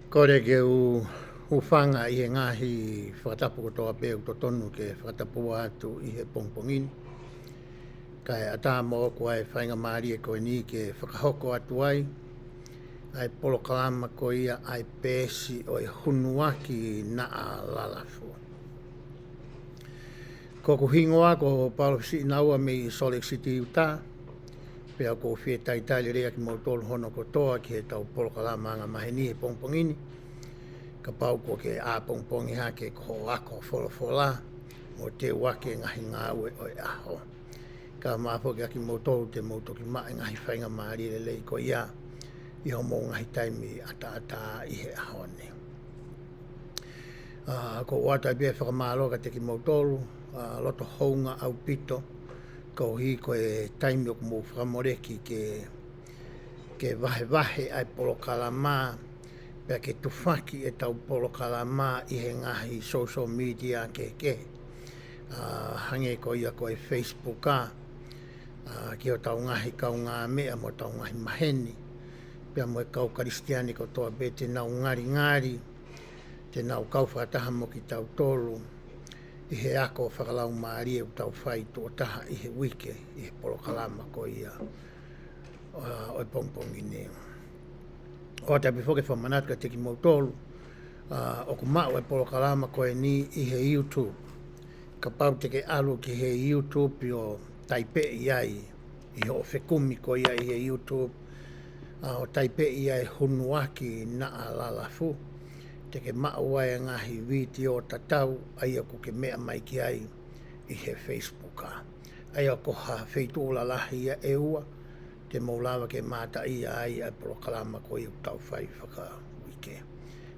Kore ke u whanga i he ngahi whakatapu ko toa pēu to tonu ke whakatapu atu i he pongpongini. Kai ata mo ko ai whainga maari e koe ni ke whakahoko atu ai. Ai polo kalama ko ia ai pēsi o e hunuaki na a lalafu. Ko hingoa ko Paulo si naua me i Salt Lake City, Utah. Pea ko whie taitai rea ki mautolu hono ko toa ki he tau polo kalama anga maheni he pongpongini. Ka pau ko ke a pongpongi ha ke ko ako wholofola mo te wake ngahi ngā ue o e aho. Ka maapo ke aki mautoru te mautoki mai ngahi whainga maari le lei ko ia i ho mo ngahi taimi ata i he aho ne. Ko wata i bea whakamalo ka te ki mautoru, loto hounga au pito, ko hi ko e taimi o kumu whakamoreki ke vahe ai polo kalama, pea ke tufaki e tau polo kalama i he ngahi social media ke. Hange ko ia ko e Facebook ki o tau ngahi kau ngā mea mo tau ngahi maheni. Pea mo e kau karistiani ko toa be te nau ngari, te nau kau whakataha mo ki tau tolu. I he ako whakalau maari e tau whai tō taha i he wike, i he polo kalama ko ia o e pongpongi ne. O te apifoke whamanatu ka teki mautolu, o ku mao e polo kalama koe ni i he YouTube. Ka pau teke alu ki he YouTube i o taipe i ai, i ho whekumi ko ia i he YouTube, o taipe i ai hunuaki na a lalafu. Teke mao ai ngahi video tatau, ai ako ke mea mai ki ai i he Facebook. Ai ako ha feitu lalahi ia e ua, te maulawa ke mata ia ai ai polo kalama ko i tau whai whaka wike.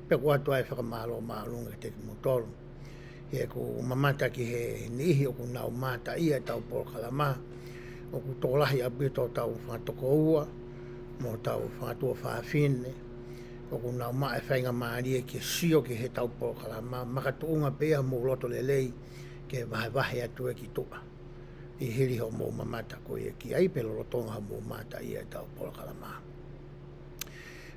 Pea kua tu ai whakamalo maalunga ke te motoro. He ku mamata ki he nihi o ku nau mata ia tau polo kalama. O ku tōlahi abito tau whatoko ua, mo tau whatua whaafine. O ku nau maa e whainga maari e ke sio ki he tau polo kalama. Makatuunga pea mo loto lelei ke vahe atu e ki tupa. I hiri ho mo mamata ko ia ki ai pelo rotonga mo mata ia tau polo kalama.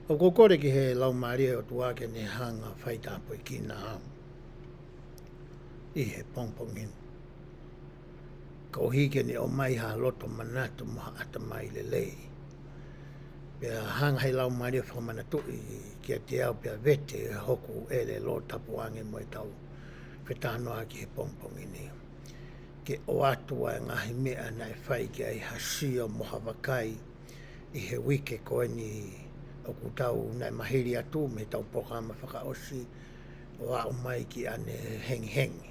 O kore ki he lau maari e o tuake ne hanga whaitapo i ki nā i he pongpongin. Ko hike ni o mai ha loto manatu maha ata mai le lei. Pea hanga hei lau maari e whakamanatu i kia te au pea vete hoku e le lo tapuange mo i tau whetanoa ki he pongpongin ni. Ke o atua e ngahi mea na e whai ki ai hasio moha wakai i he wike koe ni o kutau na e mahiri atu me tau pokama whakaosi o au mai ki ane hengi.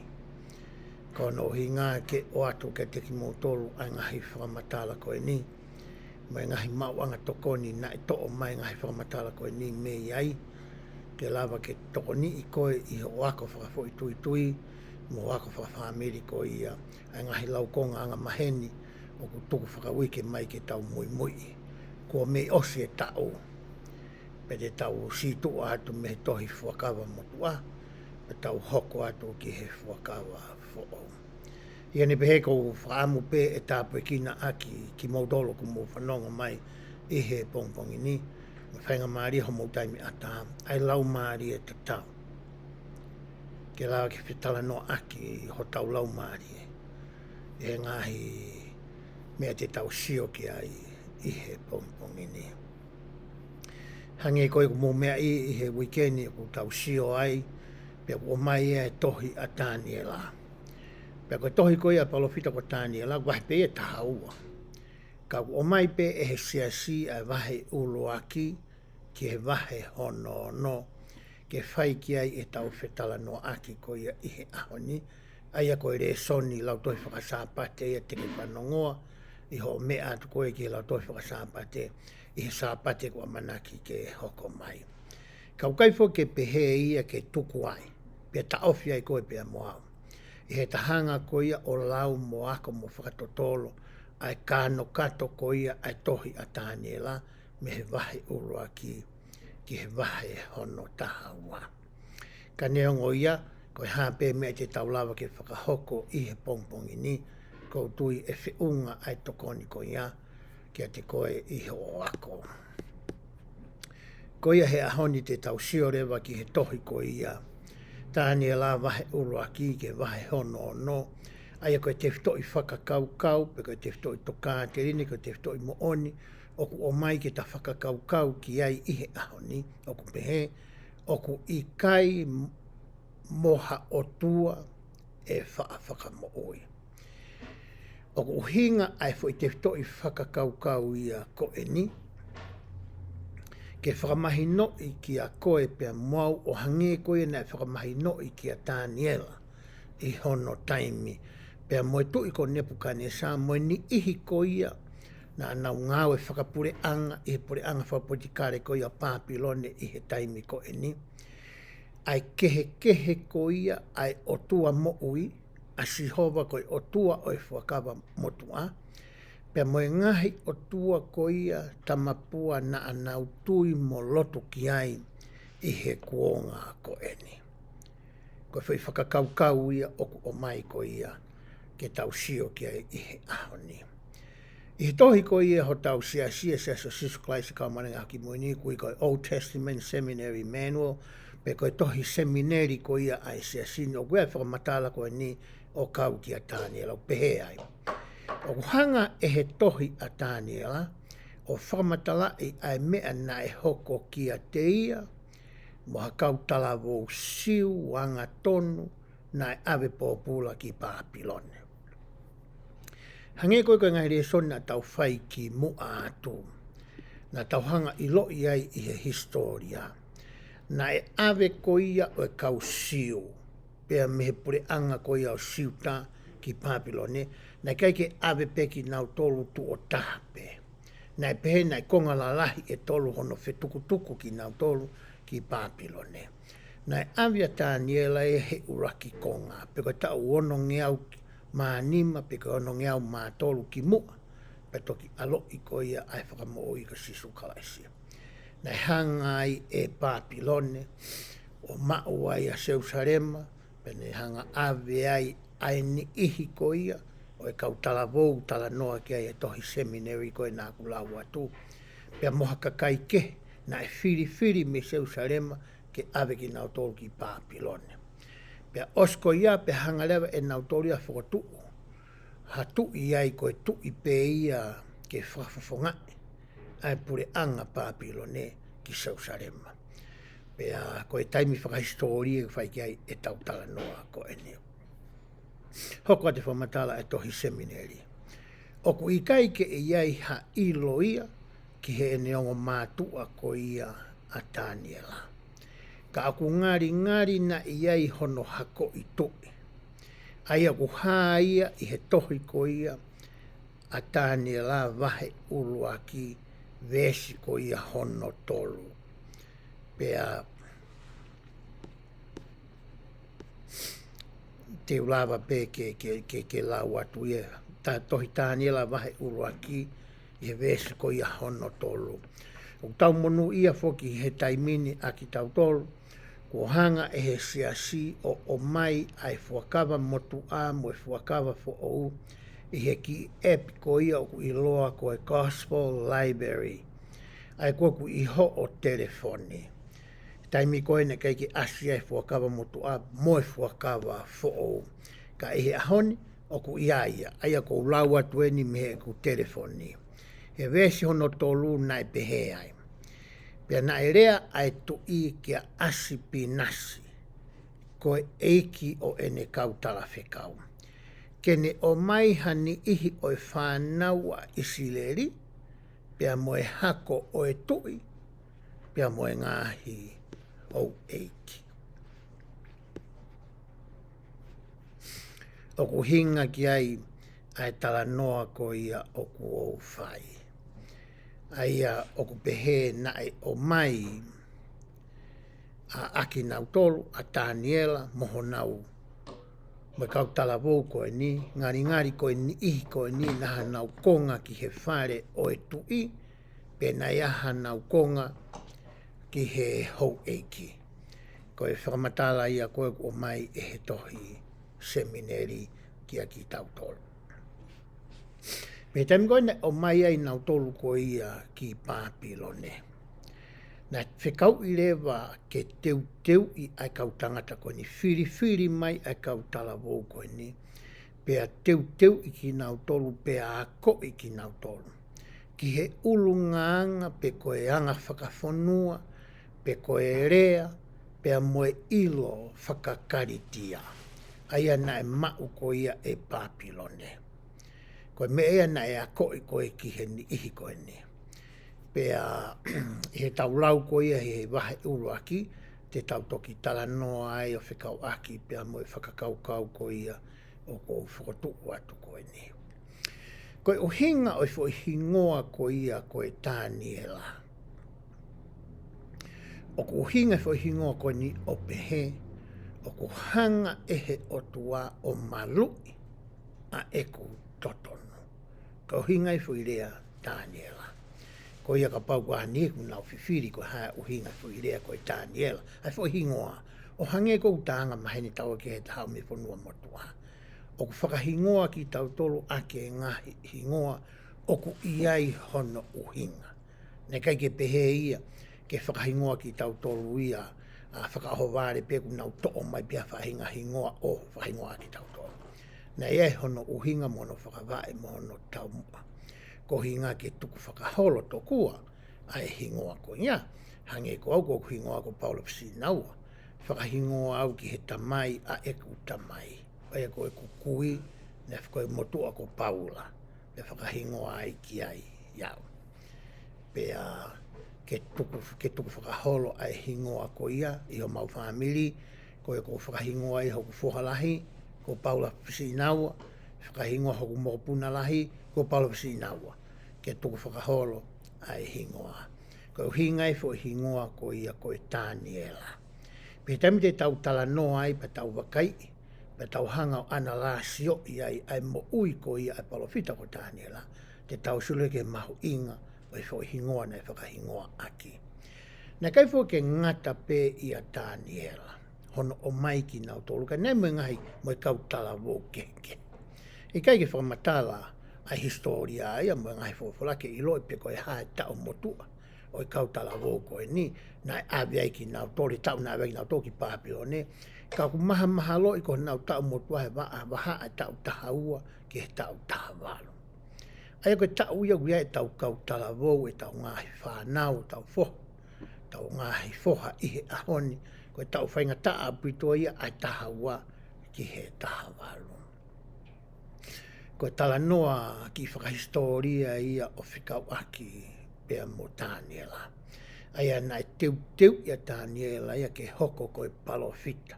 Kono hinga ke o atu ke teki motolu ai ngahi whakamatala koe ni. Mai ngahi mauanga tokoni na e to'o mai ngahi whakamatala koe ni me iai. Ke lava ke tokoni i koe i o ako whakafoi tui mo wako whakawhamiri ko ia ai ngahi laukonga anga maheni o ku tuku whakawike mai ke tau mui. Ko me osi e tau. Pe te tau situ atu me tohi whakawa motua. Pe tau hoko atu ki he whakawa fo'o. Ia ne pehe ko whaamu pe e tāpu e kina aki ki maudolo ku mo whanonga mai i he pongpongi ni. Me whainga maari ho mautaimi ata ai lau maari e te tau. Ke lawa ke whetala no aki ho tau lau maari e. E ngahi mea te tau sio ki ai i he pongpongi ni. Hange koe ku mō mea i he wikeni ku tau sio ai, pia ku o mai e tohi a TANIELA. Pia koe tohi koe a palofita ko TANIELA, wahi pe e taha ua. Ka ku o mai pe e he siasi a wahe uluaki, ki he wahe hono no, ke whai ki ai e tau whetala no aki koe i he ahoni, aia koe re soni lau tohi whakasāpate ia teke whanongoa, i ho mea atu koe ki lau tohi whakasāpate, i he sāpate kua manaki ke hoko mai. Kau kaifo ke pehe ia ke tuku ai, pia taofi ai koe pia moau. I he tahanga ko ia o lau mo ako mo whakatotolo, ai kāno kato ko ia ai tohi a TANIELA, me he wahe urua ki he wahe hono taha ua. Ka neongo ia, ko he hape mea te taulawa ke whakahoko i he pongpongi ni, ko tui e whiunga ai tokoni ko ia, kia te koe i ho ako. Ko ia he ahoni te tau sio rewa ki he tohi ko ia. TANIELA wahe urua ki ke wahe hono no. Aia koe te whito i whakakaukau, pe koe te whito i toka te rini, koe te whito i mooni, oku o mai ke ta whakakaukau ki ai i he ahoni, oku pehe, oku Ikai moha Otua e Fakamo'Ui. Oku uhinga ai fo i te whito i whakakaukau ia ko e ni, ke whakamahi noi ki a koe pia mau o hange koe na whakamahi noi ki a TANIELA i hono taimi. Pea moe tui ko nepu kane sa moe ni ihi ko ia na anau ngāwe whakapure anga i he pure anga whapotikare ko ia Papilone i he taimi ko e ni. Ai kehe ko ia ai Otua mo'ui a sihova ko i Otua o i whakawa motua. Pea moe ngahi Otua ko ia tamapua na anau tui mo loto ki ai i he kuonga ko e ni. Ko whai whakakaukau ia oku o mai ko ia ke tau sio ki ai i he ahoni. I he tohi ko ia ho tau sia so sisu klaisi ka marenga haki moini kui ko Old Testament Seminary Manual, pe ko tohi seminary ko ia ai sia sini o gwea whakamatala ko ni o kau ki a TANIELA o pehe ai. O hanga e he tohi a TANIELA o whakamatala i ai mea na e hoko ki a te ia, mo hakau tala vou siu wanga tonu na e ave pōpula ki Papilone. Hange koe koe ngai rea sona tau whai ki mua atu, na tau hanga i loi ai i he historia, na e ave koia o e kau siu, pea mehe pure anga koia o siu ta ki Papilone, na kai ke ave peki nau tolu tu o tape, na e pehe na e konga la lahi e tolu hono whetukutuku ki nau tolu ki Papilone. Na e ave a TANIELA e he uraki konga, peko tau ono ngeau maanima peko ono ngeau mātolu ki mua, pe toki alo i koia ai Fakamo'Ui ka sisu kalaisia. Na e hanga ai e Papilone, o mao ai a Seusarema, pe ne hanga ave ai ai ni ihi koia, o e kau tala vou tala noa ki ai e tohi seminary koe nā kulau atu, pe moha kakai ke, na e whiri me Seusarema ke ave ki nau tolu ki Papilone. Pea osko ia pe hangalewa e nau tolu ia whakatu, ha tui ai koe tui pe ia ke whafafongai, ai pure anga Papilone ki Seusarema. Pea koe taimi whakahistori e whai ki ai e tau tala noa ko e neo. Hoko te whamatala e tohi seminary. Oku Ikai ke e iai ha ilo ia ki he neongo mātua ko ia a TANIELA. Ka aku ngari na iai hono hako i tui. Ai aku haa ia i he tohi ko ia a TANIELA vahe urua ki vesi ko ia hono tolu. Pea te ulawa pe ke lau atu ia. Ta tohi TANIELA vahe urua ki i he vesi ko ia hono tolu. O tau monu ia foki he taimini a ki tau tolu, ko hanga e he siasi o mai ai fuakawa motu a mo e fuakawa fo ou i he ki epi ko ia o ku i loa ko e Gospel Library. Ai koku i ho o telefoni. Taimi koe ne kai ki asi ai fuakawa motu a mo e fuakawa fo ou. Ka i he ahoni o ku iaia, ai a ko lau atu eni me he ku telefoni. He vesi hono tolu na e pehe ai. Pea na e rea ai tu i kia asi pinasi, koe eiki o ene kautala whekau. Kene o mai hani ihi o e whānaua isileri, pea moe hako o e tui, pea moe ngāhi o eiki. O ku hinga ki ai tala noa ko ia o ku o whai. Aia o ku pehe na e o mai a aki nau tolu a TANIELA moho nau me kau tala vou koe ni ngari koe ni ihi koe ni naha nau konga ki he whare o e tui pe na iaha nau konga ki he hou eiki koe whakamatala ia koe o mai e he tohi seminary ki a ki tau tolu. Me taimi koe o mai ai nau tolu ko ia ki Papilone. Na whekau I lewa ke teu I ai kau tangata koe ni. Whiri mai ai kau tala wou koe ni. Pea teu I ki nau tolu, pea a ko I ki nau tolu. Ki he ulu nganga pe koe anga whakafonua, pe koe rea, pea moe ilo whakakaritia. Aia na e mau ko ia e Papilone. Koe me ea na e a koi koe ki he ni ihi koe ni. Pea he tau lau ko ia he wahe ulu aki, te tau toki tala noa ai o whekau aki, pea moe whakakaukau ko ia o ko whakotuku atu koe ni. Koe o hinga o fo hingoa ko ia koe Taniela. O ko hinga fo hingoa ko ni o pehe, o ko hanga ehe Otua o malui a eku totono. Ko hinga fo irea Taniela. Ko ia ka pau kua ni ku nau whiwhiri ko hae o hinga fo irea koe Taniela. Ai fo hingoa. O hange kou taanga maheni tau ke he tahau me whanua motua. O ku whakahingoa ki tau tolu ake ngahi hingoa, o ku iai hono uhinga. Ne kai ke pehe ia, ke whakahingoa ki tau tolu ia, a whakahovare pe ku nau to'o mai pia whahinga hingoa o whahingoa ki tau tolu. Na iai hono uhinga mono whakavae mono tau mua. Ko hinga ke tuku whakaholo tokua, ai hingoa ko ia. Hange ko au ko hingoa ko Paula Pisinaua. Whakahingoa au ki he tamai a eku tamai. Ai ko e kukui, ne koe motua ko Paula. Ne whakahingoa ai ki ai iau. Pea ke tuku whakaholo ai hingoa ko ia, I ho mau whamiri, ko e ko whakahingoa I hoku whohalahi, ko Paula Pisinaua, whakahingoa hoku mokopuna lahi, ko Paula Pisinaua. Ke tuku whakaholo ai hingoa. Ko hingai fo hingoa ko ia ko e Taniela. Pe tami te tau tala noa ai pa tau wakai, pa tau hanga o ana la sio I ai mo ui ko ia ai palofita ko Taniela. Te tau sule ke mahu inga o I fo hingoa na whakahingoa aki. Na kai fo ke ngata pe ia Taniela. Hono o mai ki nau tolu ka nei mo ngahi mo kau tala wo keke. Ikai ke whakamatala ai historia ai mo ngahi fo ke ilo pe ko e hae tau motua. O kau tala wo ko ni na avia ki nau tolu tau na avia nau toki Papilone. Ka ku maha lo I ko nau tau motua he waha ai tau tahaua ke tau tahawalo. Ai ko tau ia e tau kau tala wo e tau ngahi whanau tau fo. Tau ngahi foha I he ahoni. Ko tau whainga taa pito ia ai tahaua ki he tahawalo. Ko tala noa ki whakahistoria ia o whikau aki pea mo Taniela. Aia nai teu ia Taniela ia ke hoko koe palofita.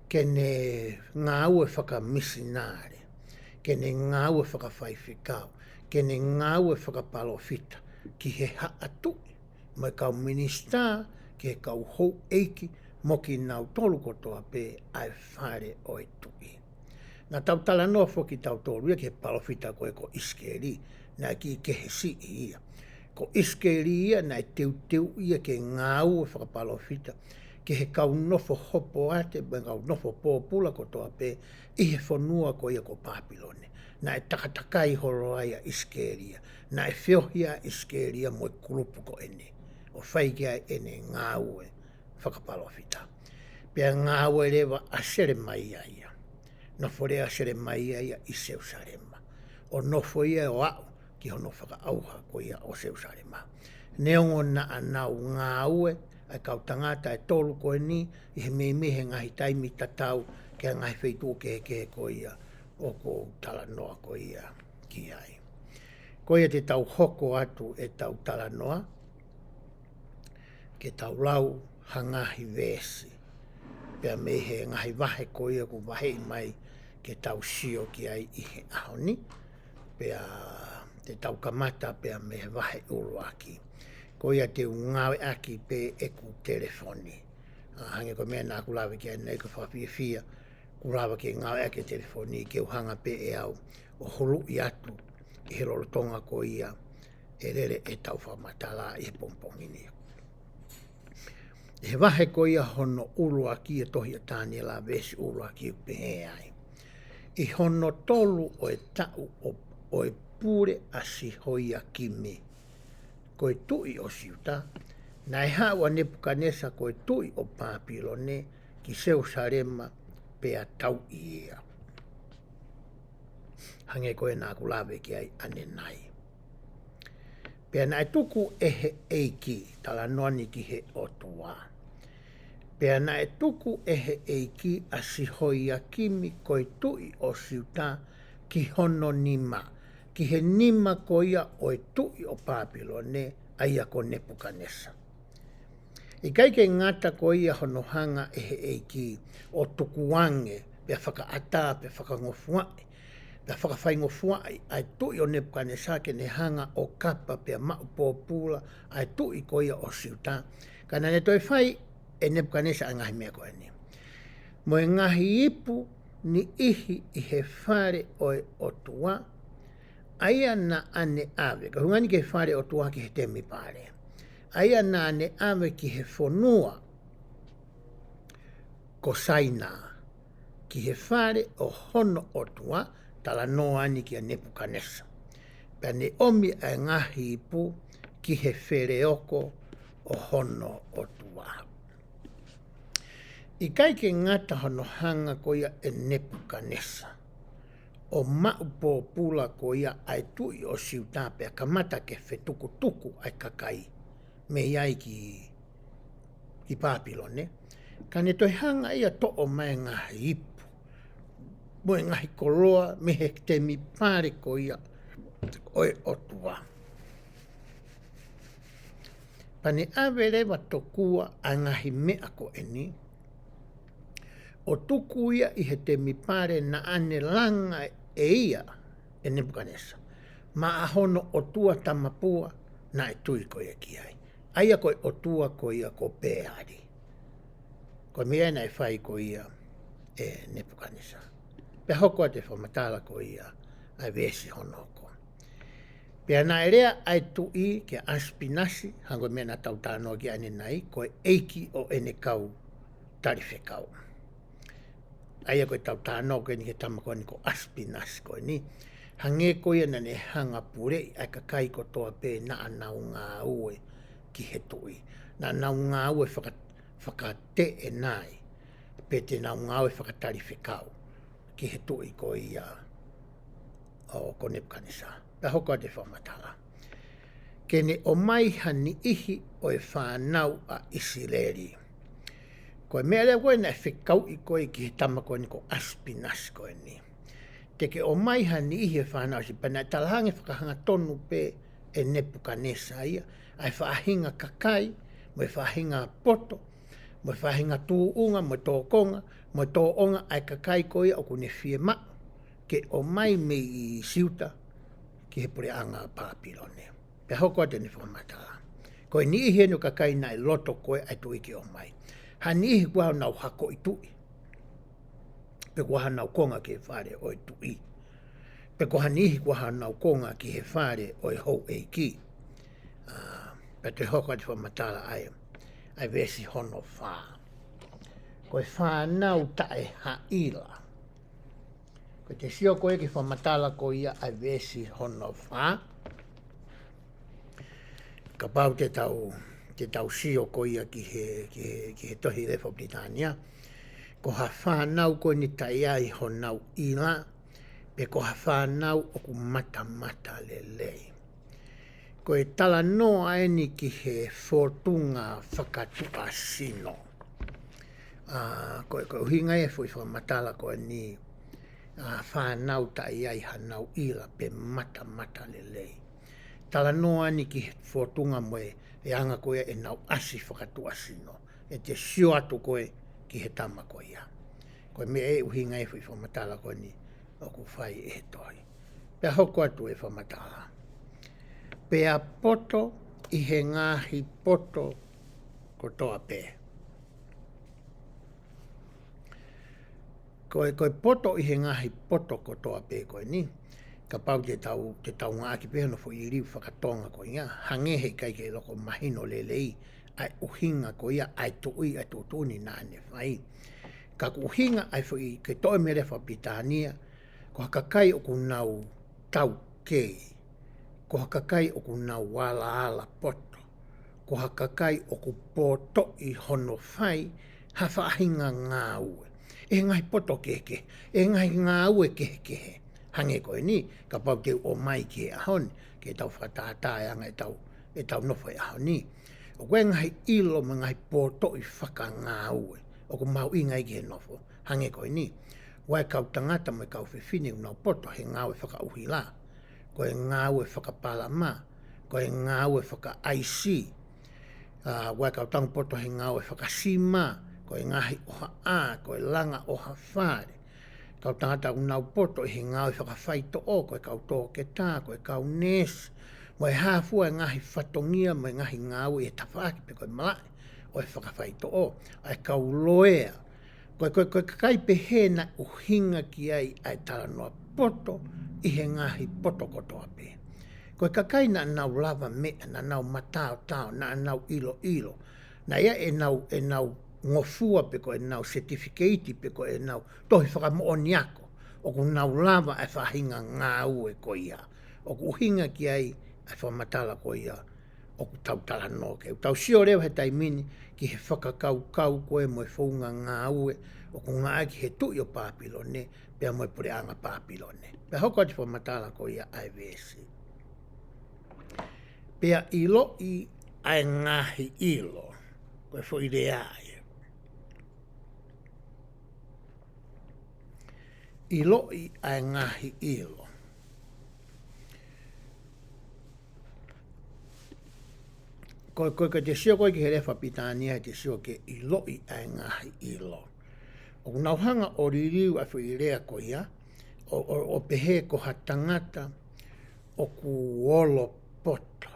Kene ngāu e whakamisinare. Kene ngāu e whakawhaiwhikau. Kene ngāu e whakapalofita. Ki he haatui. Mai kau minista ke kau hou eiki mo ki nau tolu kotoa pe ai whare o e tui. Na tau tala noa foki tau tolu ia ke palofita koe ko iskeri. Na ki ke he si ia. Ko iskeri ia na teu ia ke ngāu e whakapalofita. Ke he kau nofo hopo ate, kau nofo pōpula kotoa pe, I he whanua ko ia ko Papilone. Na e takatakai horo aia iskeria. Na e whiohia iskeria mo e kulupu ko ene. O whaikia ene ngāu e whakapalofita. Pea ngāu e rewa asere mai aia. Nofo rea asere mai aia I Seusarema. O nofo ia o au ki hono whakaauha ko ia o Seusarema. Neongo na anau ngāu e, ai kau tangata e tolu koe ni, I he mehe ngahi taimi tatau, ke ngahi wheitu ke ko ia, o ko tala noa ko ia ki ai. Ko ia te tau hoko atu e tau tala noa, ke tau lau hangahi vesi. Pea mehe ngahi wahe ko ia ku wahe mai, ke tau sio ki ai I he ahoni, pea te tau kamata pea mehe wahe uru aki. Ko ia te ungawe aki pe eku telefoni. Hange ko mea nā kulawe ki anei ko whawhiawhia, kulawe ki ngawe aki telefoni ke uhanga pe e au o hulu I atu I he rolotonga ko ia e rere e tau whamatala I he pompongini. He wahe ko ia hono ulu aki e tohi a Taniela vesi ulu aki pe he ai. I hono tolu o e tau o e pure a si hoi aki me. Ko e tui o siuta, Nai hawa Nebukanesa koe tui o Papilone ki Jerusalema pea tau ia. Hange koe nā kulawe ki ai ane nai. Pea nai tuku ehe eiki tala noani ki he Otua. Pea nai tuku ehe eiki a sihoia kimi koe tui o siuta ki hono nima. Ki he nima koia o tui o Papilone aia ko Nebukanesa. Ikai ke ngata koia hono hanga ehe eiki o tukuange pea whakaata pea whakangofuai. Pea whakawhaingofuai ai tui o Nebukanesa ke ne hanga o kapa pea maupopula ai tui koia o siuta. Kana ne toi whai e Nebukanesa a ngahi mea koe ni. Mo e ngahi ipu ni ihi i he whare oe Otua. Aia na ane awe. Ka hungani ke whare Otua ki he temi pare. Aia na ane awe ki he whonua ko saina. Ki he whare o hono Otua tala noani ki a Nebukanesa. Pea ne omi a ngahi ipu ki he whereoko o hono Otua. Ikai ke ngata hono hanga koia e Nebukanesa. O maupo pula koia ai tui o siuta pea kamata ke whetuku tuku ai kakai me iai ki Papilone. Ka ne toi hanga ia to o mai ngahi ipu. Mo e ngahi koloa me he te mi pare koia oe Otua. Pane awe rewa tokua a ngahi mea ko eni. O tuku ia i he te mi pare na ane langa e ia e Nebukanesa. Ma ahono Otua tamapua na e tui koia ki ai. Aia koe Otua koia ko pēari. Koe mea na e whai koia e Nebukanesa. Pea hoko te whamatala koia ai vesi honoko. Pea na erea ai tui ke aspinasi, hango mea na tautano ki ane nai, koe eiki o ene kau tarifekau. Aia koe tautano koe ni ke tamako ni ko aspinasi koe ni. Hange koe na ne hanga pure ai kakai ko toa pe na anau ngā ue ki he tui. Na anau ngā ue whakate e nai. Pe te nau ngā ue whakatarifekau ki he tui ko ia o ko Nebukanesa. Pea hoko te whamatala. Kene o mai hani ihi o e whanau a Isileli. Koe mea lea koe na e whikau i koe ki he tamako ni ko aspinas koe ni. Teke o mai hani ihi e whanau si pana talahange whakahanga tonu pe e Nebukanesa ia. Ai whaahinga kakai, mo e whaahinga poto, mo e whaahinga tuunga, mo e tōkonga, mo e tōonga ai kakai koe o kune whie ma. Ke o mai me i siuta ki he pure anga Papilone. Pea hoko te ni whamatala. Koe ni ihi enu kakai nai loto koe ai tui ki o mai. Hani ihi kua nau hako i tui. Pe kua nau konga ki he whare o i tui. Pe kua hani ihi kua nau konga ki he whare o i hou eiki. Pe te hoko te whamatala ai vesi hono wha. Koe whanau tae haila. Koe te sio koe ki whamatala ko ia ai vesi hono wha. Ka pau te tau sio ko ia ki he tohi Refa Britania. Ko ha whanau koe ni tai ai honau ila. Pe ko ha whanau o ku mata lelei. Koe tala noa eni ki he fortunga whakatua sino. Koe uhinga e fui whamatala koe ni whanau tai ai hanau ila pe mata lelei. Tala noa eni ki he fortunga moe e anga koe e nau asi whakatua sino. E te sio atu koe ki he tama koe ia. Koe me e uhinga e fui whamatala koe ni o ku whai e toi. Pea hoko atu e whamatala. Pea poto i he ngahi poto ko toa pē. Koe poto i he ngahi poto ko toa pē koe ni. Ka pau te tau ngā ki pēhono fo i riu whakatonga ko ia. Hange hei kai ke loko mahino lelei. Ai uhinga ko ia ai tui ai tutuni nāne whai. Ka uhinga ai fo i ke toi me Refa Britania. Ko hakakai o ku nau tau kei. Ko hakakai o ku nau wala ala poto. ko hakakai o ku pōto I hono whai, ha whaahinga ngā ue. E ngai poto keke, e ngai ngā ue keke. Hange koe ni, ka pau te o mai ki e ahoni, ke tau whatatai anga e tau nofo e ahoni. O koe ngai ilo me ngai pōto I whaka ngā ue, o ku mau I ngai ki e nofo. Hange koe ni, wai kau tangata me kau whiwhine unau poto he ngā ue whaka uhi la. Koe ngā ue whaka pala ma, koe ngā ue whaka IC, wai kau tangu poto he ngā ue whaka sima, koe ngahi oha a, koe langa oha whare. Kau tangata unau poto he ngā ue whaka whaito o, koe kau tō ke tā, koe kau nes, wai hāfua ngahi whatongia me ngahi ngā ue e tawhaki pe koe malai, o e whaka whaito o, ai kau loea. Koe kakai pe he na uhinga ki ai ai tala noa poto I he ngahi poto kotoa pe. Koe kakai na nau lava mea, na nau matao tao, na nau ilo ilo. Na ia e nau ngofua pe koe nau certificate pe koe nau tohi whakamooni ako. O ku nau lava e whahinga ngā ue ko ia. O ku uhinga ki ai e whamatala ko ia. O ku tau tala no ke. Tau sio reo he taimini ki he whakakau koe mo e whaunga ngā ue. O ku ngā ki he tui o Papilone, pia mo e pure anga Papilone. Pia hoko ati whamatala ko ia ai vesi. Pia ilo I ai ngahi ilo. Koe fo I rea ai. Ilo I ai ngahi ilo. Koe te sio koe ki he refa pitania te sio ke ilo I ai ngahi ilo. O kunauhanga o ririu a fo I rea ko ia, o pehe ko ha tangata o ku olo poto.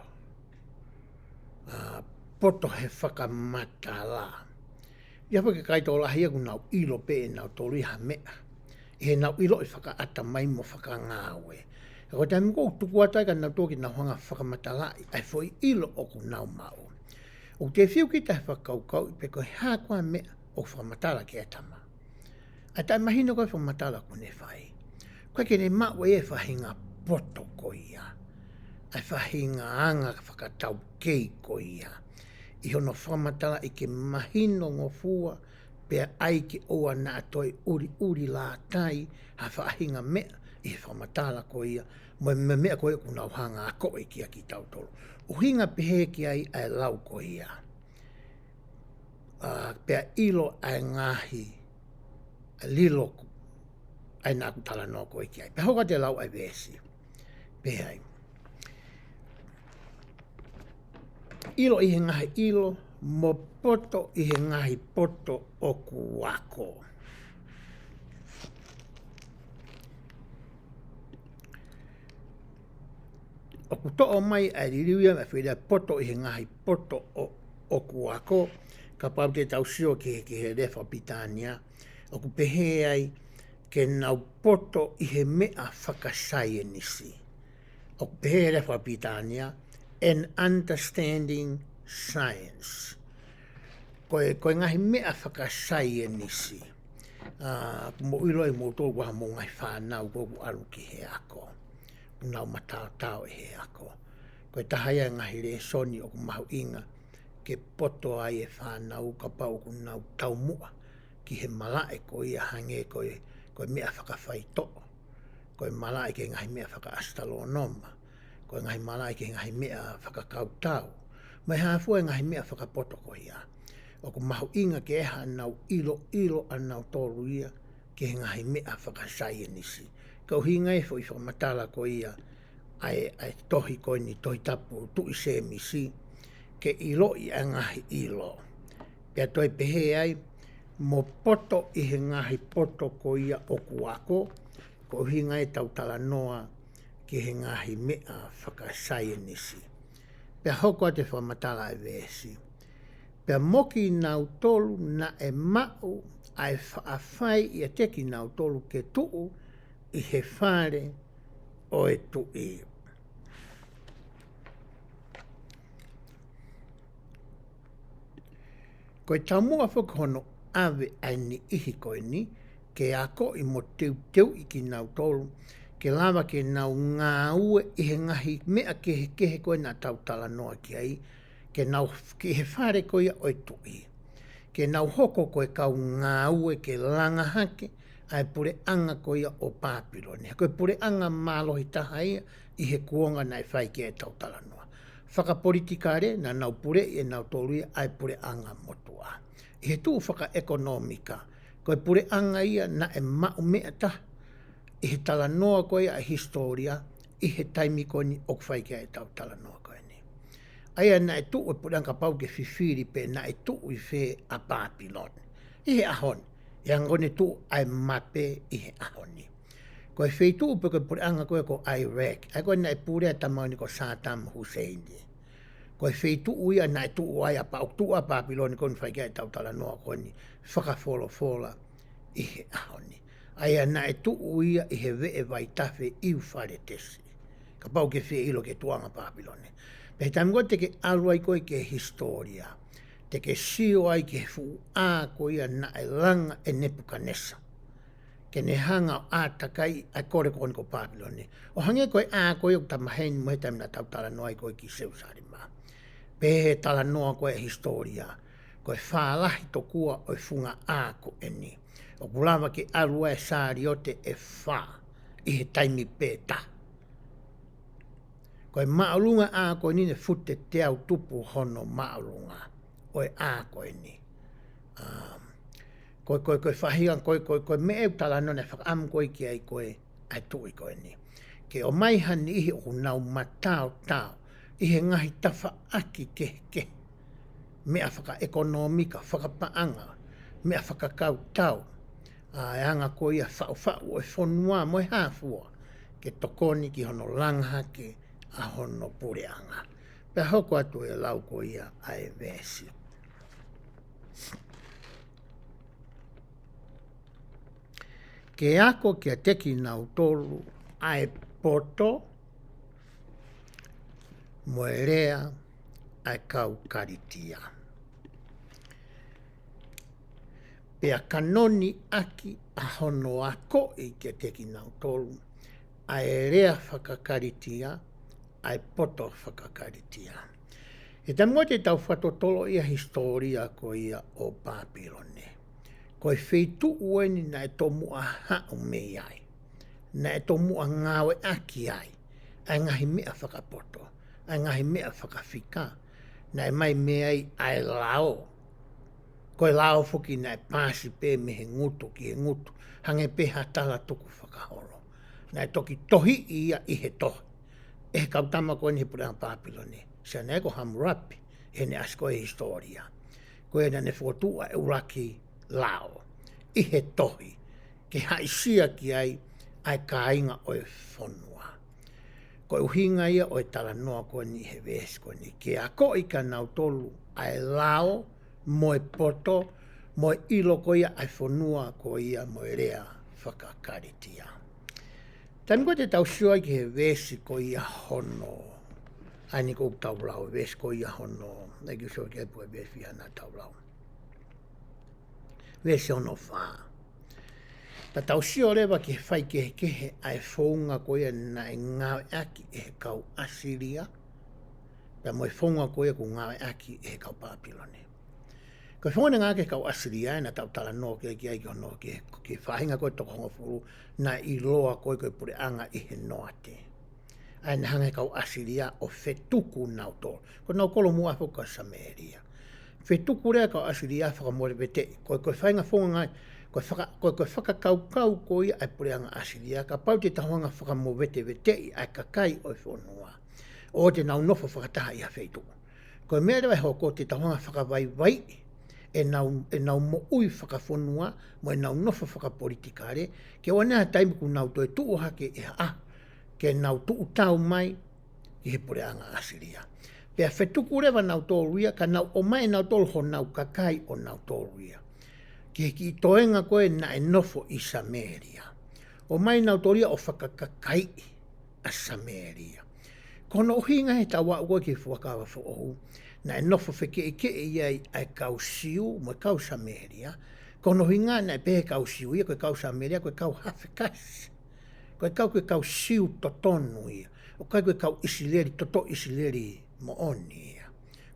Poto he whakamatala. Ia pa ke kaito la hia ku nau ilo pe e nau tolu ha mea. He nau ilo I whakaata mai mo whakangāwe. Ko tai mko tuku atai ka nau tōki nau hanga whakamatala ai fo I ilo o ku nau mau. O te whiu ki tai whakaukau I pe koe hākua mea o whakamatala ki atama. Ai tai mahino koe whakamatala ko ne whai. Koe ke ne mau e whahinga poto ko ia. Ai whahinga anga whakatau kei ko ia. I hono whamatala I ke mahino ngofua pea ai ki oa na toi uri la tai ha whahinga mea I he whamatala ko ia. Mo me mea koe kunau hanga a koe ki a ki tautolo. Uhinga pehe ki ai ai lau ko ia. Pea ilo ai ngahi lilo ai nā kutala no koe ki ai. Pea hoka te lau ai vesi. Pea ai. Ilo I he ngahi ilo, mo poto I he ngahi poto o ku wako. O ku to'o mai ai ririuia me whiria poto I he ngahi poto o ku wako, ka pau te tau sio ki he refa pitania, o ku pehe ai ke nau poto I he mea whakasai e nisi. O ku pehe refa pitania, and understanding science. Koe ngahi mea whakasai e nisi. Mo ilo I mo tō waha mo ngai whānau ko ku aru ki he ako. Nau matao e he ako. Koe tahaya ngahi re soni o ku mahu inga ke poto ai e whānau ka pau ku nau taumua ki he malae ko ia hange koe mea whakawhai to'o. Koe malae ke ngahi mea whakaastalo noma. Koe ngahi malai ke ngahi mea whakakautau. Mai hāfua ngahi mea whakapoto ko ia. O ku mahu inga ke eha nau ilo anau tōru ia ke ngahi mea whakasai e nisi. Kau hinga e fo I whakamatala ko ia ai tohi koe ni tohi tapu tu I se misi ke ilo I ngahi ilo. Pea toi pehe ai mo poto I he ngahi poto ko ia o ku wako ko hinga e tautala noa ki he ngahi mea whakasai e nisi. Pea hoko te whamatala e vesi. Pea moki nau tolu na e mau ai whaafai I a teki nau tolu ke tuu I he whare o e tui. Koe taumua whakahono ave ai ni ihi koe ni ke ako I mo teu I ki nau tolu ke lava ke nau ngā ue I he ngahi mea ke he koe nā tautala noa ki ai ke nau ki he whare koia oi tui. Ke nau hoko koe kau ngā ue ke langa hake, ai pure anga koia o Papiloni. Koe pure anga mālohi taha ia i he kuonga nai whai ke e tautala noa. Whakapolitikare na nau pure i e nau tōruia ai pure anga motua. I he tuu whaka ekonomika, koe pure anga ia na e mau mea ta, i he tala noa koia a historia, i he taimikoni o whai ke e tautala noa koe ni. Aia na e tuu e pure anga pau ke whiwhiri pe na e tuu i whe a Papiloni. I he ahoni. Ia ngone tu ai mape i he ahoni. Koe wheitu pe koe pure anga koe ko Iraq. Ai koe nai pure tamau ni ko Saddam Hussein. Koe wheitu uia nai tu uai a pauktua Papiloni kon whaikia e tautala noa koe ni whakawholofola i he ahoni. Aia nai tu uia i he vee vai tawhi iu whare tesi. Ka pau ke whi ilo ke tuanga Papiloni. Pe tamgo te ke aluai koe ke historia. Te ke sio ai ke fu a ko ia na e langa e Nebukanesa. Ke ne hanga o a takai ai kore ko ko Papiloni. O hange koe a ko ia ta maheni mo hetam na tautala noa koe ki seusari ma. Pe he tala noa koe historia. Koe whaalahi to kua o funga a ko eni. O pulama ke arua e saariote e wha i he taimi pēta. Koe maalunga a ko ni ne fute te au tupu hono maalunga. Koe a koe ni. Koe whahian, koe me eu tala none whakam koe ki ai koe ai tui koe ni. Ke o mai hani ihi o nau matao tau, ihe ngahi tawha aki ke. Mea whaka ekonomika, whakapaanga, mea whakakau tau. E anga koe ia whau o e whonua mo e hāfua. Ke tokoni ki hono langhake a hono pureanga. Pea hoko atu e lau koe ia ai vesi. Ke ako kia teki nau tolu ai poto mo e rea ai kau karitia. Pea kanoni aki a hono ako i kia teki nau tolu ai rea whakakaritia ai poto whakakaritia. E tamu te tau whatotolo ia historia ko ia o Papiloni. Koe wheitu ueni na e tomu a hao mei ai. Na e tomu a ngawe aki ai. Ai ngahi mea whakapoto. Ai ngahi mea whakawhika. Na e mai mea ai lao. Koe lao whuki na e pāsi pē me he ngutu ki he ngutu. Hange pē hatala tuku whakahoro. Na e toki tohi ia i he tohi. E he kautama koe ni he pura Papiloni. Sia ne ko Hammurapi, e ne asko e historia. Koe na ne whotua e uraki lao, i he tohi, ke haisia ki ai kāinga o e whonua. Koe uhinga ia o e tala noa koe ni he vesi koe ni, ke ako i ka nau tolu ai lao, mo e poto, mo e ilo koe ia ai whonua koe ia mo e rea whakakaritia. Tami koe te tau sioi ki he vesi koe ia hono, ai ni kou tau lau, vesi koe ia hono, nei ki sioi ki e pue vesi hana tau lau. Vesi ono wha. Pa tau sio rewa ki he whai kehe ai whaunga koe na e ngawe aki e he kau Asiria, pa mo e whaunga koe ko ngawe aki e he kau Papiloni. Koe whaunga ngā ke kau Asiria, na tau tala no ke ai ki ono ke whahinga koe toko hongo furu, na i loa koe koe pure anga i he noate. Ai na hanga kau Asiria o whetuku nau tō. Ko nau kolo mua whuka Samaria. Whetuku rea kau Asiria whakamore vete. Koe whainga whunga ngai. Koe whakakau koe ai pure anga Asiria. Ka pau te tahonga whakamore vete ai kakai o whonua. O te nau nofo whakataha i a whetuku. Koe mea rewa hoko te tahonga whakawai e nau mo ui whakawhonua mo e nau nofo whakapolitikare. Ke wanea taimiku nau toi tuu hake e ke nau tuu tau mai i he pure anga Asiria. Pea whetuku rewa nau tōruia, ka nau o mai nau tōru ho nau kakai o nau tōruia. Ke ki toenga koe na e nofo i Samaria. O mai nau tōruia o whakakakai a Samaria. Kono hinga he tawa ua ki whakawa whoohu, na e nofo wheke iai ai kau siu mo kau Samaria. Kono hinga na e pehe kau siu ia koe kau Samaria, koe kau hawhekasi. Koe kau siu totonu ia. O koe kau isileri, toto isileri mo oni ia.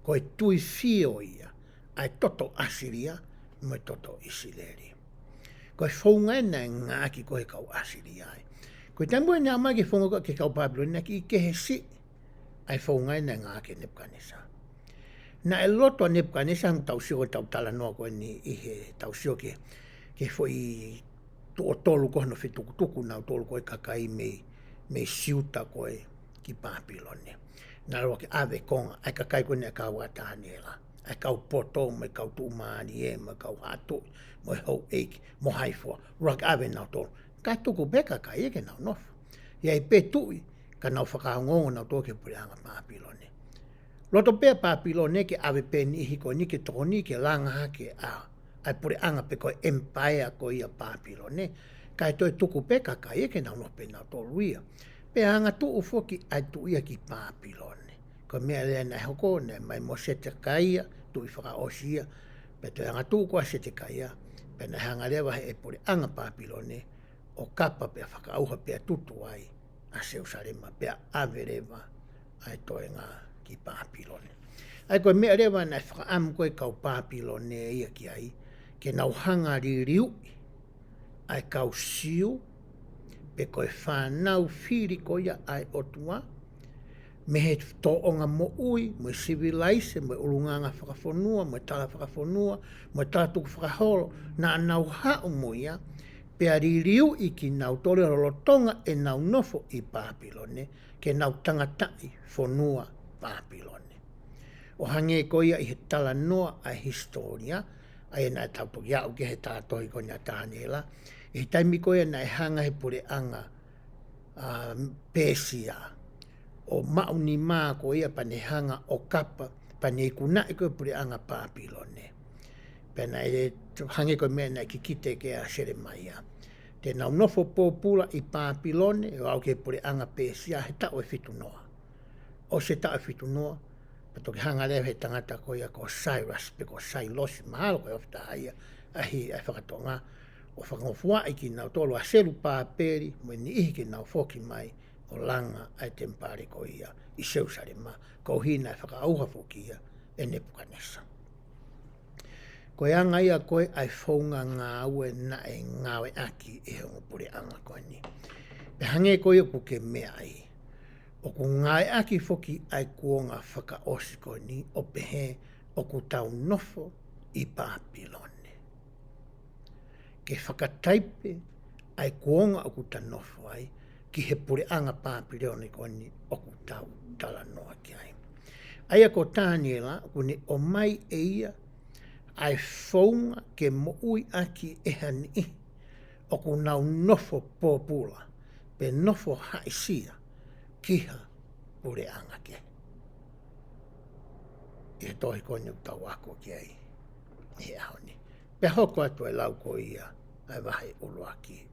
ko e tui fio ia, ai toto asiria, mo toto isileri. Ko e whaunga na ngā ki ko he kau asiri ai. Ko e tambu e ngā mai ki whaunga ki kau Babylon, ki ke he si, ai whaunga na ngā ki Nebuchadnezzar. Na e loto a Nebuchadnezzar, tau sio tau tala noa koe ni i he tau sio ke foi o tolu koe no whitukutuku na o tolu koe kakai me siuta koe ki Babylon. Na roa ke ave konga, ai kakai koe ne kau a TANIELA. Ai kau poto, me kau tu maani e, me kau hatu, mo hau eiki, mo haifua, roa ke ave nao tolu. Kai tuku beka kai eke nao nofu. Ia i pe tui, ka nao whakahongongo nao tō ke pureanga Babylon. Loto pea Babylon ke ave pe ni hiko ni ke toko ni ke langa hake a ai pureanga pe koe empire ko ia Babylon. Kai toi tuku beka kai eke nao nofu pe nao tolu ia. Pe anga tu ufoki ai tu ia ki Babylon. Ko mea lea nai hoko, ne mai mo sete kaia, tu i whaka osia, pe te anga tu kua sete kaia, pe nai hanga lewa he e pure anga Babylone, o kapa pe whaka auha pe tutu ai, a Jerusalema pe ave lewa, ai toe ngā ki Babylone. Ai koe mea lewa nai whaka amu koe kau Babylone ia ki ai, ke nau hanga ririu, ai kau siu, pe koe whanau whiri koia ai Otua, me he tōonga mo'ui, mo civilize, mo urunganga whakafonua, mo tala whakafonua, mo tala tuku whakaholo, na nau hao mo ia, pea ririu i ki nau tole rolotonga e nau nofo i Babylone, ke nau tangatai fonua Babylone. O hange koia i he tala noa a historia, ai e nai tautoki au ke he tātohi ko ni a TANIELA, i he taimi koia nai hanga he pure anga Persia, o mauni maa ko ia panehanga o kapa pane kuna e koe pure anga Babylone. Pena e hange koe mea na kikite ke a Seremaia. Te nau nofo pōpula i Babylone, o au ke pure anga Persia, he tau e fitu noa. O se tau e fitu noa, pato ke hanga leo he tangata ko ia ko Cyrus, pe ko Silos, mahalo koe ofta haia, ahi ai whakatonga, o whakangofua i ki nau tolo a seru pāperi, mo ni ihi ki nau foki mai, o langa ai tempare ko ia i Jerusalema ko hina whakaauha fokia e Nebuchadnezzar. Koe anga ia koe ai whaunga ngā ue na e ngawe aki e hongo pure anga koe ni. E hange koe o ke mea ai. O ku ngawe aki foki ai kuonga whakaosi koe ni o pehe o ku tau nofo i Babylone. Ke whakataipe ai kuonga o ku tau nofo ai ki he pure anga Babylone ko ni oku tau tala noa ki ai. Aia ko TANIELA, kune o mai e ia, ai whaunga ke mo'ui aki e hani oku nau nofo pōpula, pe nofo haisia kiha pure anga ke. I he tohi kone tau ako ki ai, he ahoni. Pe hoko atu e lau ko ia, ai wahe ulua ki.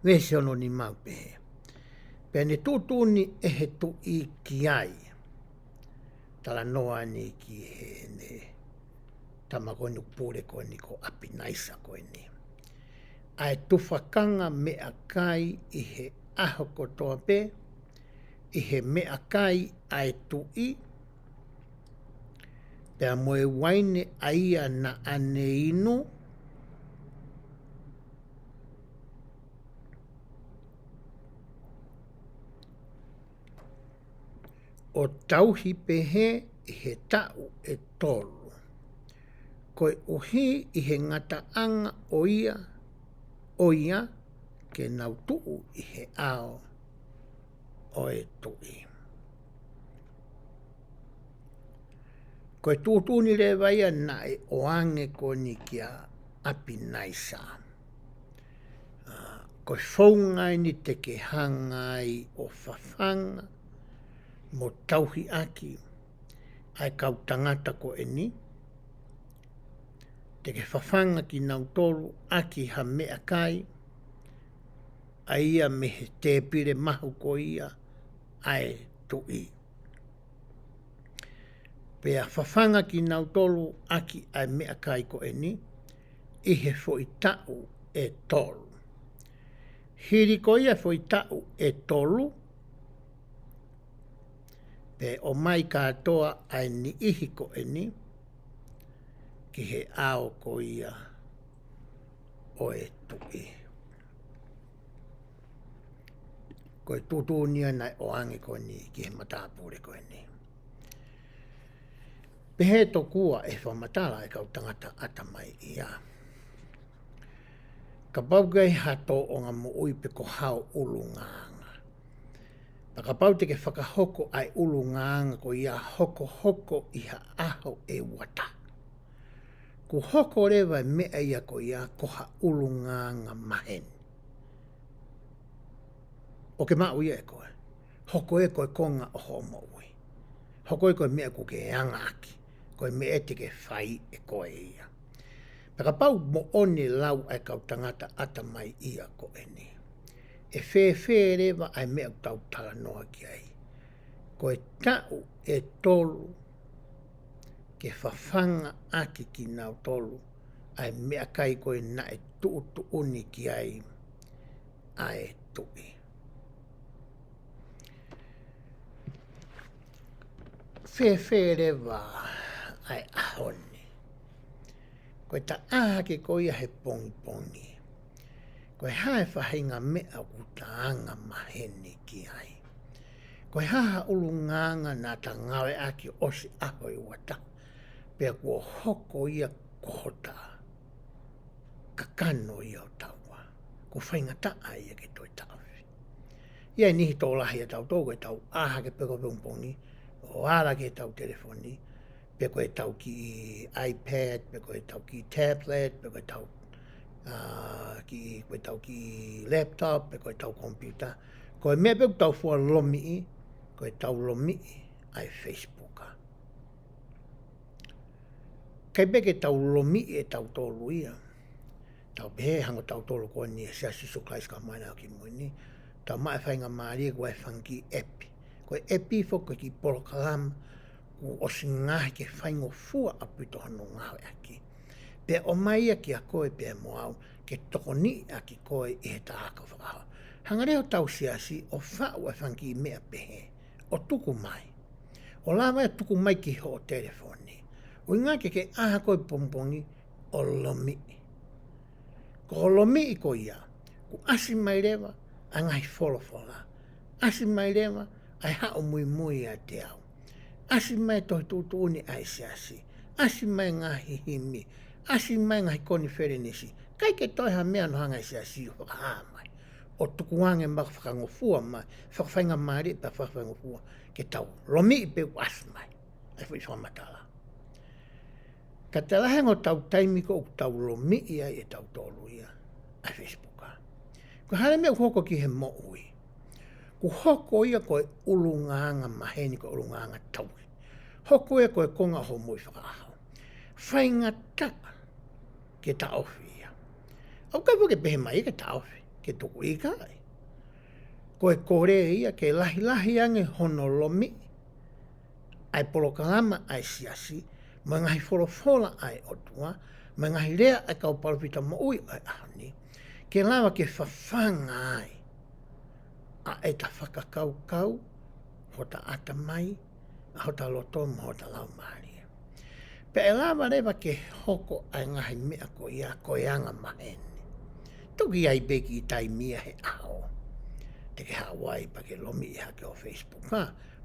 Vese ono ni mau pehe. Pea ne tūtūni e he tu i ki ai. Tala noa ni ki he ne tamakonu pure ko ni ko apinaisa ko ni. Ai tufakanga mea kai i he aho kotoa pe. I he mea kai ai tu i. Pea moe waine aia na ane inu. O tauhi pehe i he tau e tolu. Koe uhi i he ngata anga o ia ke nau tuu i he ao o e tui. Koe tūtūni le vaia na e oange ko ni kia apinaisa. Koe whaungai ni te ke hangai o whawhanga, mo tauhi aki, ai kau tangata ko e ni. Te ke whawhanga ki nau tolu aki ha mea kai, a ia me he te pire mahu ko ia, ai tui. Pea whawhanga ki nau tolu aki ai mea kai ko e ni, i he fo i tau e tolu. Hiri ko ia fo i tau e tolu, Pe o mai katoa ai ni ihi ko e ni, ki he ao ko ia o e tui. Ko e tutunia nai o angi ko ni, ki he matapure ko e ni. Pehe to kua e whamatala e kau tangata ata mai ia. Ka paukai hato o ngā mo'ui pe ko hao ulu ngānga. Pa ka pau te ke whakahoko ai ulu ngānga ko ia hoko hoko iha aho e wata. Ku hoko rewa mea ia ko ia koha ulu ngānga mahen. O ke mau ia e koe. Hoko e koe konga o ho mo'ui. Hoko e koe mea ko ke angaki. Koe mea te ke whai e koe ia. Paka pau mo one lau ai kau tangata ata mai ia ko e ni. E whē rewa ai mea tau tala noa ki ai. Koe tau e tolu ke whawhanga aki ki nau tolu ai mea kai koe na e tu uni ki ai ai tui. Whē rewa ai ahoni. Koe ta aha ke koia he pongi. Koe hae whahinga mea ku taanga maheni ki ai. Koe haha ulu nganga nā ta ngawe aki osi aho i wata. Pea kua hoko ia kohota. Ka kano ia o taua. Ko whainga taa ia ke toi tauwi. Ia nihi tō lahi a tau tō koe tau aha ke peko pongi. O ala ke tau telefoni. Pe koe tau ki iPad, pe koe tau ki tablet, pe koe tau ki laptop, pe koe tau computer. Koe mea pe tau fua lomi, koe tau lomi ai Facebooka. Kai peke tau lomi e tau tolu ia. Tau pehe hango tau tolu koe ni e sia siso klaiska maina o ki muini. Tau mai whainga maari koe whangi epi. Koe epi fo koe ki polokalama. O si ngahi ke whaingo fua apu to hano ngawe aki. Pe o mai aki a koe pe mo au ke toko ni aki koe i he tahaka whakaha. Hangareo tau siasi o whau e whangi mea pehe. O tuku mai. O lawa e tuku mai ki ho o telefoni. O inga ke aha koe pompongi o lomi. Ko lomi i ko ia. Ku asi mai rewa a ngai wholofola. Asi mai rewa ai hao mui a te au. Asi mai tohi tūtūni ai siasi. Asi mai ngahi himi. Asi mai ngahi koni wherenisi. Kai ke toi ha mea no hanga i siasi o whakaha mai. O tukuange maka whakangofua mai. Whakawhainga maari pa whakangofua. Ke tau lomi i pe asi mai. Ai whi whamatala. Ka te lahengo tau taimiko o tau lomi i ai e tau tolu ia. Ai Facebooka. Ko hale mea hoko ki he mo'ui. Ku hoko ia koe ulunganga maheni koe ulunganga tauhi. Hoko ia koe konga ho mui whakahau. Whainga taka ke taofi ia. Au kai ke pehe mai ke taofi, ke tuku Ikai. Koe kore ia ke lahi ange honolomi. Ai polokalama ai siasi. Ma ngahi wholofola ai Otua. Ma ngahi rea ai kau palopita Fakamo'Ui ai ahani. Ke lawa ke whawhanga ai. A e ta whakakau, ho ta ata mai, ho ta loto mo ho ta lau maari. Pe e lawa rewa ke hoko ai ngahi mea ko ia koe anga maheni. Tuki ai beki i tai mia he aho. Te ke Hawaii pa ke lomi i hake o Facebook.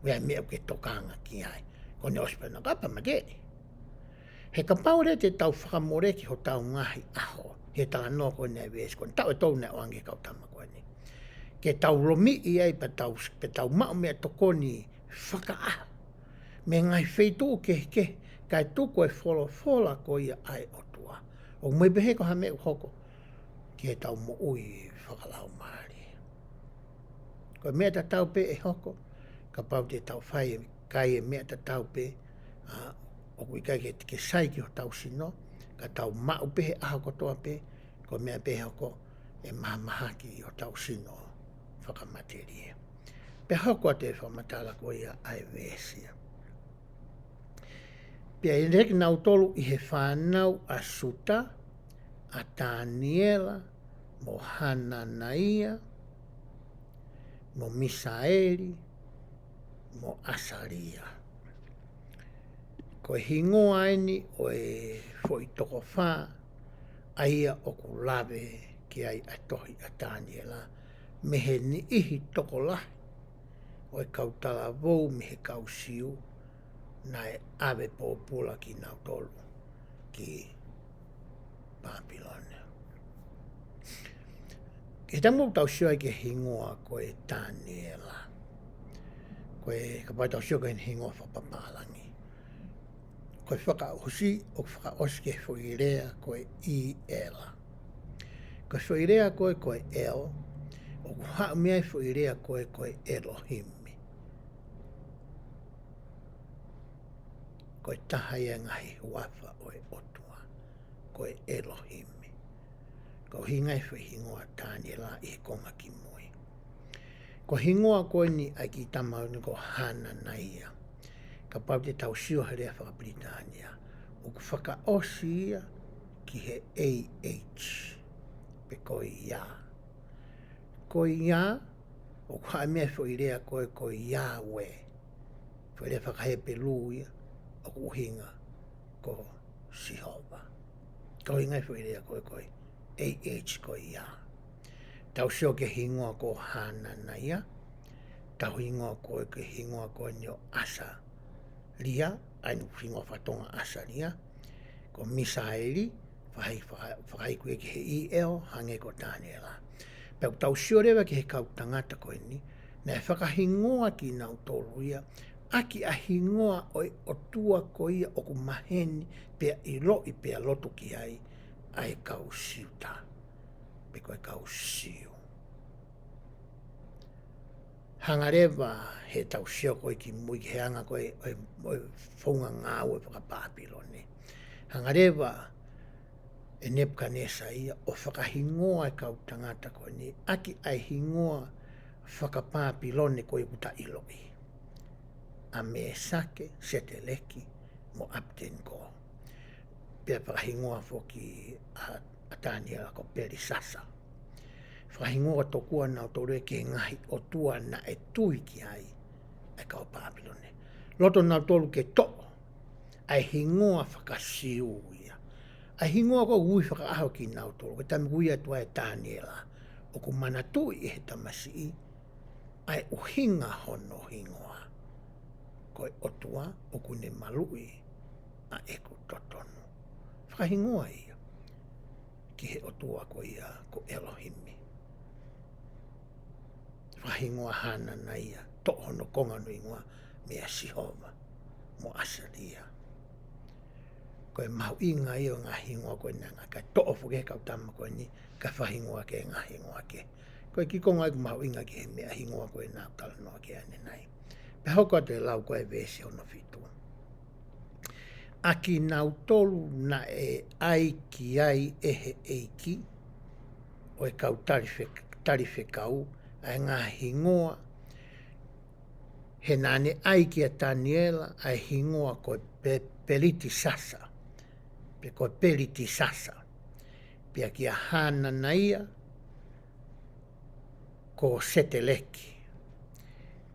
Wea mea ke tokanga ki ai. Ko ne ospena kapa mageri. He ka paure te tau whakamoreki ho tau ngahi aho. He tala no ko ne wes ko. Tau e tau ne oange kau tama koe ni. Ke tau romi i ai pe tau mao mea tokoni whakaaha. Me ngai wheitu ke kai tuko e wholofola ko ia ai Otua. O mai behe ko ha mea hoko ke tau mo'ui whakalau maari. Ko mea ta tau pe e hoko, ka pau te tau whai kai e mea ta tau pe, o kui kai ke sai ki ho tau sino, ka tau mao pehe aho kotoa pe, ko mea pehe hoko e maha ki ho tau sino. Whakamateria. Pe hoko te whamatala ko ia ai wesia. Pea i reki nau tolu i he whanau a Suta, a TANIELA, mo Hananaia, mo Misaeli, mo asaria. Ko hingoa eni o e fo i toko wha, aia o ku lawe ki ai atohi a TANIELA, me he ni ihi toko lahi, o e kautala vou me he kausiu, na e ave pōpula ki nau tolu, ki Papilone. Ke tamu tau sio ai ke hingoa ko e TANIELA, ko e kapai tau sio ke hingoa whapapalangi. Ko e whakaosi o whakaosi ke whuirea ko e IELA. Ko e whuirea ko e El, o kuha mea e whuirea ko e Elohimi. Ko e tahai e ngahi huafa o e Otua, ko e Elohimi. Ko hinga e whihingoa TANIELA i he konga ki mui. Ko hingoa ko ni ai ki tamau ni ko hana naia. Ka pau te tau sio herea whakabritania. O ku whakaosi ia ki he AH. Pe ko i ia. Ko i ia, o ku hae mea whuirea ko i Yahweh. Whuirea whakahepe lu ia, o ku hinga ko Sihova. Ko hinga whuirea ko i AH ko i ia. Tau sio ke hingoa ko hana na ia. Tau hingoa ko ke hingoa ko ni o asa lia, ainu hingoa whatonga asa lia. Ko Misaeli, whahai kue ke he IEL, hange ko TANIELA. Pau tau sio rewa ke he kau tangata ko ni, na e whakahingoa ki nau tolu ia, aki a hingoa o Otua ko ia o ku maheni, pea i lo i pea loto ki ai kau siuta. Pe koe kau siu. Hangarewa he tau sio koe ki mui ki heanga koe o whaunga ngāu e whakapāpilone. Hangarewa e Nebukadnesa ia o whakahingoa e kau tangata koe ni, aki ai hingoa whakapāpilone koe puta iloi. A me sake, seteleki, mo apten ko. Pea whakahingoa foki a TANIELA ko perisasa. Whahingoa tokua nau tore ke ngahi Otua na e tui ki ai kau Papilone. Loto nau tolu ke to, ai hingoa whakasiu ia. Ai hingoa ko ui whakaaho ki nau tolu, ke tami ui atua e TANIELA, o ku mana tui e he tamasi i, ai uhinga hono hingoa. Ko e Otua, o ku ne malui, a eku totonu. Whahingoa ia, ki he Otua ko ia, ko Elohimi. Whahingoa hana na ia, toho no konga nui ngoa, mea Sihova, mo asalia. Koe mahu inga ia ngā hingoa koe nanga, ka toho fuke kau tama koe ni, ka whahingoa ke ngā hingoa ke. Koe ki konga iku mahu inga ki he mea hingoa koe nā tala noa ke ane nai. Pe hoko atu e lau koe vese o no fitu. Aki nau tolu na e ai ki ai ehe eiki, o e kau tarife kau, ai ngā hingoa, he nane ai ki a TANIELA, ai hingoa koe peliti sasa, pe koe peliti sasa, pia ki a hana na ia, ko seteleki,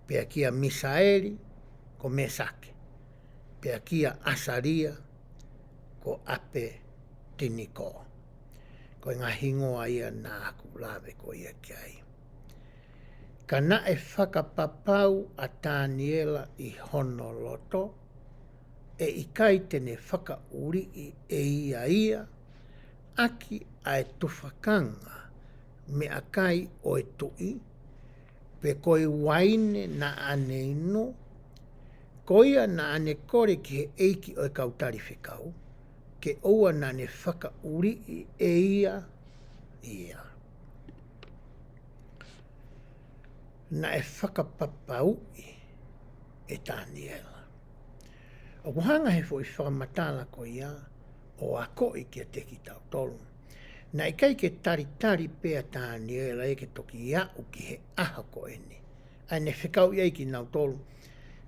pia ki a Misaeli, ko mesake, pia ki a asaria, ko ape tiniko, ko ngā hingoa ia nā aku lawe ko ia ki ai. Ka na e whakapapau a TANIELA i Honoloto, e Ikai tene whakauri i ia, aki a e tufakanga me a kai o e tui, pe koe waine na ane ino, koia na ane kore ki he eiki o e kautari whikau, ke oua na ne whakauri i ia. Na e whakapapau'i e TANIELA. O kuhanga he fo i whakamatala ko ia, o a koi ki a teki tau tolu. Na i kai ke tari pea TANIELA e ke toki iau ki he aha ko ene. Ai ne whikau iai ki nau tolu,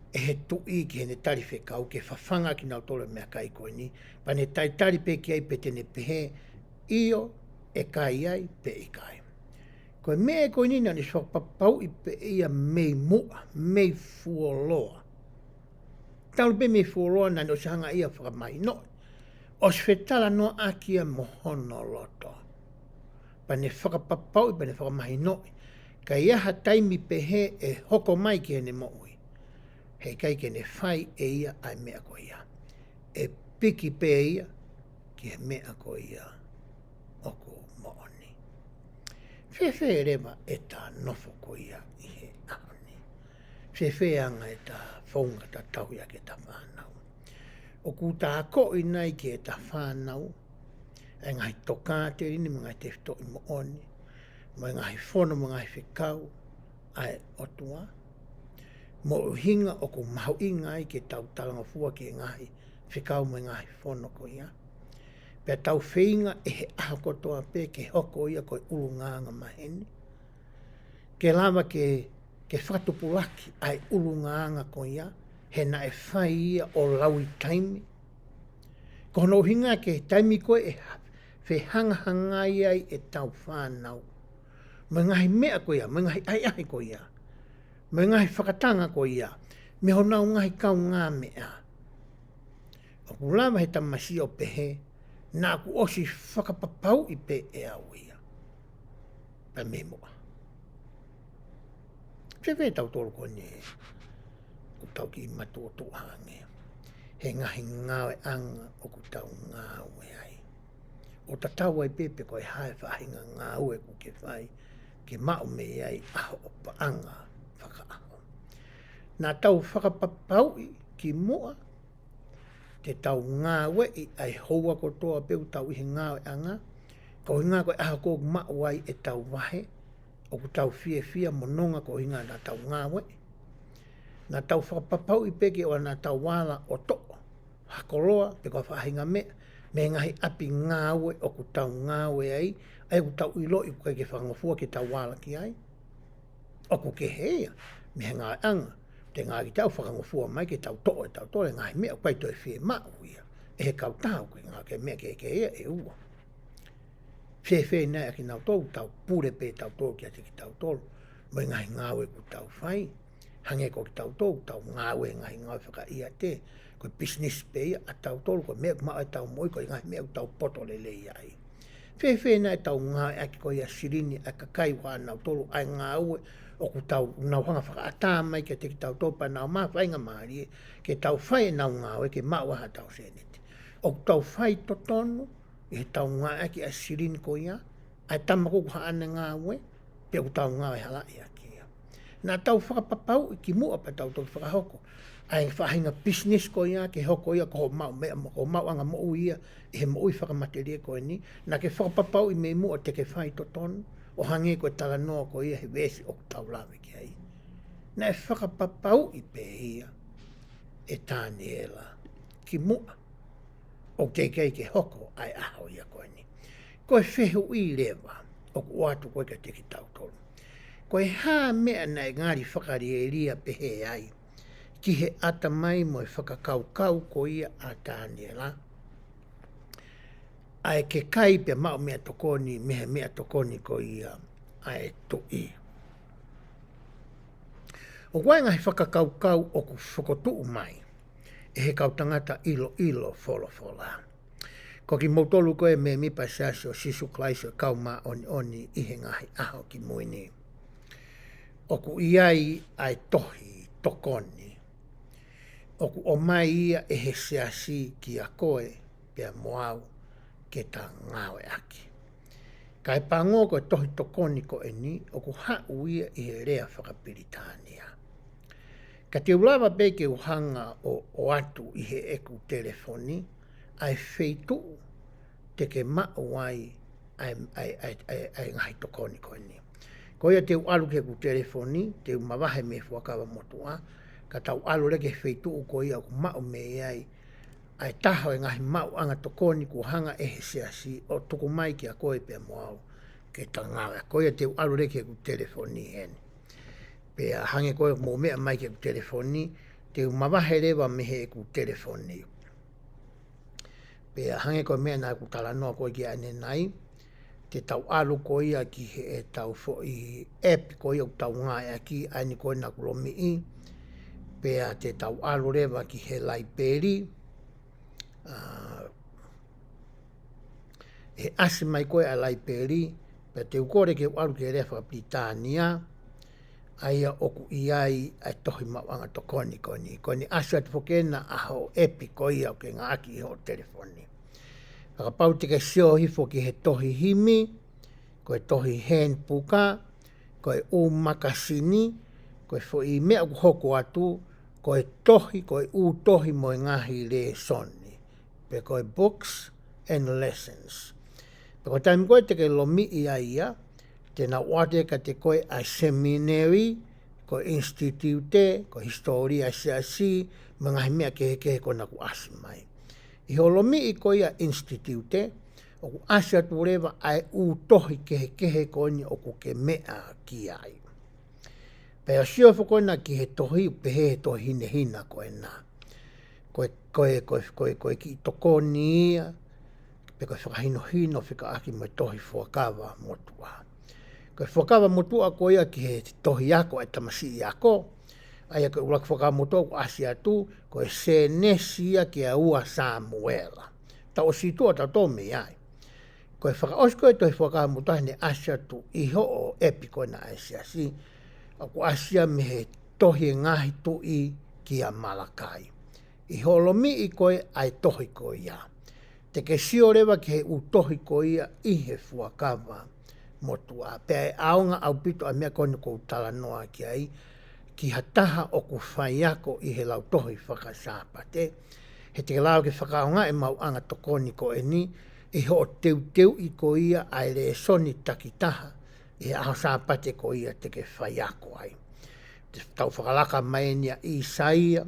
e he tui ki he ne tari whikau, ke whawhanga ki nau tolu mea kai ko ene, pa ne tari pe ki ai pe tene pehe, io e kai ai pe Ikai. Koe mea koe nina ni whakapapau I pe ia mei mua, mei fuoloa. Tau pe mei fuoloa na no sanga ia whakamai no. O se whetala no akia mohono loto. Pa ne whakapapau I pa ne whakamahi no. Ka iaha taimi pe he e hoko mai ki hene mo'ui. Hei kai ke ne whai e ia ai mea ko ia. E piki pe ia ki he mea ko ia oku mo'oni. Whewhe rewa e tā nofo ko ia I he ahoni. Whewhe anga e tā whaunga tā tauia ke tā whanau. O ku tā ko I nai ki e tā whanau. E ngai toka te rini mga te whito I mo'oni. Mo ngai whono mo ngai whikau ai Otua. Mo hinga o ku mahu I ngai ke tau talanga fua ki ngai whikau mo ngai whono ko ia. Pea tau whinga e he aho kotoa pe ke hoko ia koe ulunganga maheni. Ke lava ke whakatupulaki ai ulunganga ko ia. He na e whai ia o laui taimi. Kono hinga ke taimi koe e whehanga ai e tau whanau. Me ngahi mea ko ia, me ngahi ai ko ia. Me ngahi whakatanga ko ia. Me honau ngahi kau ngā mea. O kulama he tamasi o pehe. Nā ku osi whakapapau I pe e au ia. Pa me moa. Whewhe tau tolu ko ne. Ku tau ki matu o tuhange. He ngahi ngawe anga o ku tau ngawe ai. O ta tau ai pepe koe hae whahinga ngawe ku ke whai. Ke mao me ai aho o paanga whakaaho. Nā tau whakapapau I ki moa. Te tau ngawe I ai houa kotoa peu tau I he ngawe anga. Ko hinga koe aho ko mao ai e tau wahe. O ku tau fia mononga ko hinga nā tau ngawe. Nā tau whakapapau I peke o nā tau wala o toko. Hakoloa pe koe whahinga mea. Me ngahi api ngawe o ku tau ngawe ai. Ai ku tau ilo I koe ke whangofua ke tau wala ki ai. O ku ke hea. Me ngawe anga. Te ngā ki tau whakangofua mai ke tau toa e tau toa. Ngāi mea koe toi whi mau ia. E he kau tau koe ngā ke mea ke ea e ua. Whewhe nai aki nau tolu tau pure pe tau tolu ki ati ki tau tolu. Mai ngahi ngāwe ku tau whai. Hange ko ki tau tolu tau ngāwe ngahi ngāwe whaka ia te. Koe business pe ia a tau tolu koe mea kumau e tau moi koe ngahi mea ku tau poto le le ia ai. Whewhe nai tau ngāwe aki koe ia sirini a kakai wā nau tolu ai ngāwe. O ku tau nau hanga whakaata mai ke te ki tau topa nau maa whainga maari ke tau whai nau ngāwe ke maa waha tau senete. O ku tau whai totonu I he tau ngā aki a sirini ko ia ai tamako ku haane ngāwe pe ku tau ngāwe halai aki ia. Nā tau whakapapau I ki mua pa tau tau whakahoko ai whahinga business ko ia ke hoko ia ko mau mea ko mau anga mo ia I he mo ui whakamateria ko ni na ke whakapapau I me mua te ke whai totonu o hange ko tala noa ko ia he wesi o tau lawe ki ai. Na e whakapapau I pe ia e TANIELA ki mua o te kei ke hoko ai aho ia koe ni. Koe whehu I lewa o ku atu koe ka te ki tau tolu. Koe hā mea na e ngāri whakari e ria pe he ai ki he ata mai mo e whakakaukau ko ia a TANIELA. Ai ke kai pe mau mea tokoni, mehe mea tokoni ko ia ai tui. O koe ngahi whakakaukau o ku whakotuu mai, e he kau tangata ilo wholofola. Ko ki mautolu koe me mipa sasio sisu klaisio kau maa oni I he ngahi aho ki muini. O ku iai ai tohi tokoni. O ku o mai ia e he seasi ki a koe pia moau. Ke tā ngāwe aki. Kai pāngo koe tohi tokoni ko e ni, o ku hau ia I he rea whakapiritania. Ka te ulawa pe ke uhanga o atu I he eku telefoni, ai wheitu te ke mau ai ngahi tokoni ko e ni. Ko ia te ualu ke ku telefoni, te umawahe me whakawa motua, ka tau alu le ke wheitu ko ia ku mau me ai, ai taho e ngahi mau anga tokoni ku hanga e he seasi o tuku mai ki a koe pe moau ke tangawe. Koe te alu reke ku telefoni heni. Pe a hange koe mo mea mai ke ku telefoni, te mawahe rewa mehe ku telefoni. Pe a hange koe mea nai ku talanoa koe ki ane nai, te tau alu ko ia ki he e tau fo i epi ko ia tau ngā ki aini ko na kulomi i. Pea te tau alu rewa ki he laiperi. E ase mai koe a laiperi. Pea te ukore ke alu ke rewa Britania. Aia oku iai ai tohi mawanga to koni. Koni ase atu fokena aho epi ko ia o ke ngā aki ho telefoni. Whakapau te ke sio hifo ki he tohi himi, koe tohi hen puka, koe u makasini, koe fo i mea ku hoko atu, koe tohi, koe u tohi mo ngahi le soni. Pe koe books and lessons. Pe koe taimi koe te ke lomi ia ia, te na wate ka te koe a seminary, koe institute, koe historia siasi, mga mea kehe kona ku asimai. I holomi i koe a institute, o ku asia tu rewa ai u tohi kehe koni o ku ke mea ki ai. Pea sio whakona ki he tohi, pehe he tohi hina koe nā. Koe ki tokoni ia, pe koe whakahino whika aki mo tohi Fakamo'Ui motua. Koe Fakamo'Ui motua koe ia ki he tohi ako ai tamasi i ako, aia koe ulak Fakamo'Ui ko asia tu, koe se nesia ki a ua Samuela. Ta o si tua ta tome ai. Koe whakaos koe tohi Fakamo'Ui ne asia tu iho o epi koe na asia si, ako asia me he tohi ngahi tui ki a Malakai. I holomi i koe ai tohi koe ia. Te ke sio rewa ki he u tohi koe ia i he Fakamo'Ui motua. Pea e aonga au pito a mea kone kou tala noa ki ai, ki hataha o ku whaiako i he lau tohi whakasāpate. He te lau ke whakaonga e mau anga tokoni ko e ni, i ho teu i ko ia ai le soni takitaha, i he aho sāpate ko ia te ke whaiako ai. Te tau whakalaka mai nia Isaia,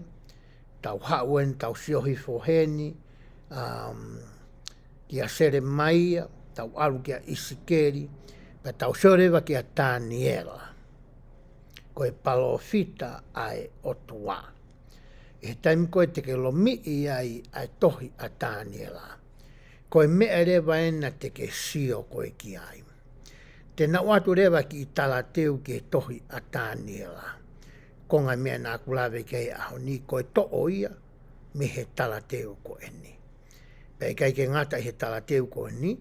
tau hauen, tau siohi foheni, ki a sere maia, tau alu ki a isikeri, pa tau siorewa ki a TANIELA. Koe palofita ai Otua. E taimi koe te ke lomi i ai tohi a TANIELA. Koe mea rewa ena te ke sio koe ki ai. Te na watu rewa ki i talateu ki tohi a TANIELA. Konga mea nā kulawe kei aho ni koe to'o ia me he talateu ko eni. Pei kai ke ngata he talateu ko eni,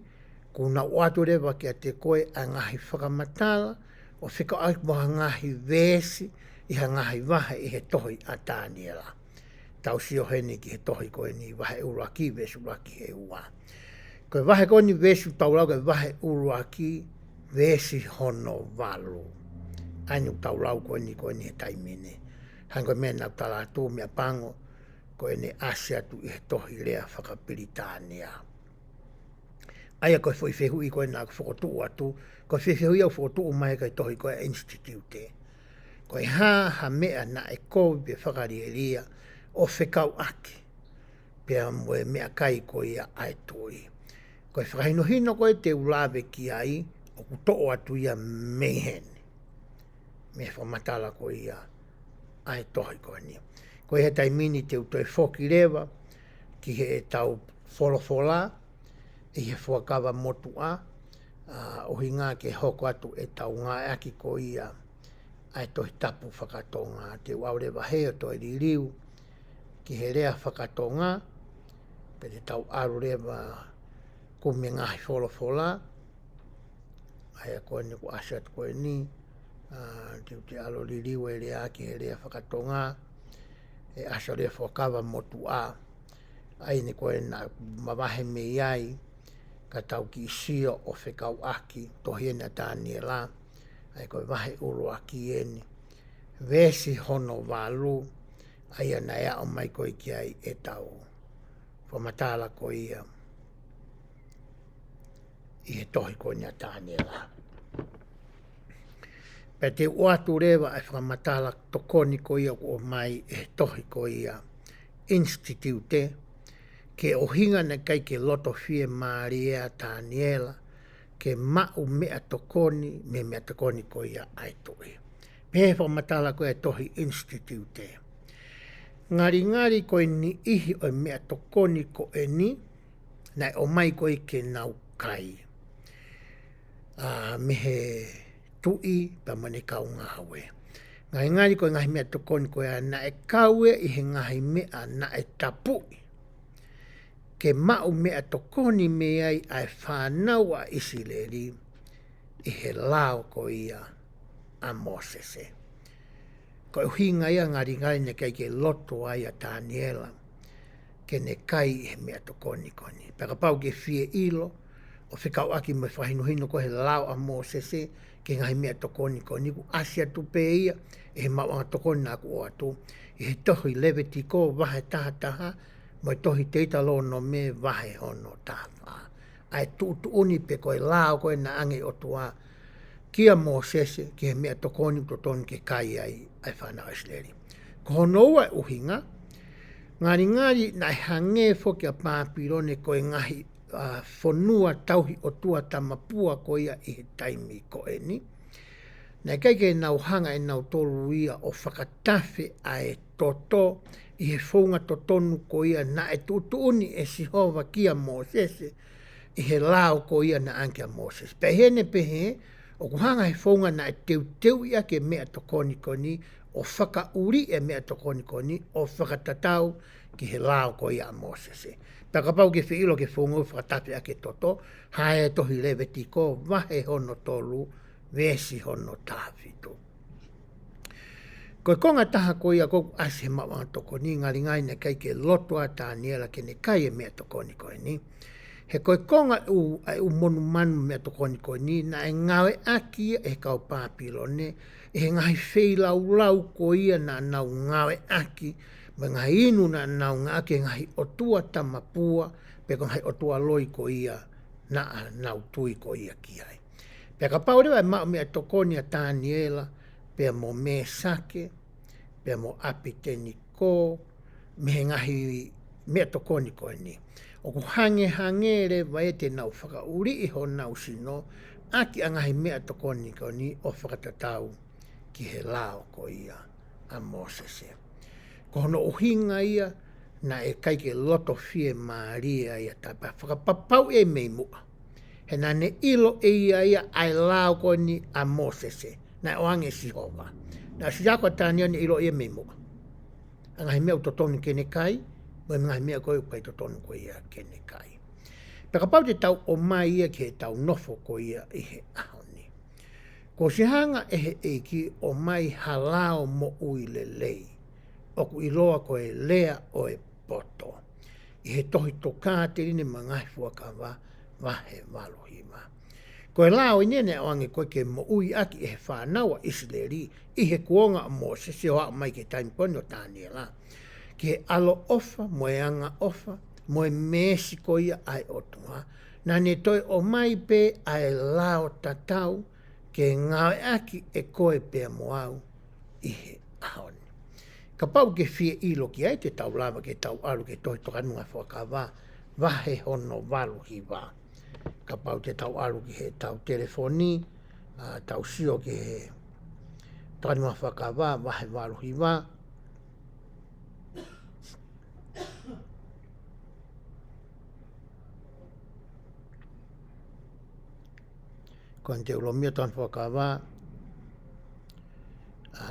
kuna watu rewa ki a te koe a ngahi whakamatala, o whika ai moha ngahi vesi, i ha ngahi wahe i he tohi a TANIELA. Tau sio heni ki he tohi koe ni wahe uruaki, vesu uraki e ua. Koe wahe koe ni vesu taulau koe wahe uruaki, vesi hono walu. Ainu taulau koe ni he taimine. Hanko mena tala tu mea pango, koe ni asia tu i he tohi lea whakapiritania. Aia koe fwoi whehui koe nā whakotuu atu, koe whehui au whakotuu mai kai tohi koe institute. Koe ha mea na e kou pe whakarieria o whekau aki. Pea mwe mea kai koe ia aetui. Koe whakahino koe te ulawe ki ai, o kutoo atu ia mehen. Me whamatala koe ia aetohi koe ni. Koe he taimini te utoi whoki rewa, ki he tau wholofola, i he Fakamo'Ui motua, o hinga ke hoko atu e tau ngā aki ko ia ai tohi tapu whakatonga. Te waurewa heo toi ririu ki he rea whakatonga, pe te tau aru rewa kume ngahi wholofola, ai a koe ni ku asat koe ni, te alo ririu e rea ki he rea whakatonga, e asa rea Fakamo'Ui motua, ai ni koe na mawahe me iai, ka tau ki sio o whekau aki, tohi ena TANIELA, ai koe wahe uru aki eni. Vesi hono walu, ai ana ea o mai koe ki ai e tau. Whamatala koe ia, i he tohi koe nia TANIELA. Pe te uatu rewa ai whamatala tokoni koe ia o mai e tohi koe ia institute, ke o hinga na kai ke loto fie Maria TANIELA, ke mau mea tokoni, me mea tokoni ko ia aitoi. Pehe whamatala koe tohi institute. Ngari koe ni ihi o mea tokoni ko e ni, na o mai koe ke nau kai. me he tui pa mane kau ngā hawe. Ngai ngari koe ngahi mea tokoni koe a na e kaue i he ngahi mea na e tapui. Ke mau mea tokoni mea ai ai whanau a Isileri i he lao ko ia a Mosese. Ko e hinga ia ngari ngari ne kai ke loto ai a Taniela ke ne kai i he mea tokoni koni. Peka pau ke fie ilo o whikau aki me whahinuhino ko he lao a Mosese ke ngahi mea tokoni koni ku asia tupe ia e he mau anga tokoni nā ku o atu i he tohi lewe tiko wahe taha taha mo i tohi teita lo no me wahe hono taha. Ai tu uni pe koe lao koe na ange Otua kia Mosese ke he mea tokoni totoni ke kai ai whanau Isileri. Ko hono ai uhinga ngari na hange fo kia pāpirone koe ngahi whonua tauhi Otua tamapua ko ia i he taimi ko e ni. Nei kai ke nau hanga e nau tolu ia o whakatafe a e toto i he whonga totonu ko ia na e tutuuni e sihova kia Mosese i he lao ko ia na anke a Moses. Pehene pehe o kuhanga he whonga na e teu ia ke mea tokoni koni o whakauri e mea tokoni koni o whakatatau ki he lao ko ia a Mosese. Pakapau ke whiilo ke whonga whakatafe a ke toto hae tohi lewe tiko wahe hono tolu vesi hono tāwhitu. Koe konga taha ko ia koku ase mawanga tokoni ngari ngai ne kai ke lotoa Taniela ke ne kai e mea tokoni koe ni. He koe konga u monu manu mea tokoni koe ni na e ngawe aki e kau pāpilone e he ngai whei lau ko ia na nau ngawe aki me ngai inu na nau ngaki e ngai Otua tamapua pe ko ngai Otua loi ko ia na nau tui ko ia ki ai. Peka paure vai mau mea tokoni a Taniela, pea mo me sake, pea mo apiteni ko, me he ngahi mea tokoni koe ni. O ku hange re vai te nau whakauri i ho nau sino, aki a ngahi mea tokoni koe ni o whakatatau ki he lao ko ia a Mosese. Ko hono uhinga ia na e kai ke loto fie Maria ia tapa whakapapau e mei mua. He na ne ilo e ia ai lao ko ni a Mosese, na o ange sihova. Na si jako Tania ni ilo e me mua. Anga he mea utotonu ke ne kai, mo ngahi mea koe ukai totonu ko ia ke ne kai. Peka pau te tau o mai ia ke tau nofo ko ia i he ahoni. Ko si hanga e he eiki o mai halao mo ui le lei, o ku iloa ko e lea o e poto. I he tohi toka te rine mangai fuakawa, wahe walohima. Koe lao i nene o ange koe ke mo ui aki e he whānaua Isileri i he kuonga a Mosese o mai ke taimiponi o Taniela. Ke alo ofa, moe anga ofa, moe mesi ko ia ai Otua. Na ne toi o mai pe ai lao tatau ke ngawe aki e koe pe moau i he ahoni. Ka pau ke fie ilo ki ai te tau lava ke tau alu ke toi tokanunga whakawa wahe hono walu hi wā. Ka pau te tau alu ki he tau telefoni, tau sio ki he tokanunga whakawa wahe walu hi wā. Koen te ulomia tan whakawa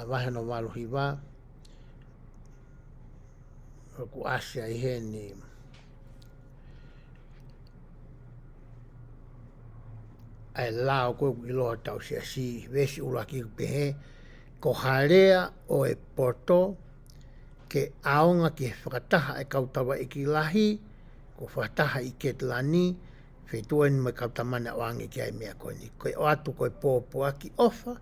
wahe no walu hi wā. Ku asia i he ni ai lao koe ku iloa tau sia si vesi ulaki pehe ko harea o e poto ke aonga ki whakataha e kautawa i ki lahi ko whakataha i ketlani whetuen me kautamana o ange ki ai mea koe ni koe o atu koe pōpua ki ofa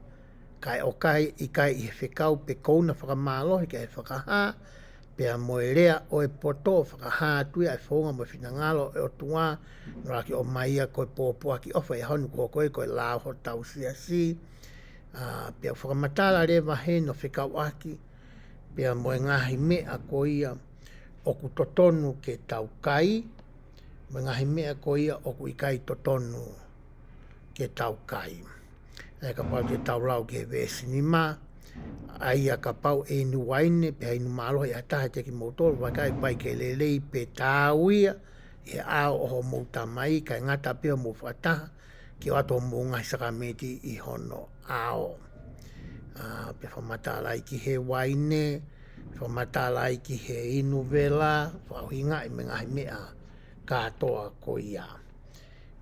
kai o kai i kai i he whekau pe kouna whakamalohi ke he whakaha pea moe rea o e poto whakaha tui ai whonga mo whinangalo e Otua nuraki o maia koe pōpua ki ofa e honu koe koe lao ho tau sia si pea whakamatala rewa he no whekau aki pea moe ngahi mea ko ia o ku totonu ke tau kai moe ngahi mea ko ia o ku Ikai totonu ke tau kai e ka pau te tau lau ke vesi ni ma aia ka pau e nu waine pe ai nu malo e ataha te ki motor wa kai pai ke lelei pe tauia e ao o mo tamai kai ngata pe mo fata ki o ato munga sakameti I hono ao. Pe whamatala ki he waine, whamatala ki he inu vela, whauhinga I mengahi mea katoa ko ia.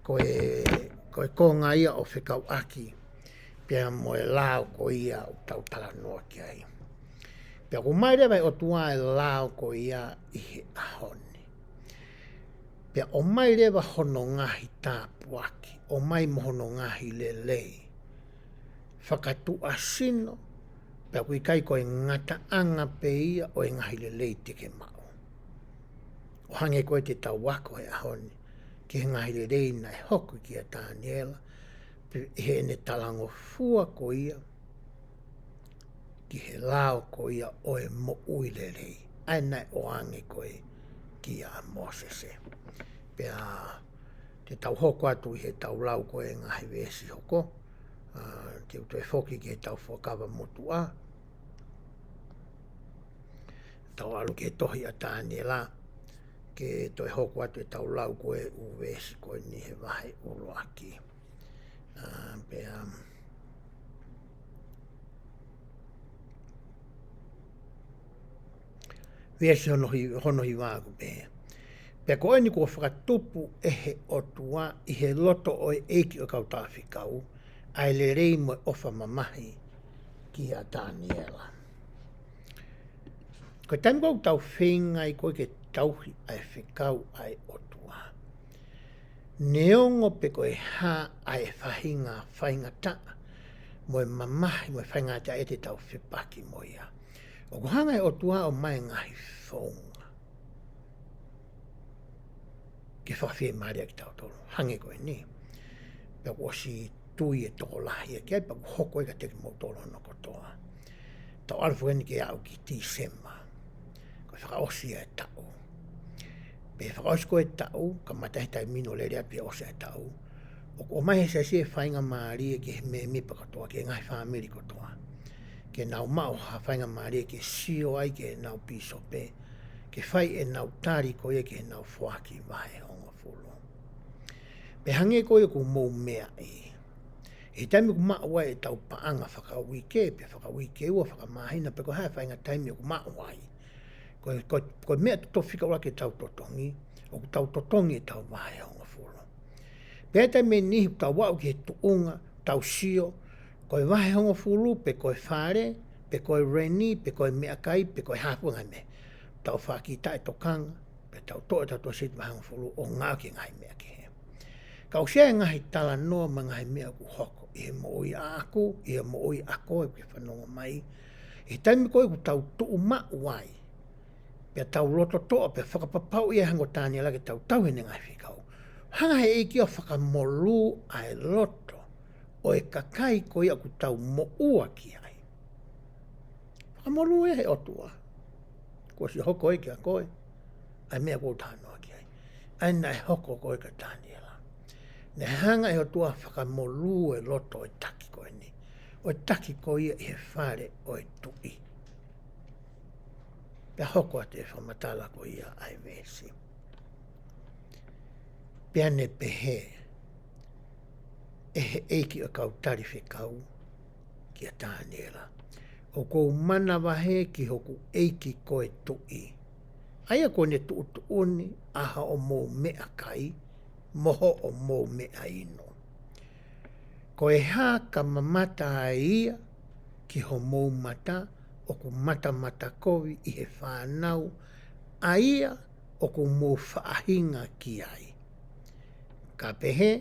Koe konga ia o whikau aki, pia moe lao ko ia o tau tala noa ki ai. Pia ko mai rewa Otua lao ko ia I he ahoni. Pia o mai rewa hono ngahi tāpu aki, o mai mohono ngahi lelei. Whakatu asino, pia ko Ikai koe ngata anga pe ia o ngahi lelei teke mao. O hange koe te tau wako he ahoni, ki he ngahi lelei nai hoku ki a TANIELA, he ne talango fua ko ia, ki he lao ko ia o e mo ui lelei. Ai nai o ange koe ki a Mosese. Pea te tau hoko atu I he tau lau koe ngahi vesi hoko, te uto e whoki ki he tau whakawa motua, tau alu ki he tohi a TANIELA, ke toi hoko atu e tau lau koe u vesi koe ni he wahe ulo aki. Pea vesi hono hi wāku pēa. Pea koe ni kua whakatupu e he Otua I he loto o e eiki o kau tāwhikau, ai le rei mo ofa mamahi ki a TANIELA. Koe taimi kou tau whengai koe ke tauhi ai whikau ai Otua. Neongo pe koe hā ai whahinga whaingata, mo e mamahi mo e whaingata e te tau whipaki mo ia. O kuhanga e Otua o mai ngahi whonga. Ke whawhie maria ki tau tolo. Hange koe ni. Pea kua si tui e toko lahi e kia, pea ku hoko e ka teki mo tolo no kotoa. Tau alfu eni ke au ki Tisema. Koe whakaosi e tau. Pe whakaosi koe tau, ka matahitai mino le rea pia osi e tau. O mai he se se whainga maari e ke he me mipa kotoa, ke ngai whamiri kotoa. Ke nau mao ha whainga maari e ke sio ai ke nau piso pe. Ke whai e nau tari koe ke nau whuaki wahe honga fulu. Pe hange koe ku mou mea e. E taimi ku maua e tau paanga whakawui ke, pe whakawui ke ua whakamahina, pe ko hae whainga taimi ku maua ai. Koe mea to whika ura ke tau totongi, o ku tau totongi e tau wahe honga fulu. Pe taimi nihi tau wau ki he tuunga, tau sio, koe wahe honga fulu, pe koe whare, pe koe reni, pe koe mea kai, pe koe hapunga me. Tau whaki tae tokanga, pe tau toa tau sit mahanga fulu o ngā ki ngai mea ki he. Kau sea ngahi tala noa ma ngahi mea ku hoko, I he mo ui a aku, I he mo ui a koe ki whanonga mai. I taimi koe ku tau tuu ma uai, pe tau roto toa, pe whakapapau ia hango TANIELA ke tau hene ngai whikau. Hanga he eiki o whakamolu ai loto, o e kakai koe a ku tau mo ua ki ai. Whakamolu e he Otua. Ko si hoko e kia koe, ai mea kou tānoa ki ai. Ai nai hoko koe ka TANIELA. Ne hanga e Otua whakamolu e loto e taki koe ni. O e taki koe ia I he whare o e tui. Pea hoko a te whamatala koe ia ai vesi. Pea ne pehe, e he eiki o kau tari whikau ki a TANIELA. O kou mana wahe ki hoku eiki koe tui. Aia koe ne tuuni aha o mou mea kai, moho o mou mea ino. Koe hā ka mamata a ia ki ho mou mata, o ku mata mata kovi I he whanau, a ia o ku mou whaahinga ki ai. Ka pehe,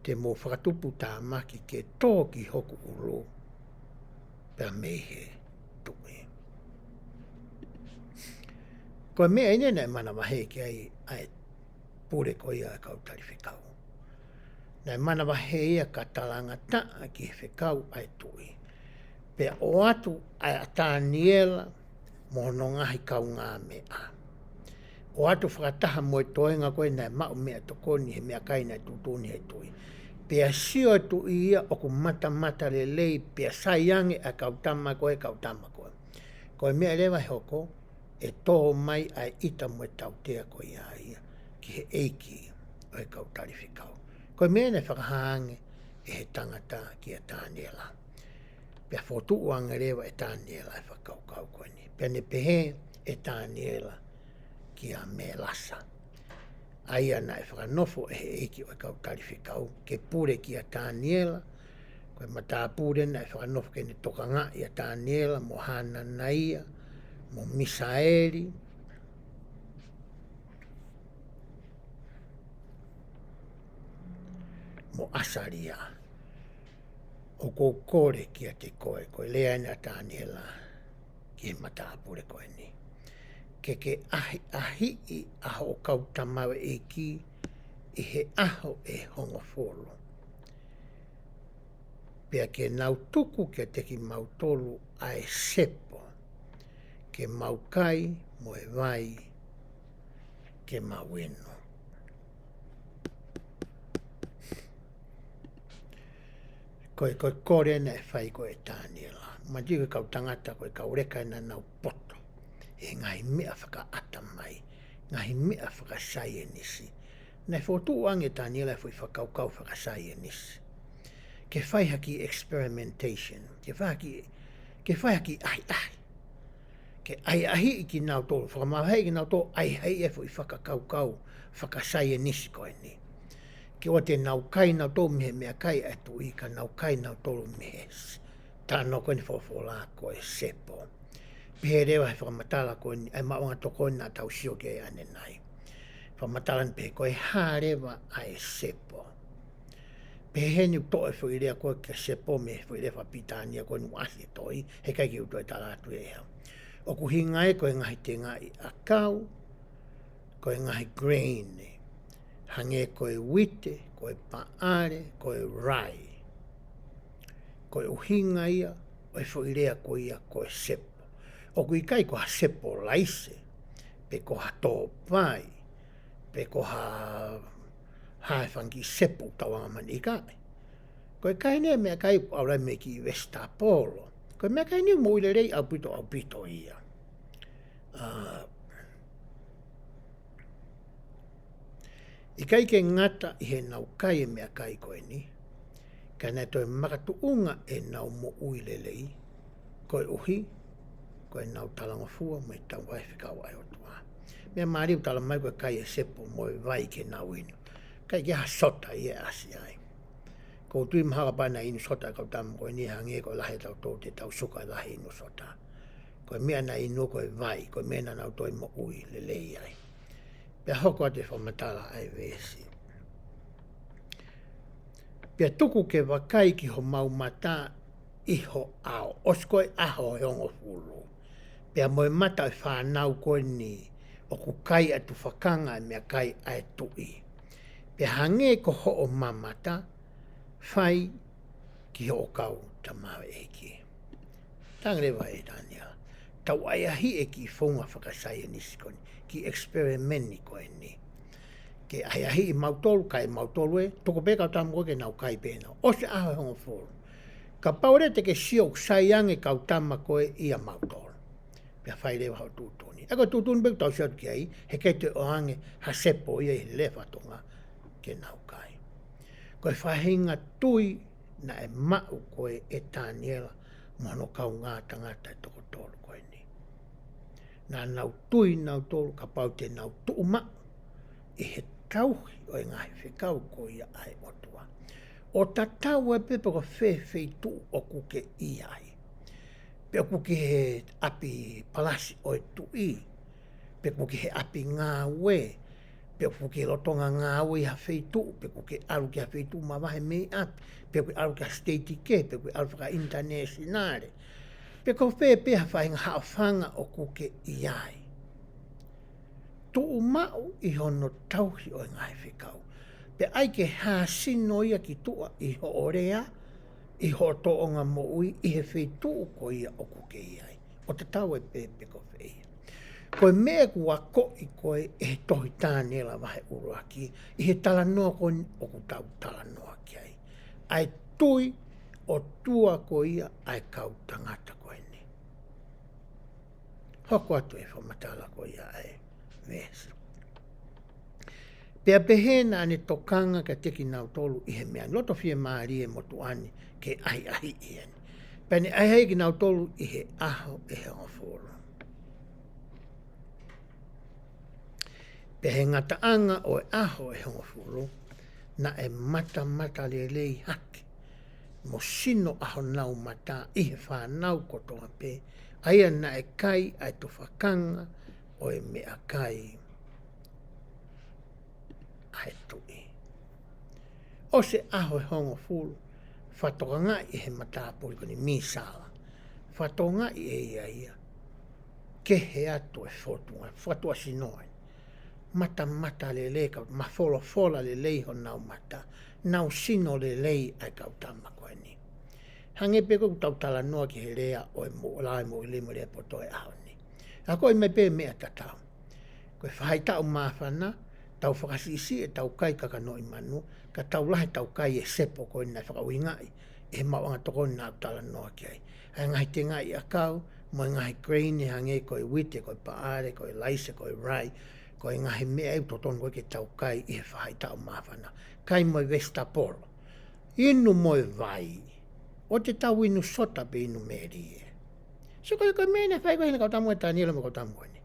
te mou whakatupu tā maki ke tō ki hoku uro, pea mehe tui. Koe mea ine nei mana wahe ki ai pure ko ia kau tari whikau. Nei mana wahe ia ka talanga taa ki he whikau ai tui. Pea o atu ai a TANIELA mohono ngahi kau ngā mea. O atu whakataha moe toenga koe nei mau mea tokoni he mea kai nei tutuni he tui. Pea sio tu ia o ku mata mata le lei, pea saiange a kautama koe. Koe mea lewa hoko, e toho mai ai ita moe tautea koe ia, ki he eiki o e kautari whikau. Koe mea ne whakahange e he tangata ki a TANIELA. Pea whotuuanga rewa e TANIELA e whakaukau koe ni. Pea ne pehe e TANIELA ki a me lasa. Ai ana e whakanofo e he eiki o e kau tariwhikau ke pure ki a TANIELA. Koe mata pure na e whakanofo ke ne tokanga i a TANIELA mo hana naia, mo misaeri, mo asaria. O ko kore ki a te koe, koe lea ni a TANIELA ki he mata pure koe ni. Ke ahi i aho o kau tamawe e ki i he aho e hongo folo. Pea ke nau tuku ke teki mautolu a e sepo, ke maukai mo e vai ke maweno. Koe kore na e whai koe e TANIELA. Ma tiko kau tangata koe kau reka na nau poto. E ngahi mea whaka ata mai, ngahi mea whaka sai e nisi. Nei whotu ange TANIELA e whui whakaukau whaka sai e nisi. Ke whai haki experimentation, ke whai haki ai. Ke ai i ki nau tōru, whakamawhai ki nau tōru ai e whui whakakaukau whaka sai e nisi koe ni. Ke o te nau kai nau tōru mehe mea kai e tu i ka nau kai nau tōru mehe. Tāno koe ni whawhola koe sepo. Pehe rewa he whakamatala koe ni, ai maunga toko na tau sio ke ane nai. Whakamatala ni pehe koe hārewa a e sepo. Pehe ni uto e whui rea koe ke sepo me whui rea whapitania koe ni wasi toi, he kai ki uto e talatu e hea. O ku hinga e koe ngahi te ngai a kau, koe ngahi grain, hange koe wite, koe paare, koe rai. Koe uhinga ia, o e whui rea koe ia koe sepo. O ku Ikai ko ha sepo laise, pe ko ha tō pai, pe ko ha hae whangi sepo tawanga man Ikai. Koe kai ne mea kai aura me ki Westa Polo. Koe mea kai ni mo ile rei au pito ia. Ikai ke ngata i he nau kai e mea kai koe ni. Ka nei toi makatu unga e nau mo uile lei. Koe uhi, koe nau talangofua mai tau vai whikau ai Otua. Mea maariu tala mai koe kai e sepo mo e vai ke nau inu. Kai ke ha sota i e asi ai. Ko tui maha pana inu sota kau tamu koe ni hange koe lahe tau tō te tau suka lahe inu sota. Koe mea na inu koe vai, koe mea na nau toi mo ui le lei ai. Pea hoko te whamatala ai vesi. Pea tuku ke wakai ki ho maumata iho ao. Oskoe aho he ongo fulu. Pea moe mata e whanau koe ni o ku kai atu whakanga e mea kai ai tui. Pea hange ko ho o mamata whai ki ho o kau tamawe e ki. Tangrewa e TANIELA. Tau ai ahi e ki whonga whakasai e nisi koni. Ki experimenti koe ni. Ke ai ahi i mautolu kai mautolu e. Toko peka o tamu koe ke nau kai pēnau. O se aho hongo fulu. Ka paure te ke siok sai ange kau tama koe i a mautolu. Pea whai rewa hau tūtuni. Eko tūtuni beku tau siatu ki ai. He kei te o ange ha sepo i e lewa tonga ke nau kai. Koe whahinga tui na e mau koe e TANIELA. Mono kau ngata e toko tolu koe ni. Nā nau tui nau tolu ka pau te nau tuuma i he tauhi o e ngahi whikau ko ia ai Otua. O ta tau e pepe ko whewhei tu o kuke i ai. Pe o kuke he api palasi o e tui. Pe kuke he api ngā we. Pe kuke lotonga ngā we ha whei tu. Pe kuke alu ki ha whei tu ma wahe mei api. Pe kuke alu ki ha state ke. Pe kuke alu whaka internationale. Pe ko whepe ha whainga haawhanga o kuke i ai. Tuu mau i hono tauhi o ngai whikau. Pe ai ke hāsino ia ki tua i ho orea, i ho toonga mo ui, i he whi tuu ko ia o kuke i ai. O te tau e pepe ko whea. Koe mea kua ko i koe e he tohi TANIELA wahe uruaki, i he talanoa ko o ku tau talanoa ki ai. Ai tui o tua ko ia ai kau tangata koe ni. Hoko atu e whamatala ko ia ai. Vesi. Pea pehena ane tokanga ka teki nau tolu i he mea. Loto fia maari e motu ani ke ai i ani. Pene ai ki nau tolu i he aho e he ngoforo. Pe he ngata anga o e aho e he ngoforo na e mata lelei hake. Mo sino aho nau mata i he whanau kotoa pe. Aia na e kai ai to whakanga o e mea kai ai tui. O se aho e hongo fulu, whatoka ngai e he mata puli koni misala. Whatoka ngai e ia. Ke he atu e whotunga, whatua sinoi. Mata le ka, ma fola le ho nau mata. Nau sino le ai kau tama koe ni. Hange peko ku tau tala noa ki he rea o e mo lai mo ilimo rea poto e aho ni. A koe me pe mea tatau. Koe whai tau mawhana, tau whakasisi e tau kai kakano i manu, ka tau lahe tau kai e sepo koe nai whakawhi ngai, e he mawanga toko nā tala noa ki ai. Hai ngai te ngai a kau, mo ngai grain e hange koe wite, koe paare, koe laise, koe rai, koe ngai mea e utoton koe ke tau kai i he whai tau mawhana. Kai moe vesta polo. Inu moe vai. O te tau inu sota pe inu meri e. So koe mena whai koe hina kau tamu e TANIELA mo kau tamu e ni.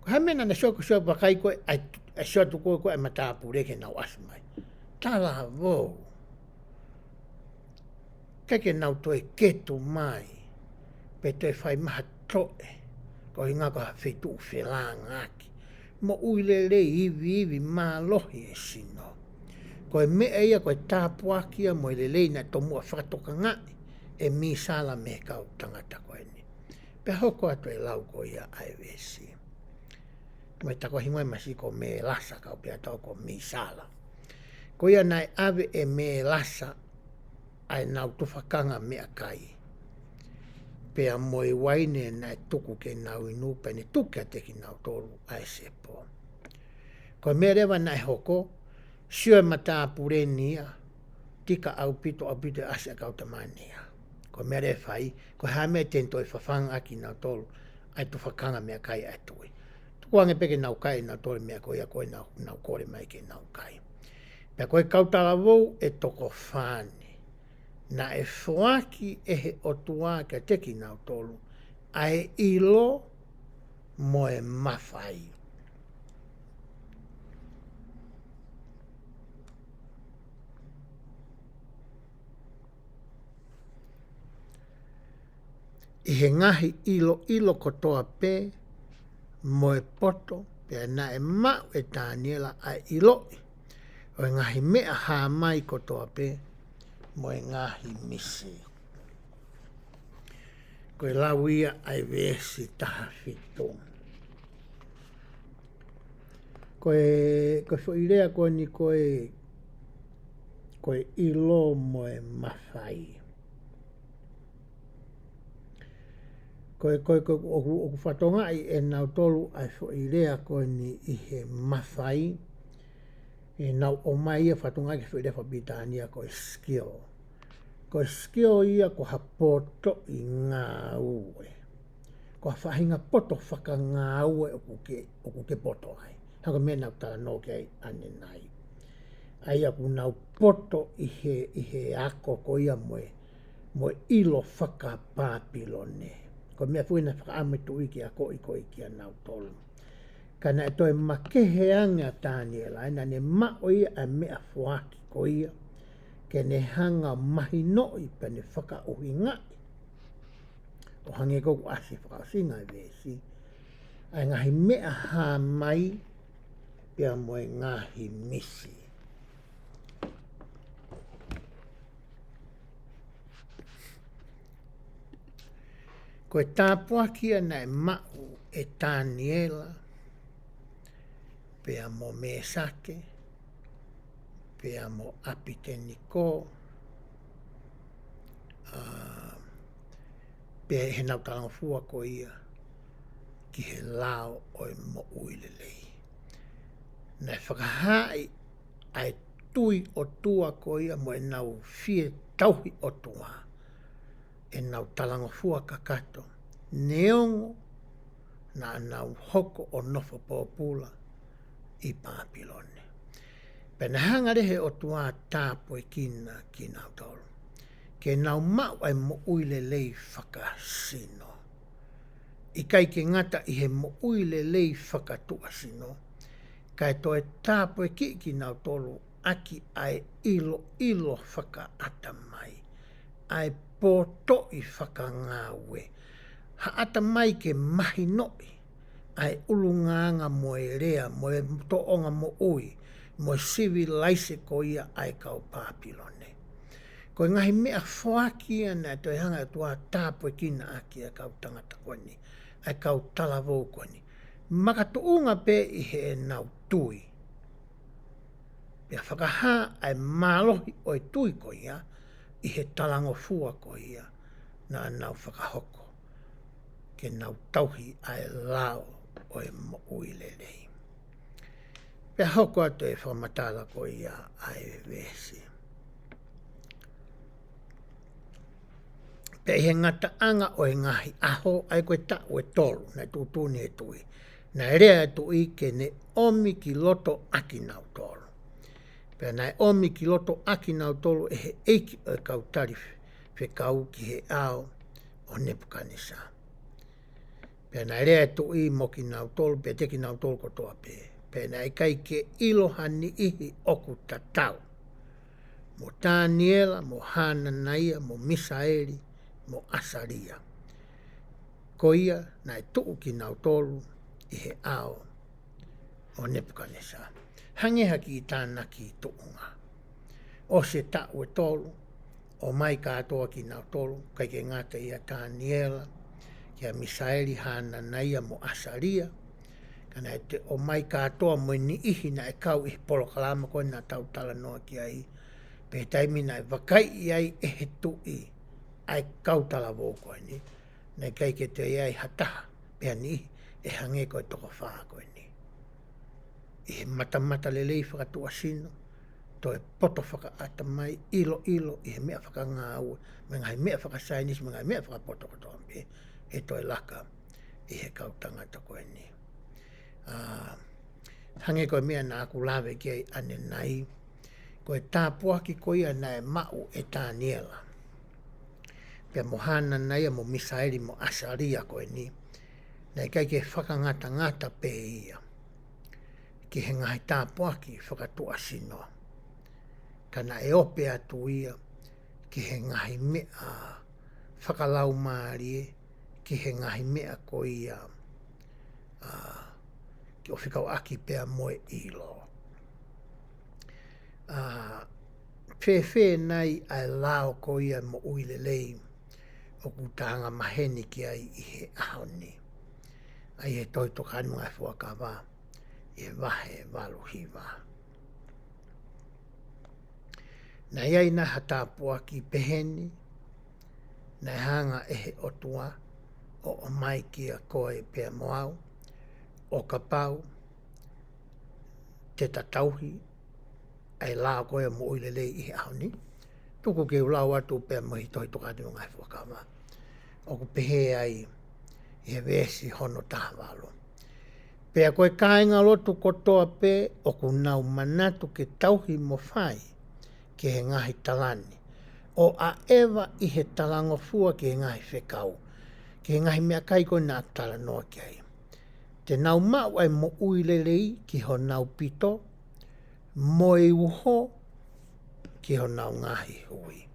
Koe hamena na soku wakai koe, ai sotu koe e matapu reke nau asmai. Tala vou. Keke nau toi ketu mai. Pe toi whai maha toe. Ko hinga ko whetu whelanga aki. Mo uilele iwi maa lohi e sino. Ko e mea ia koe tāpuakia mo ilelei na tomua whakatoka ngai. E mi sala me kau tangata koe ni. Pe hoko atu e lau ko ia IVC. Mo e tako hingoi masi ko me lasa kau pe atau ko mi sala. Ko ia nai ave e me lasa ai nau tufakanga mea kai. Pea moe waine nai tuku ke nau inu pe ne tuke teki nau tolu ai sepo. Ko mea rewa nai hoko, sio mata purenia, tika au pito ase kau tamania. Ko mea rewa fai, ko hame tento e whawhanga aki nau tolu ai tufakanga mea kai ai tui. Tukuange peke nau kai nau tolu mea koe a koe nau kore mai ke nau kai. Pea koe kautala vou e toko whane. Na e whoaki e he Otua ka teki nau tolu. Ai ilo mo e mawhai. I he ngahi ilo kotoa pe mo e poto. Pea na e mau e TANIELA ai iloi. O e ngahi mea haa mai kotoa pe, mo e ngahi misi. Koe lauia ai vesi taha fitu. Koe whoirea koe ni koe ilo mo e mawhai. Koe oku whatonga i e nau tolu ai whoirea koe ni i he mawhai. E nau o mai ia whatunga ki whuirea whabitania koe skill. Koe skill ia ko hapoto i ngā ue. Ko whahinga poto whaka ngā ue oku ke poto ai. Haka mea nau tala no ke ai ane nai. Ai aku nau poto i he ako ko ia moe ilo whaka pāpilone. Ko mea whuina whaka ametu iki a ko iki a nau tolu. Kana e toi makehe anga TANIELA, ena ne mao ia a mea whuaki ko ia, ke ne hanga mahi noi pa ne whaka uhi ngai. O hange koku asi whakasinga e vesi, ai ngahi mea hā mai, pia moe ngahi misi. Ko e tāpuakia na e mao e TANIELA, pea mo me sake, pea mo apite niko, pea he nau talanga fua ko ia, ki he lao o e mo uilelei. Nai whakahai ai tui o tua ko ia mo e nau fie tauhi o tua. E nau talanga fua kakato, neongo na nau hoko o nofo pōpula, i Pāpilone. Pena hanga rehe Otua tāpo e kina tolu. Ke nau mau ai mo uile lei whakasino. Ikai ke ngata i he mo uile lei whakatua sino. Kai toe tāpo e ki nau tolu aki ai ilo whakaata mai. Ai poto i whakangāwe. Haata mai ke mahi noi. Ai ulunganga mo e rea, mo e toonga mo ui. Mo sivi laise ko ia ai kau pāpilone. Ko ngahi mea whoaki ana toi hanga tua tāpo e kina aki a kau tangata koni. Ai kau talavou koni. Makatuunga pe i he nau tui. Pea whakaha ai mālohi o e tui ko ia. I he talango fua ko ia. Na nau whakahoko. Ke nau tauhi ai lao o e mo uilelei. Pea hoko atu e whamatala ko ia ai vesi. Pea he ngata anga o e ngahi aho ai koe ta o e tolu na tūtuni e tui. Na rea e tui ke ne omi ki loto aki nau tolu. Pea na omi ki loto aki nau tolu e he eiki o e kautari whekau ki he ao o Nebukanisa. Pea na rea e tui mo ki nau tolu, pea te ki nau tolu kotoa pea. Pea na ikai ke ilohani ihi oku tatau. Mo TANIELA, mo Hananaia, mo Misaeli, mo Asaria. Ko ia na e tuu ki nau tolu i he ao o Nebukanisa. Hangeha ki i tāna ki tuunga. O se tau e tolu, o mai katoa ki nau tolu, kai ke ngata ia TANIELA, kia Misaeli, Hananaia, mo Asaria, kana e te o mai katoa mo ni ihi na e kau i polo kalama koe na tau tala noa ki ai. Pe taimi na e wakai i ai e he tui ai kau tala vō koe ni. Na kai ke te ai hataha pea ni e hange koe toko whaa koe ni. I he mata lelei whakatua sino, to e poto whakaata mai ilo i he mea whakanga au, me ngai mea whakasainis, me ngai mea whakapoto kotoa me, e to e laka i he kau tangata koe ni. Hange koe mea na aku lawe ki ai ane nai, koe tāpuaki koe ia na e mau e TANIELA. Pea mo Hananaia, mo Misaeli, mo Asaria koe ni, na ikai ke whakangata pe ia. Ki he ngahi tāpuaki whakatua sino. Kana e ope atu ia, ki he ngahi mea whakalau maarie, ki he ngahi mea ko ia, ki o whikau aki pea moe ilo. Whewhe nei ai lao ko ia mo uilelei, o kutanga maheni ki ai i he ahoni. Ai he toi tokanu ai fuakawa, i he wahe walu hiwa. Na iai na hatapua ki peheni, na hanga e he Otua, o mai ki a koe pea moau, o kapau, te tatauhi, ai lao koe mo uilelei i he ahoni. Tuku ke ulau atu pea mo hitoi tokanu ngai fuakawa. O ku pehe ai, i he vesi hono tahawalo. Pea koe kāinga lotu kotoa pe, o ku nau manatu ke tauhi mo whai, ke he ngahi talani. O a ewa i he talango fua ke he ngahi whekau. Ke he ngahi mea kai koe nā tala noa ki ai. Te nau mau ai mo uilelei ki ho nau pito, mo e uho ki ho nau ngahi hui.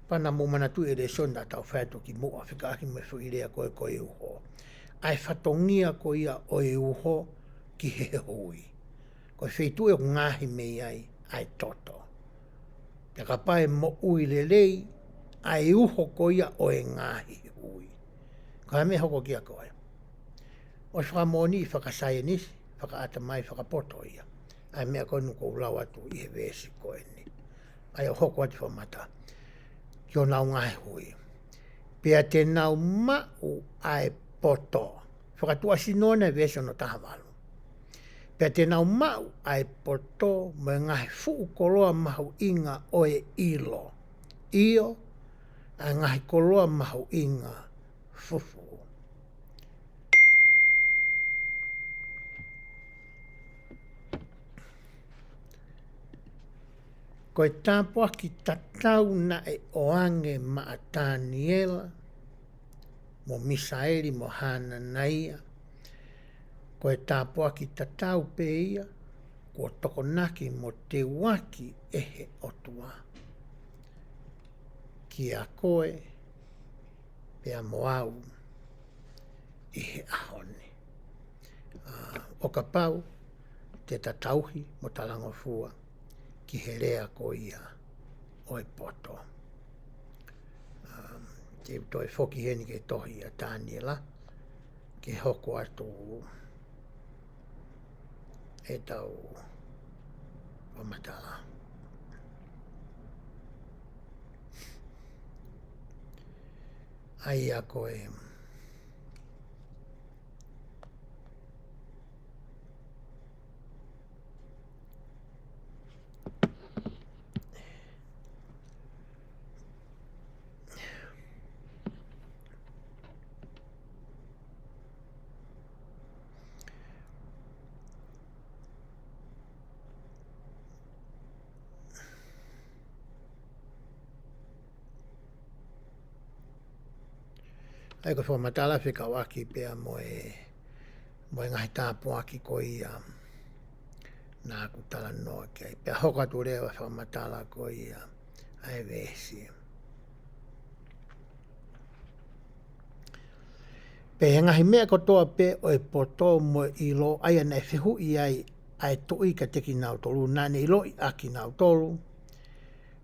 Pana mo manatu e re sonda tau whaitu ki mua whikaaki me whuirea koe koe uho. Ai whatongia ko ia o e uho ki he hui. Koe whaitu e ngahi mei ai toto. Te kapae mo uilelei ai uho ko ia o e ngahi hui. Koe me hoko kia koe. O whakamoni i whakasai nisi, whakaata mai whakapoto ia. Ai mea koe nuko ulau atu i he vesi koe ni. Ai o hoko ati whamata. Ki o nau ngai hui. Pea te nau mau ai poto. Whakatua sinone vesi ono tahawalo. Pea te nau mau ai poto me ngai fuu koloa mahu inga o e ilo. Io, ai ngai koloa mahu inga fufu. Ko e tāpua ki tatau na e oange ma a Taniela, mo Misaeli mo Hananaia, ko e tāpua ki tatau pe ia, ko tokonaki mo te waki e he Otua. Ki a koe, pe a moau, i he ahone. O ka pau, te tatauhi mo talangofua, ki he rea ko ia o e poto. Te toi foki heni ke tohi a Taniela, ke hoko atu e tau wamatala. Ai a koe, ai ko whamatala whika waki pia mo e ngahi tāpua ki ko ia nā kutala noa kei. Pia hoka tu rea whamatala ko ia ai vesi. Pe he ngahi mea kotoa pe o e poto mo i lo aia nei whihu i ai tui ka teki nau tolu. Nane i lo i aki nau tolu.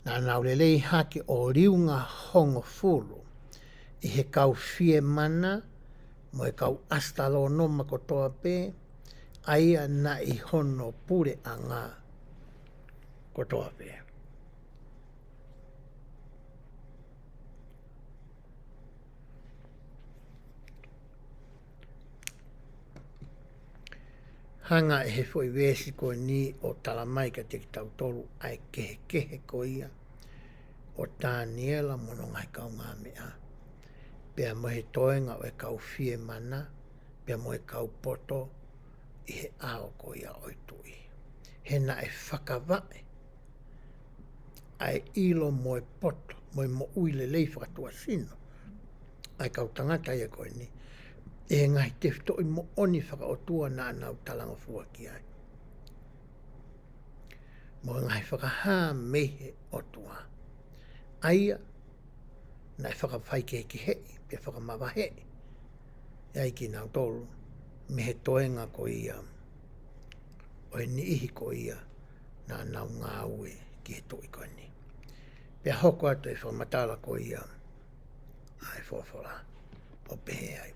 Nā nau lelei hake o riunga hongo fulu. I he kau fie mana, mo e kau astalo noma kotoa pe, aia na i hono pure a ngā kotoa pe. Hanga e he fwoi wesi ko ni o talamai ka teki tau tolu ai kehe ko ia o Taniela mono ngai kau ngā mea. Pea mo he toenga o e kau fie mana, pea mo e kau poto i he ao ko ia o tui. He na e whakawae ai ilo mo e poto, mo e mo uile lei whakatua sino. Ai kau tangata ia koe ni. E ngai te whito i mo oni whakaotua nā nau talanga fua ki ai. Mo ngai whakahā mehe Otua. Aia, nai whakawhai ke ki hei, pe whakamawa hei. Ai ki nau tolu, me he toenga ko ia, o e ni ihi ko ia, nā nau ngā ue ki he tui koe ni. Pe hoko atu e whamatala ko ia, ai whawhora, o pehe ai.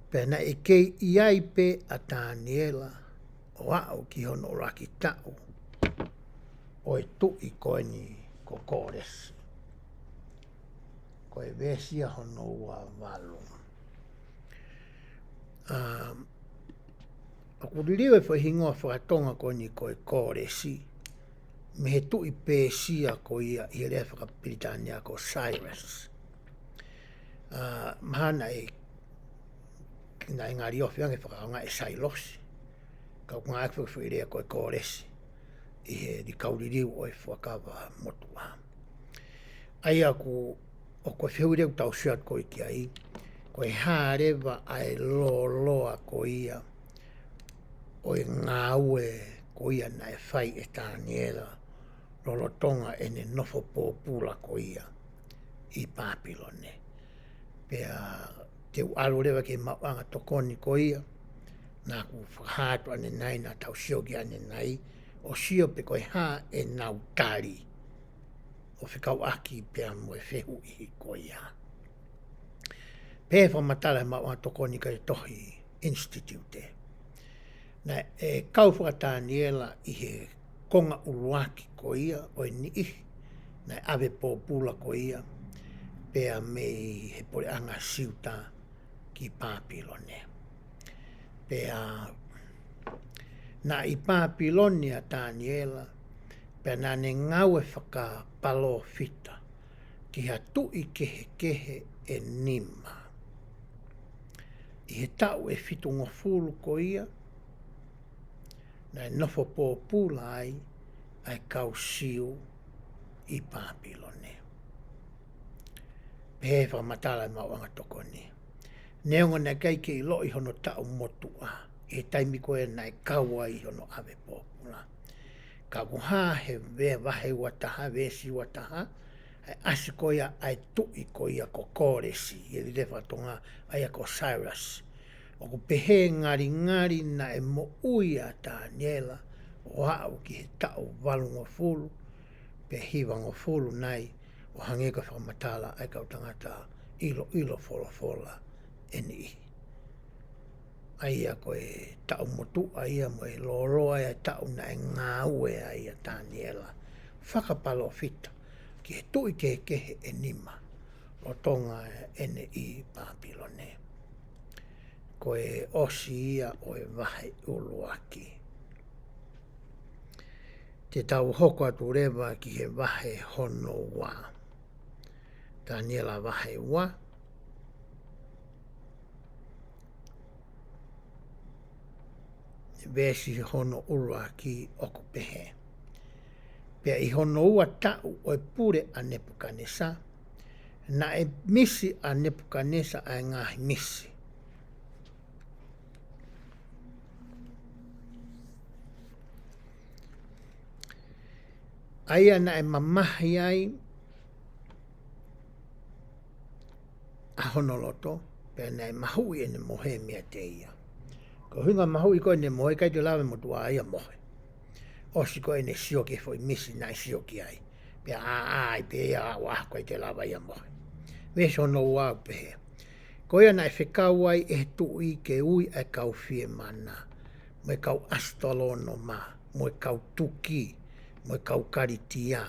Pe na e kei iai pe a Taniela, o au ki hono raki tau, o e tui koe ni ko kōresi. Ko e vesia hono ua walu. O kuririu e whahingoa whakatonga koe ni ko e kōresi, me he tui pēsia ko ia i rea whakapiritania ko Cyrus. Mahana e na ngā riofi ange whakaonga e Sailosi. Kau ngā e whairea ko e kōresi. I he di kauririu o e whakawa motua. Ai aku o koe whiureu tau siat ko i ki ai. Ko e hārewa ai loa ko ia. O e ngā ue ko ia na e whai e Taniela. Lolotonga e ne nofo pōpula ko ia. I Papilone. Pea te uaru rewa ke mauanga tokoni ko ia. Nā ku whakahātu ane nai, nā tau siogi ane nai. O sio pe koe hā e nau tari. O whikau aki pea mo e whehu i ko ia. Pea whamatala e mauanga tokoni ka e tohi institute. Nā e kau whakataniela i he konga uruaki ko ia o e ni ihi. Nā ave pōpula ko ia. Pea mei he pore anga siuta ki Papilone. Pea na i Papilone a Taniela, pea nā ne ngau e whaka palo fita, ki ha tui kehe e nima. I he tau e fitu ngofulu ko ia, nā e nofo pōpula ai, ai kau siu I Papilone. Pehe whamatala I mauanga toko ni. Neonga na kai ke I lo I hono tau motua. E taimi koe nai kaua I hono ave popula. Ka kuha he ve wahe wataha, vesi wataha. Ai asi koia ai tui koia ko koresi. E li rewa tonga ai ko Cyrus. O ku pehe ngari na e mo uia TANIELA. O hau ki he tau walunga fulu. Pe hiwanga fulu nai. O hangeka whamatala ai kau tangata ilo fola eni. Aia koe tau motu aia mo e loroa e tau na e ngāue aia TANIELA. Whakapalo fita ki he tui kehe e nima. O tonga ene I Papilone. Koe osi ia o e wahe uluaki. Te tau hoko atu rewa ki he wahe hono wā. TANIELA wahe wā. Vesi hono uluaki oku pehe. Pea I hono ua tau o e pure a Nebukanesa. Na e misi a Nebukanesa a ngahi misi. Aia na e mamahi ai a honoloto, pea na e mahui ene mohe mea te ia. Ko hinga mahui koe ne mohe, kai te lawe motua aia mohe. Osi koe ne sioki foi misi na sioki ai. Pea ai pe ia wah koe te lawa ia mohe. Weso no wau pehe. Koe na e whekau ai e tui ke ui e kau fie mana. Mo e kau astolono ma, mo e kau tuki, mo e kau karitia.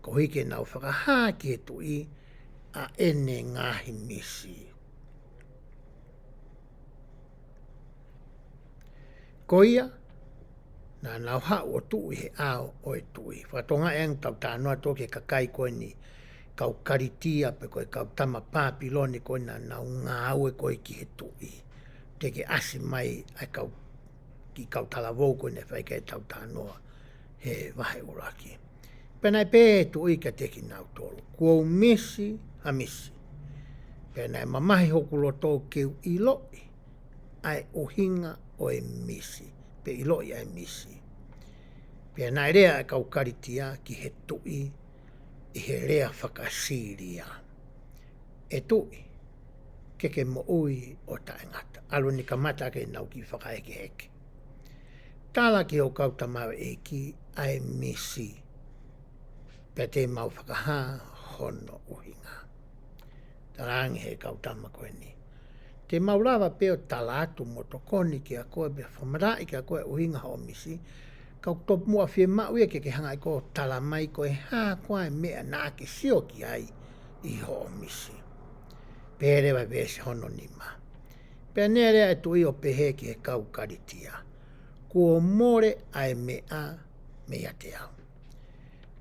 Ko hike nau whakaha ki he tui a ene ngahi misi. Koia, na nau hau o tui he ao o e tui. Whatonga e ang tau tānoa toke kakai koe ni kau karitia pe koe kau tama Papilone koe na nau ngāue koe ki he tui. Teke asi mai ai kau ki kau talavou koe ne whaika e tau tānoa he wahe uraki. Pena e pē tui ka teki nau tolu. Kua misi ha misi. Pena e mamahi hokulo tō keu I loi ai uhinga o e misi. Pe I loi ai misi. Pena e rea e kau karitia ki he tui I he rea whakasiria. E tui, keke mo ui o taengata. Alu ni kamata ke nau ki whakaeke heke. Tala ki o kau tamawe e ki ai misi. Pea te mau whakaha hono uhinga. Tarangi he kau tama koe ni. Te mau rawa peo tala atu motokoni ki a koe be whamarai ki a koe uhinga ho misi. Kau top mua fie mau ia ke hanga I ko tala mai koe ha koe mea na ke sio ki ai I ho misi. Pere vai vesi hono nima. Pea nere e tui o pehe ki he kau karitia. Kua more ai mea te au.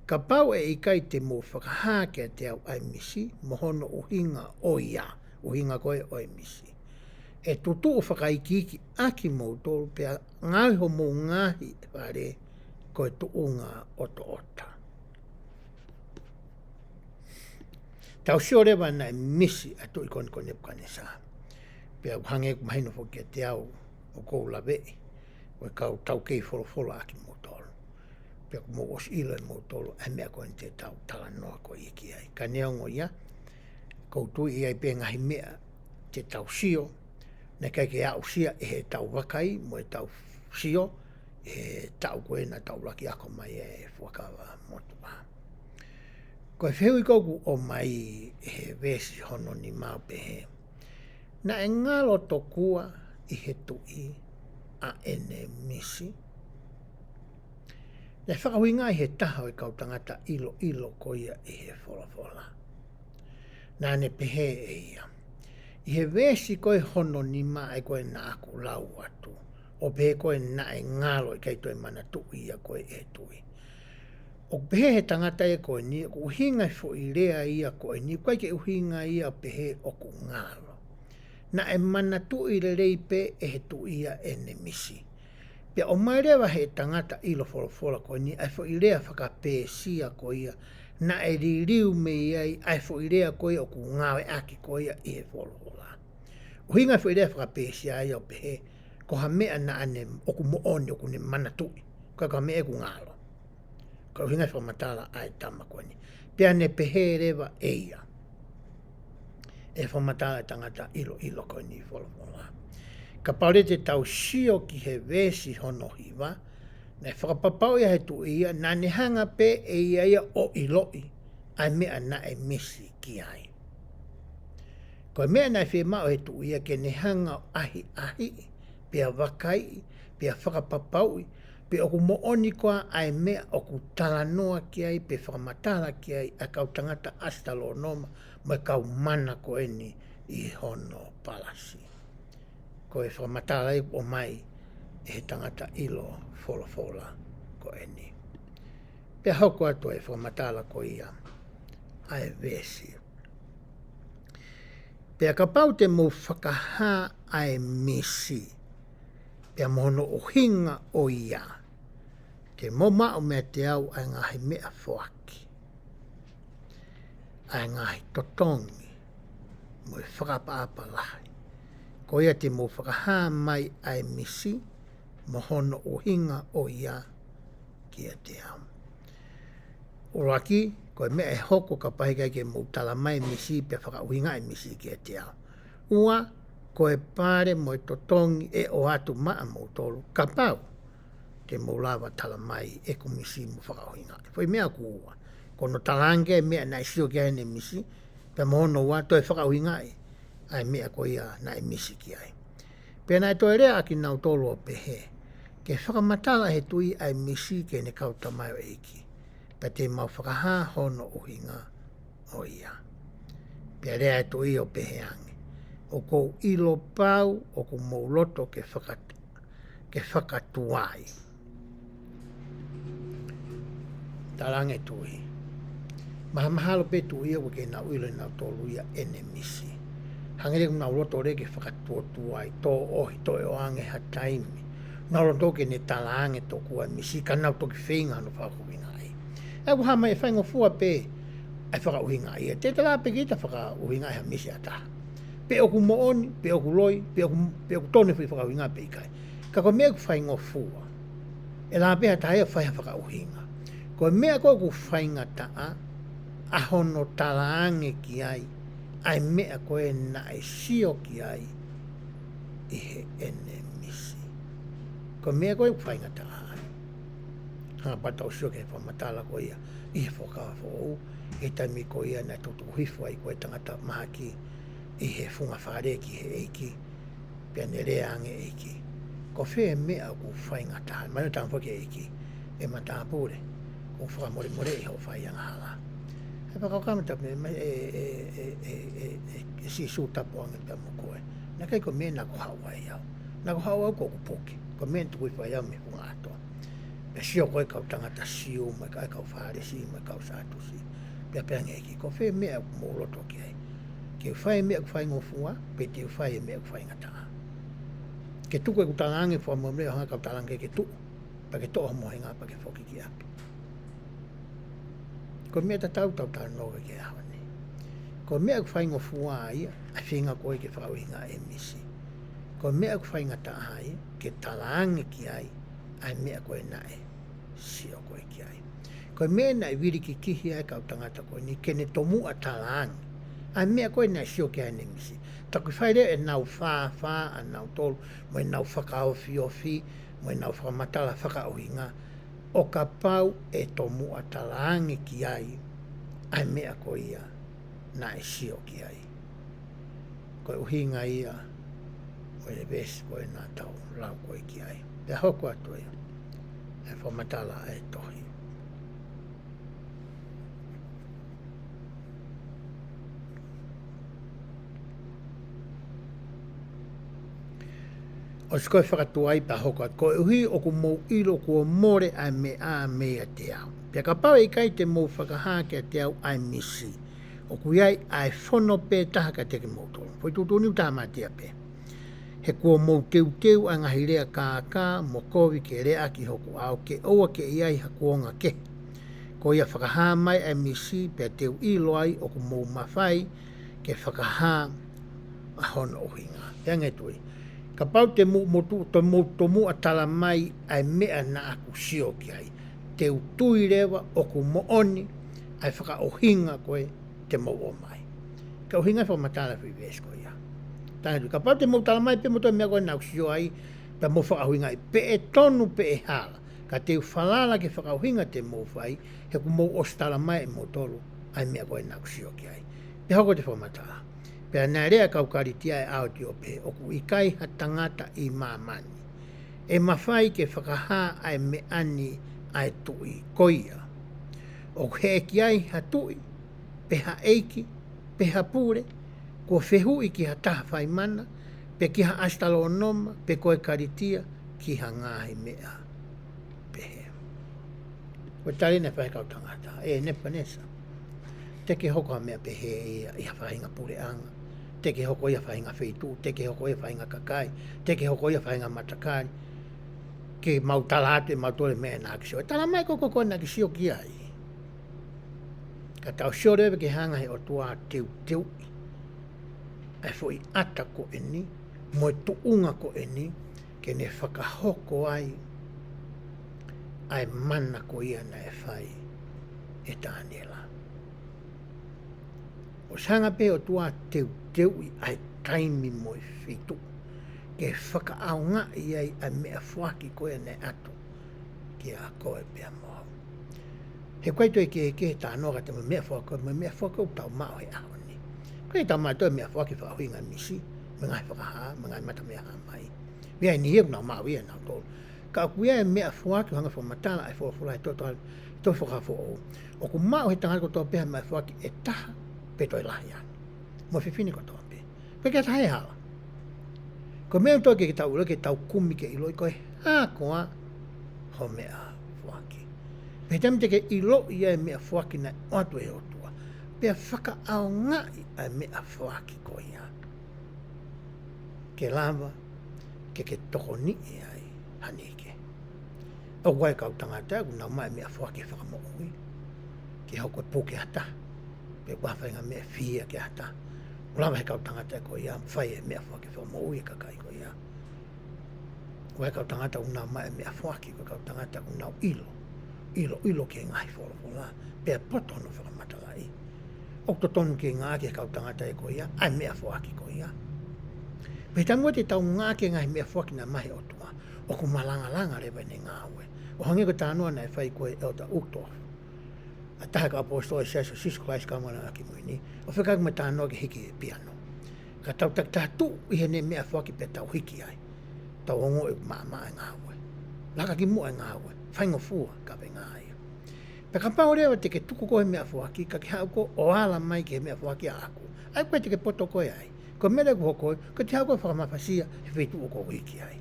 Ka pau e Ikai te mo whakaha ke te au ai misi, mohono uhinga o ia, uhinga koe o e misi. E tutu o whakaikiki aki moutou pea ngai ho mou ngahi whare koe tuunga ota. Tau sio rewa na e misi a tui koni kone Nebukanesa. Pea hange kumahino whoki te au o kou lawei. O kau tau kei wholo aki moutou. Pea kumo os ilo e moutou e mea koe te tau tala noa koe iki ai. Ka neongo ia, kou tui ai pe ngahi mea te tau sio, ne kai ke au sia e he tau wakai mo e tau sio, e tau koe na tau laki ako mai e whakawa motua. Koe whehui koku o mai he vesi hono ni mau pehe. Na e ngalo tokua I he tui a ene misi. Ne whakahuinga I he taha o kau tangata ilo koia I he whola. Nā ne pehe e ia. I he vesi koe hono ni mai koe na aku lau atu. O pehe koe na e ngalo I kei toi mana tui ia koe e tui. O pehe he tangata e koe ni, o uhinga fo I rea ia koe ni, koe ke uhinga ia pehe o ku ngalo. Na e mana tui le reipe e he tui ia ene misi. Pia o mai rewa he tangata ilo wholofola ko ni, ai fo i rea whakapēsia ko ia, na e ririu me iai, ai fo i rea ko ia o ku ngawe aki ko ia i he wholofola. Uhinga fo i rea whakapēsia ia o pehe, ko ha mea na ane o ku mooni o ku ne manatui, ka mea ku ngalo. Ka uhinga fo matala ai tama ko ni. Pia ne pehe rewa e ia. E fo matala tangata ilo ko ni wholofola. Ka paure te tau sio ki he vesi hono hiwa, na whakapapau ia he tu ia, na ne hanga pe e ia o iloi, ai mea na e misi ki ai. Ko mea na e mao he tu ia ke ne hanga ahi, pia wakai, pia whakapapau, pia oku mooni koa ai mea oku talanoa ki ai, pia whakamatala ki ai, a kau tangata astalo noma, mai kau mana ko eni i hono palasi. Ko e whamatala i o mai e he tangata ilo wholofola ko eni. Pea hoko atu e whamatala ko ia ai vesi. Pea ka pau te mo whakaha ai misi. Pea mohono o hinga o ia. Te mo mao mea te au ai ngahi mea whoaki. Ai ngahi totongi. Mo e whakapaapa lahi. Ko ia te mo whakaha mai ai misi, mohono o hinga o ia kia te au. Uraki, ko e mea e hoko ka pahikai ke mo tala mai misi, pe whakauhinga ai misi kia te au. Ua, ko e pare mo e totongi e o atu maa mo tolu, ka pau, te mo lava tala mai e ku misi mo whakauhinga. Fo i mea ku ua. Kono talange e mea na isio kia ene misi, pe mohono ua to e whakauhinga ai mea ko ia na e misi ki ai. Pena e toi rea aki nau tolu o pehe, ke whakamatala he tui ai misi ke ne kauta mai o eiki. Pe te mau whakaha hono o hinga o ia. Pea rea e tui o pehe ange. O kou ilo pau o kou mauloto ke whakatuai. Talange tui. Mahamahalo pe tui o ke nau ilo nau tolu ia ene misi. Hangere kuna uloto re ke whakatuai, tō ohi, tō e oange ha taimi. Nā roto ke ne talange tō kua misi, ka nau toki whenga no whakauhinga ai. E ku hama e whaingo fua pe, ai whakauhinga ai. Te tala pe ki ta whakauhinga ai ha misi ata. Pe oku mooni, pe oku loi, pe oku tone whi whakauhinga pe ikai. Ka ko mea ku whaingo fua. E la pe hata hea whaiha whakauhinga. Ko mea ko ku whainga taa, ahono talange ki ai, ai mea koe na e sio ki ai i he ene misi. Ko mea koe whainga taha ai. Hanga pata o sio ke whamatala ko ia i he whakawa whou. E taimi ko ia na tutu hifua i koe tangata mahaki i he funga whare ki he eiki. Pea ne rea ange eiki. Ko whea mea ku whainga taha. Manu tanga whake eiki. E mataha pūre. Ko whakamore more i ho whaianga hala. E whakakamata e si su tapo ange pia mo koe. Nā kai ko mea nā ko hawa i au. Nā ko hawa au ko ku poke. Ko mea ntukui whai au me hunga atoa. Pea sio koe kau tangata siu, mai kai kau whaare si, mai kau sātu si. Pea pea ngeki. Ko whai mea ku mōloto ki ai. Ke whai mea ku whai ngofua, pe te whai mea ku whai ngataha. Ke tuku e ku talange wha mo mea hanga kau talange ke tuku. Pa ke toa mo hinga pa ke whoki ki api. Ko mea ta tau noga ke awa ni. Ko mea ku whaingo fua ia, a whinga koe ke whauhinga e misi. Ko mea ku whainga taha ia, ke talange ki ai, ai mea koe nae, sio koe ki ai. Ko mea nae wiri ki kihi ai kau tangata koe ni, ke ne tomu a talange, ai mea koe nae sio ki ai ne misi. Taku whaere e nau whaa, a nau tolu, mo e nau whakaofi ofi, mo e nau whakamatala whakauhinga, o ka pau e tomu a talange ki ai, ai mea ko ia, na e sio ki ai. Ko e uhinga ia, o e vesi ko e nā tau lau koe ki ai. Pea hoko atu ia, e whamatala e tohi. O si koe whakatuai pa hoko atu, ko e uhi o ku mou ilo kua more ai me a mea te au. Pea ka pau Ikai te mou whakaha ke te au ai misi. O ku iai ai whono pe taha ka teke mou tolo. Poi tutu ni utaha matia pe. he kua mou teu a ngahi rea kā mo kovi ke rea ki hoku au ke oa ke iai hakuonga ke. Ko ia whakahā mai ai misi pe teu ilo ai o ku mou mawhai ke whakahā a hono ohinga. Pea ngai tui. Ka pau te mu a tala mai ai mea na aku sio ki ai. Teu tui rewa o ku mooni ai whaka ohinga koe te mou o mai. Ka ohinga whamatala whiwes ko ia. Ka pau te mou tala mai pe moto mea koe na aku sio ai pe mo whaka ohinga ai. Pe e tonu pe e hala. Ka teu whalala ke whaka ohinga te mou whai he ku mou ostala mai e motolu ai mea koe na aku sio ki ai. Pe hoko te whamatala. Pea nā rea kaukaritia e ao ti ope o ku ikai ha tangata i mamani. E mawhai ke whakahā ai me ani ai tui koia. O he ki ai ha tui, pe ha eiki, pe ha pure, ko whehui ki ha taha whai mana, pe ki ha astalo noma, pe koe karitia ki ha ngāhi mea. Pe he. Ko tari ne whai kautangata, e nepa nesa. Teke hoko ha mea pe he i ha whahinga pure anga. Teke hoko ia whainga wheitu, teke hoko ia whainga kakai, teke hoko ia whainga matakari, ke mau talate, mau tole mea nā kisio. Tala mai koko koe nā kisio ki ai. Ka tau sio rewe ke hanga he Otua teu. Ai fwoi ata ko eni, moe tuunga ko eni, ke ne whakahoko ai, ai mana ko ia na e whai e TANIELA. O sanga pe Otua teu i ai taimi moi whitu. Ke whakaaunga i ai a mea whaki koe ne atu ki a koe pia moa. He koe toi ke tā noga te mea whaka o tau mao he aho ni. Koe tau mai toi mea whaki whakahuinga misi, me ngai whakaha, me ngai mata mea hamai. Wia ni heu nau mao ia nau tolu. Ka kuia e mea whaki hanga whamatala ai whawhulai toi whakafo o. O ku mao he tangata ko tō peha mai whaki e taha pe toi lahi ani. Mo whiwhini ko tō pe. Pe kia tahe hala. Ko mea tō ke tau ura ke tau kumi ke iloi koe hākoa ho mea whaki. Pe tami te ke ilo ia e mea whaki na atu e Otua. Pea whaka ao ngai ai mea whaki ko ia. Ke lava ke toko ni e ai hanike. Au wai kau tangata ku nau mai mea whaki Fakamo'Ui. Ke hoko e pōke hata. Pe whawhainga mea whia ke hata. Ulama he kau tangata ko ia, whai e mea whaki Fakamo'Ui kakai ko ia. Wai kau tangata unau mai mea whaki, ko kau tangata unau ilo ke ngai wholofola. Pea potono whakamatala i. Okto tonu ke ngā ke kau tangata e ko ia, ai mea whaki ko ia. Pe tangua te tau ngā ke ngai mea whaki na mahi Otua, o ku malanga rewa ne ngā ue. O hangi ko tānoa nei whai koe Elda Otua. A taha ka apostoi seso sisu Christ kamana aki muini. O whekaka me tānoa ke hiki e piano. Ka tau tak tātu i he ne mea whaki pe tau hiki ai. Tau hongo e maa e ngā ue. Laka ki mua e ngā ue. Whaingo fua ka pe ngā ia. Pe ka pao rewa te ke tuku koe mea whaki, ka ki hau ko o ala mai ke mea whaki a aku. Ai koe te ke poto koe ai. Ko mele ko koe, ko te hau koe whakamafasia he whetu o ko hiki ai.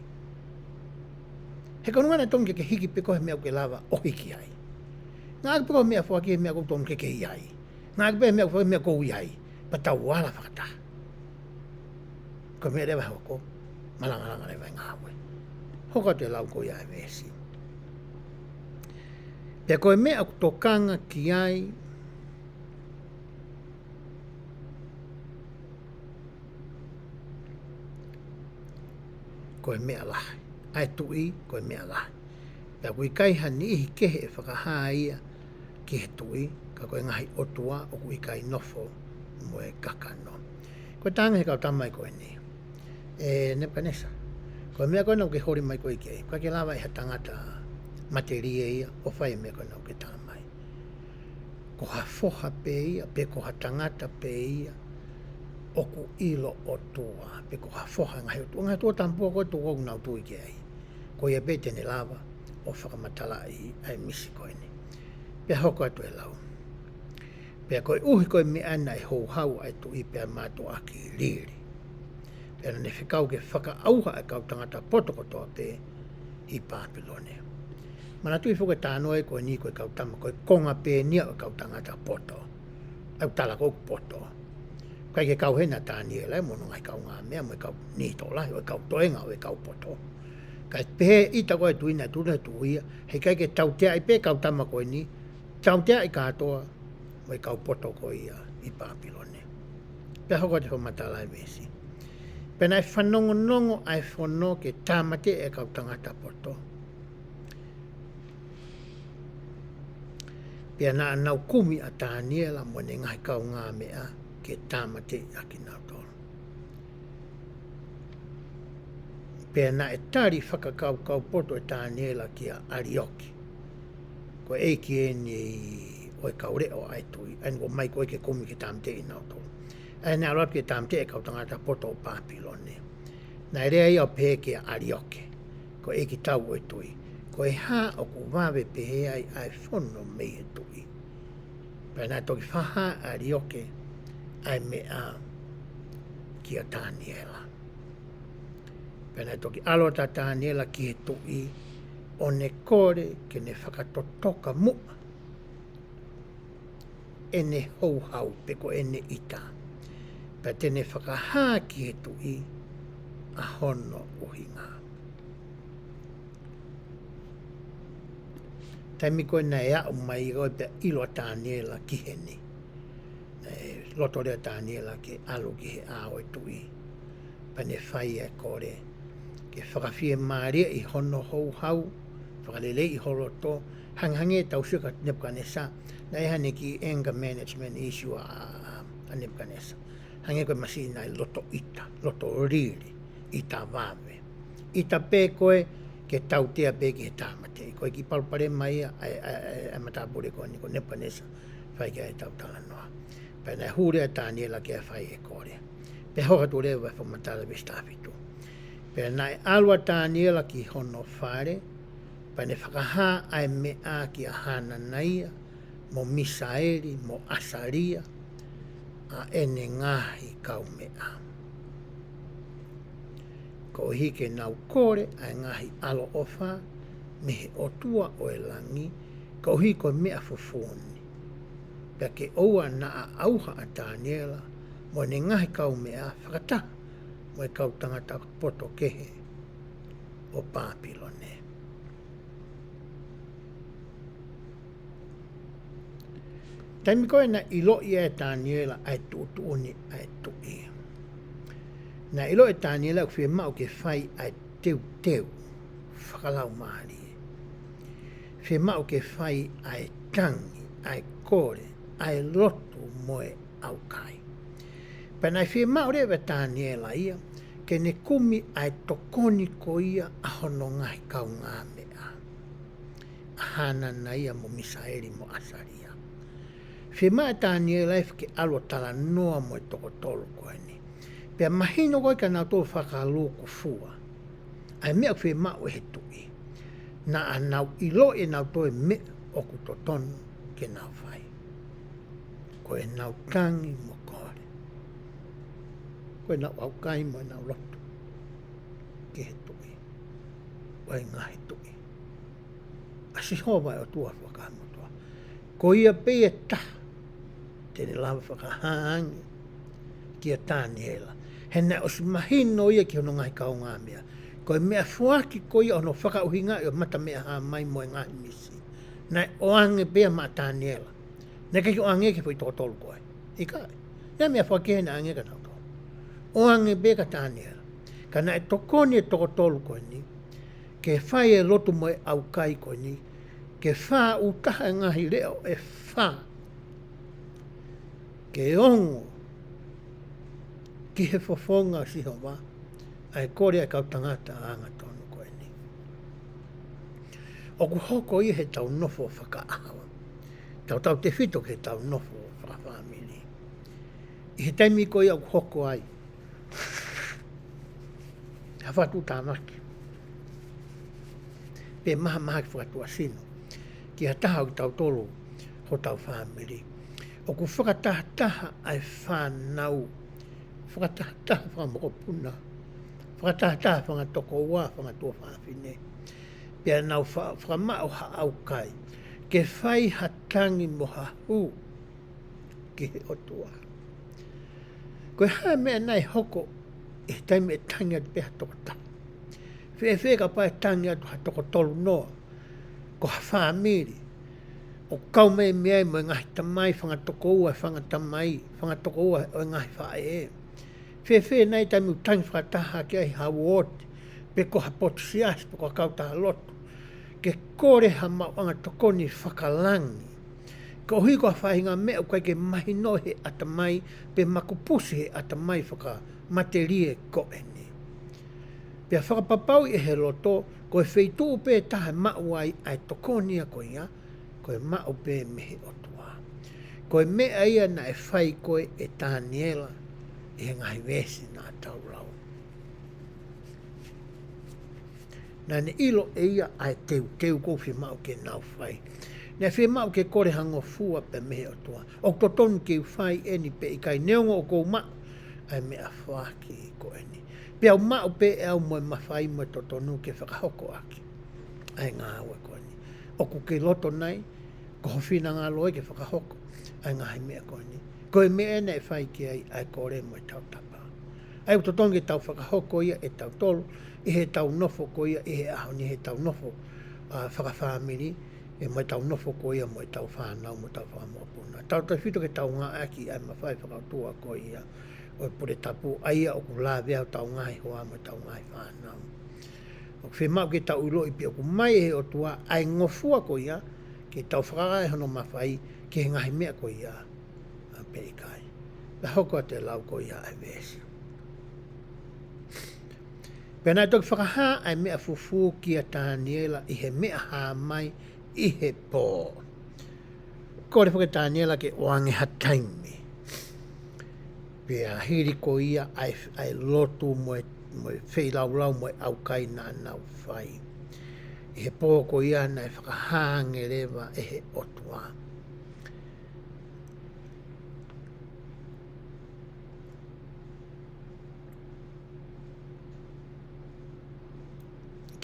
He konungana tongi ke hiki pe koe mea ke lava o hiki ai. Ngā ka peko mea whaki e mea koutono ke iai. Ngā ka peko mea whaki mea kou iai. Pa tau wala whakata. Ko mea rewa hoko, malanga rewa ngā ue. Hoka te lau ko iai vesi. Pea koe mea aku tokanga ki ai, koe mea lahi. Ai tui, koe mea lahi. Pea kui kai hani ihi kehe e whakahā ia, ki he tui, ka koe ngahi Otua o ku Ikai nofo mo e kakano. Koe tanga he kau tamai koe ni. E nepa nesa. Koe mea koe nau ke hori mai koe kei. Koe ke lawa e ha tangata materie ia, o whai mea koe nau ke tamai. Ko ha foha pe ia, pe ko ha tangata pe ia, o ku ilo Otua, pe ko ha foha ngahi Otua. Ngahi Otua tampua koe tu wau nau tui kei. Ko ia pe tene lawa, o whakamatala ai misi koe ni. Pea hoko atu e lau. Pea koe uhi koe me ana e hou hau ai tu i pea mātua aki riri. Pea ne whikau ke whakaauha e kau tangata potokotoa pe i Papilone. Mana tui whuka tānoe koe ni koe kau tama koe konga pe nia o kau tangata poto. Au tala kou poto. kai ke kau hena TANIELA mo ngai kau ngā mea mo kau ni to lai o kau toenga o kau poto kai pe ita ko tuina tuna tuia he kai ke tau te ai pe kau tama ko ni tau te ai katoa mo kau poto ko ia I Papilone pe hoko te matala mesi pe nai whanongo nongo ai whono ke tamate e kau tangata poto pe na nau kumi a TANIELA mo ne ngai kau ngā mea ke tamate a ki nau tolo. Pea na e tari whakakau kau poto e TANIELA ki a Arioki. Ko e ki e ni o e kau reo ai tui. Aini ko mai ko e ke kumi ke tamate I nau tolo. Aini aroat ke tamate e kau tangata poto o Papilone. Na e rea ia pe ke a Arioki. Ko e ki tau o e tui. Ko e ha o ku wawe pe ai ai whono mei e tui. Pea na toki whaha Arioki ai mea ki a TANIELA. Pena toki alota TANIELA ki he tui o ne kore ke ne whakatotoka mua e ne hauhau peko e ne ita. Pea te ne whakaha ki he tui a hono uhinga. Taimi koe na ea o mai roi pe ilo a TANIELA ki he ni. Loto rea TANIELA ke alu ki he ao e tui. Pane whai e kore. Ke whakawhie maaria I hono hou hau. Whakalele I holoto. Hanghange tau suka Nebuchadnezzar. Na e hane ki anger management issue a Nebuchadnezzar. Hange koe masi nai loto ita. Loto riri. Ita wawe. Ita pe koe ke tau tea pe ki he tamate. Koe ki palpare mai a matapure koe ni ko Nebuchadnezzar. Whai kia e tau tala noa. Pena hure a TANIELA ke a whai e kore. Pe hoka tu rewa whamatala vistafitu. Pena e alua TANIELA ki hono whare. Pena whakaha ai mea ki a Hananaia, mo Misaeli, mo Asaria, a ene ngahi kau mea. Ko hike nau kore ai ngahi alo ofa, mehe Otua o e langi, ko hiko mea fufuni. Pea ke oua na a auha a TANIELA, mo ne ngahi kau mea whakata, mo e kau tangata poto kehe o Papilone. Taimi koe na ilo ia e TANIELA ai tuutuni ai tui. Na ilo e TANIELA kuwhi mau ke whai ai teu teu, whakalau maari. Whi mau ke whai ai tangi, ai kore, ai lotu moe au kai. Pena whi mau rewa TANIELA ia, ke ne kumi ai tokoni ko ia a hono ngai kau ngā mea. A Hananaia mo Misaeli mo Asaria. Whi mai TANIELA ke alo tala noa mo e toko tolu koe ni. Pea mahino koe ka nau tolu whakaluku fua. Ai mea whi mau he tui. Na a nau ilo e nau toe me o kutotonu ke nau whai. Koe nau tangi mo kore. Koe nau au kai mo nau lotu. Ke he tui. Koe ngahi tui. Asi hova e o tua whakamotua. Ko ia pe e taha. Tene lawa whakahangi ki a TANIELA. Hena o si mahino ia ki hono ngai kau ngā mea. Koe mea fuaki ko ia ono whakauhinga i o mata mea ha mai mo e ngahi misi. Nai o ange pea ma TANIELA. Nai kaki o ange ke pui totolu koe. Ikai. Ia mea fuaki hena ange ka tau tolu. O ange pea ka TANIELA. Ka nai tokoni e totolu koe ni. Ke whai e lotu mo e au kai koe ni. Ke wha utaha ngahi reo e wha. Ke ongo. Ki he fofonga si hova. Ai kore ai kau tangata anga tonu koe ni. Oku hoko i he tau nofo whakaahawa. Tau te whito ke tau nofo whakawhamiri. I he taimi ko i oku hoko ai. Hawhatu tāmaki. Pe maha ki whakatua sino. Ki ha taha ki tau tolu ho tau whamiri. Oku whakataha ai whanau. Whakataha whamokopuna. Whakataha whangatoko ua whangatua whawhine. Pea nau whakamau ha au kai. Ke whai hatangi mo ha hu. Ki he Otua. Koe hae mea nai hoko e taime e tangi atu peha toko tau. Whee ka pae tangi atu ha toko tolu noa. Ko ha whaamiri. O kau mei mea mo ngahi tamai whangatoko ua whangatamai. Whangatoko ua o ngahi whae e. Whee nai taime utangi whakataha ki ai hau oti. Pe ko ha potu sias, pe ko ha kautaha lotu. Ke kore ha mauanga tokoni whakalangi. Ko hui ko whahinga mea ukai ke mahino he atamai, pe makupusi he atamai whaka materie ko eni. Pea whakapapau e he loto, ko e wheitu pe taha mauai ai tokonia ko ia, ko e mau pe mehe otua. Ko e mea ia na e whai koe e TANIELA, e he ngahi wesi nā taulau. Nā ne ilo e ia ai teu ko whi mau ke nau whai. Nea whi mau ke kore hango fua pe mehe otua. O to tonu ke whai eni pe Ikai neongo o kou mau, ai mea whaki ko eni. Pe au mau pe e au moe mawhai moe to tonu ke whakahoko aki. Ai ngā aue ko eni. Oku ke loto nai, ko howhina ngā loe ke whakahoko, ai ngā hai mea ko eni. Ko e mea ena e whai ki ai kore moe tau tapa. Ai to tonu ke tau whakahoko ia e tau tolu, i he tau nofo ko ia, i he aho ni he tau nofo whakawhamiri, e moe tau nofo ko ia, moe tau whanau, moe tau whakamopuna. Tau tau whito ke tau ngā aki, ai mawhai whakautua ko ia, o pure tapu, aia o ku la vea tau ngai hoa, moe tau ngai whanau. O whi mau ke tau ilo i pi o ku mai he Otua, ai ngofua ko ia, ke tau whakarai hono mawhai, ke he ngahi mea ko ia, pe Ikai. La hoko te lau ko ia ai vesi. Pena e toki whakaha ai mea fufu ki a TANIELA i he mea haa mai i he pō. Kore whake TANIELA ke oange hataimi. Pea hiri ko ia ai lotu moe wheilau moe aukai nā nau whai. I he pō ko ia na e whakaha ngerewa e he Otua.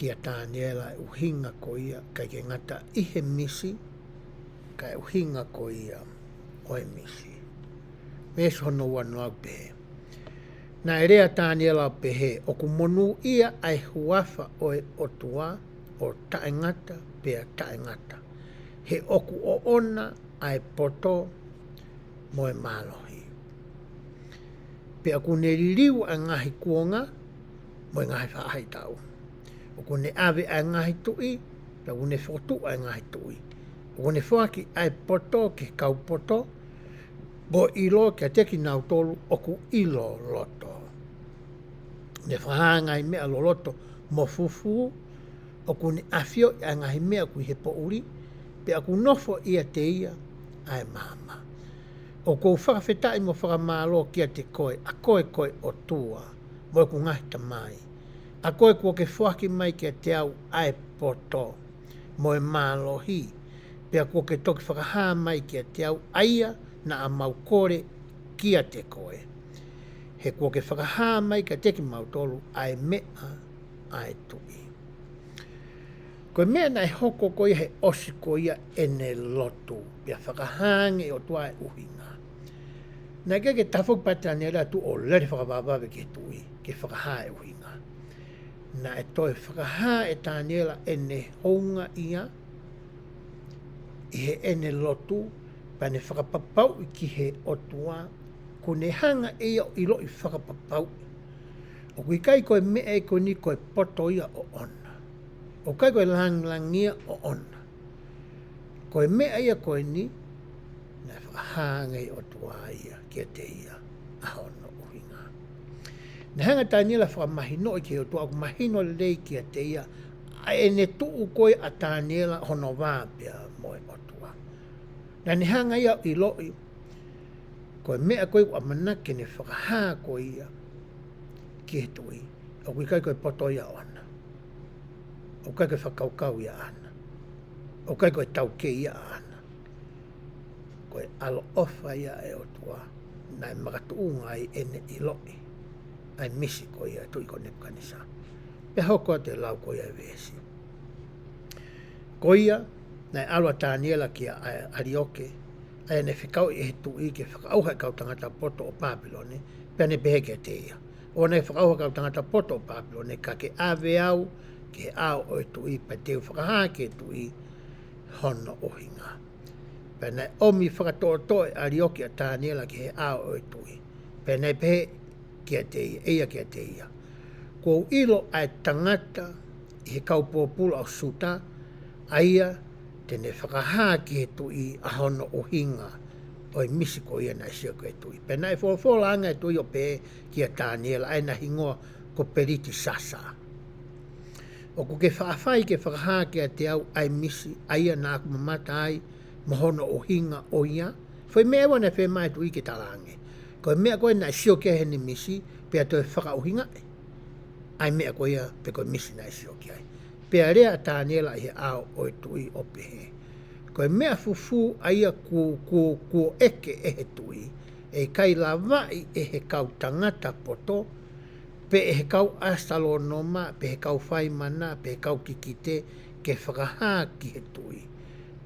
Kia TANIELA e uhinga ko ia kai ke ngata i he misi, kai uhinga ko ia o e misi. Mes hono wanu au pehe. Na e rea TANIELA pehe, o ku monu ia ai huafa o e Otua, o tae ngata pea tae ngata. He oku o ona ai poto mo e malohi. Pea ku ne ririu a ngahi kuonga, mo e ngahi whaahai tau. O kone ave ai ngahi tui, pea kone whotu ai ngahi tui. O kone whaki ai poto ke kau poto, bo ilo kia teki nau tolu o ku ilo loto. Ne whahangai mea lo loto mo fufu, o kone awhio ai ngahi mea kui he pouri, pea ku nofo ia te ia ai mama. O kou whakawhetai mo whakamalo kia te koe, a koe Otua, mo ku ngahi tamai. A koe kua ke whaki mai kia te au ai poto, mo e malohi, pea kua ke toki whakaha mai kia te au aia na a maukore kia te koe. He kua ke whakaha mai kia teki mautolu ai mea ai tui. Koe mea na e hoko ko ia he osi ko ia ene lotu, pea whakahange o tua e uhinga. Nā ke tawhuk pa TANIELA tu o lere whakawawawe ke tui, ke whakaha e uhinga. Na e toi whakaha e TANIELA ene hounga ia, i he ene lotu, pa ne whakapapau i ki he Otua, ko ne hanga ia i lo i whakapapau. O kui kai koe mea e koe ni koe poto ia o ona. O kai koe langia o ona. Koe mea ia koe ni, na whakahanga i Otua ia, kia te ia, ahono uhinga. Na hanga TANIELA whakamahino i ki Otua, aku mahino lei kia te ia, e ne tuu koe a TANIELA hono wāpea moe Otua. Na ne hanga ia i loi, koe mea koe kua manake ne whakaha koe ia, ki he tui. O kui kai koe poto ia ona. O kai koe whakaukau ia ana. O kai koe tauke ia ana. Koe alo ofa ia e Otua, na e makatuunga ai ene i loi. Ai misi koe ia tui ko Nebukanisa. Pe hoko te lau koe ia vesi. Koe ia, na e alwa TANIELA ki a arioke, Ai ne whikau I he tui ke whakauha kau tangata poto o Papilone, pia ne pehe ke te ia. O ne whakauha kau tangata poto o Papilone, ka ke awe au, ke ao o e tui, pa teo whakaha ke tui, hono o hinga. Pia ne omi whakatoa a rioki a TANIELA ke he ao o e tui. Pia ne pehe ke te ia, eia ke te ia. Ko ilo ai tangata, I he kaupopula o suta, aia, tene whakaha ki he tui a hono o hinga o I misi ko ia na isia ko e tui. Pena e whola anga e tui o pe ki a TANIELA ai na hingoa ko periti sasa. O ko ke whaafai ke whakaha ki a te au ai misi aia na aku mamata ai mo hono o hinga o ia. Foi mea wana whe mai tui ke talange. Ko mea koe na isia ke he ni misi pe a toi whaka o hinga e. Ai mea ko ia pe ko misi na isia ke ai. Pea rea TANIELA I he ao o e tui o pehe. Koe mea fufu aia ku eke e he tui, e kai la vai e he kau tangata poto, pe e he kau asalo noma, pe he kau whai mana, pe he kau kikite, ke whakaha ki he tui.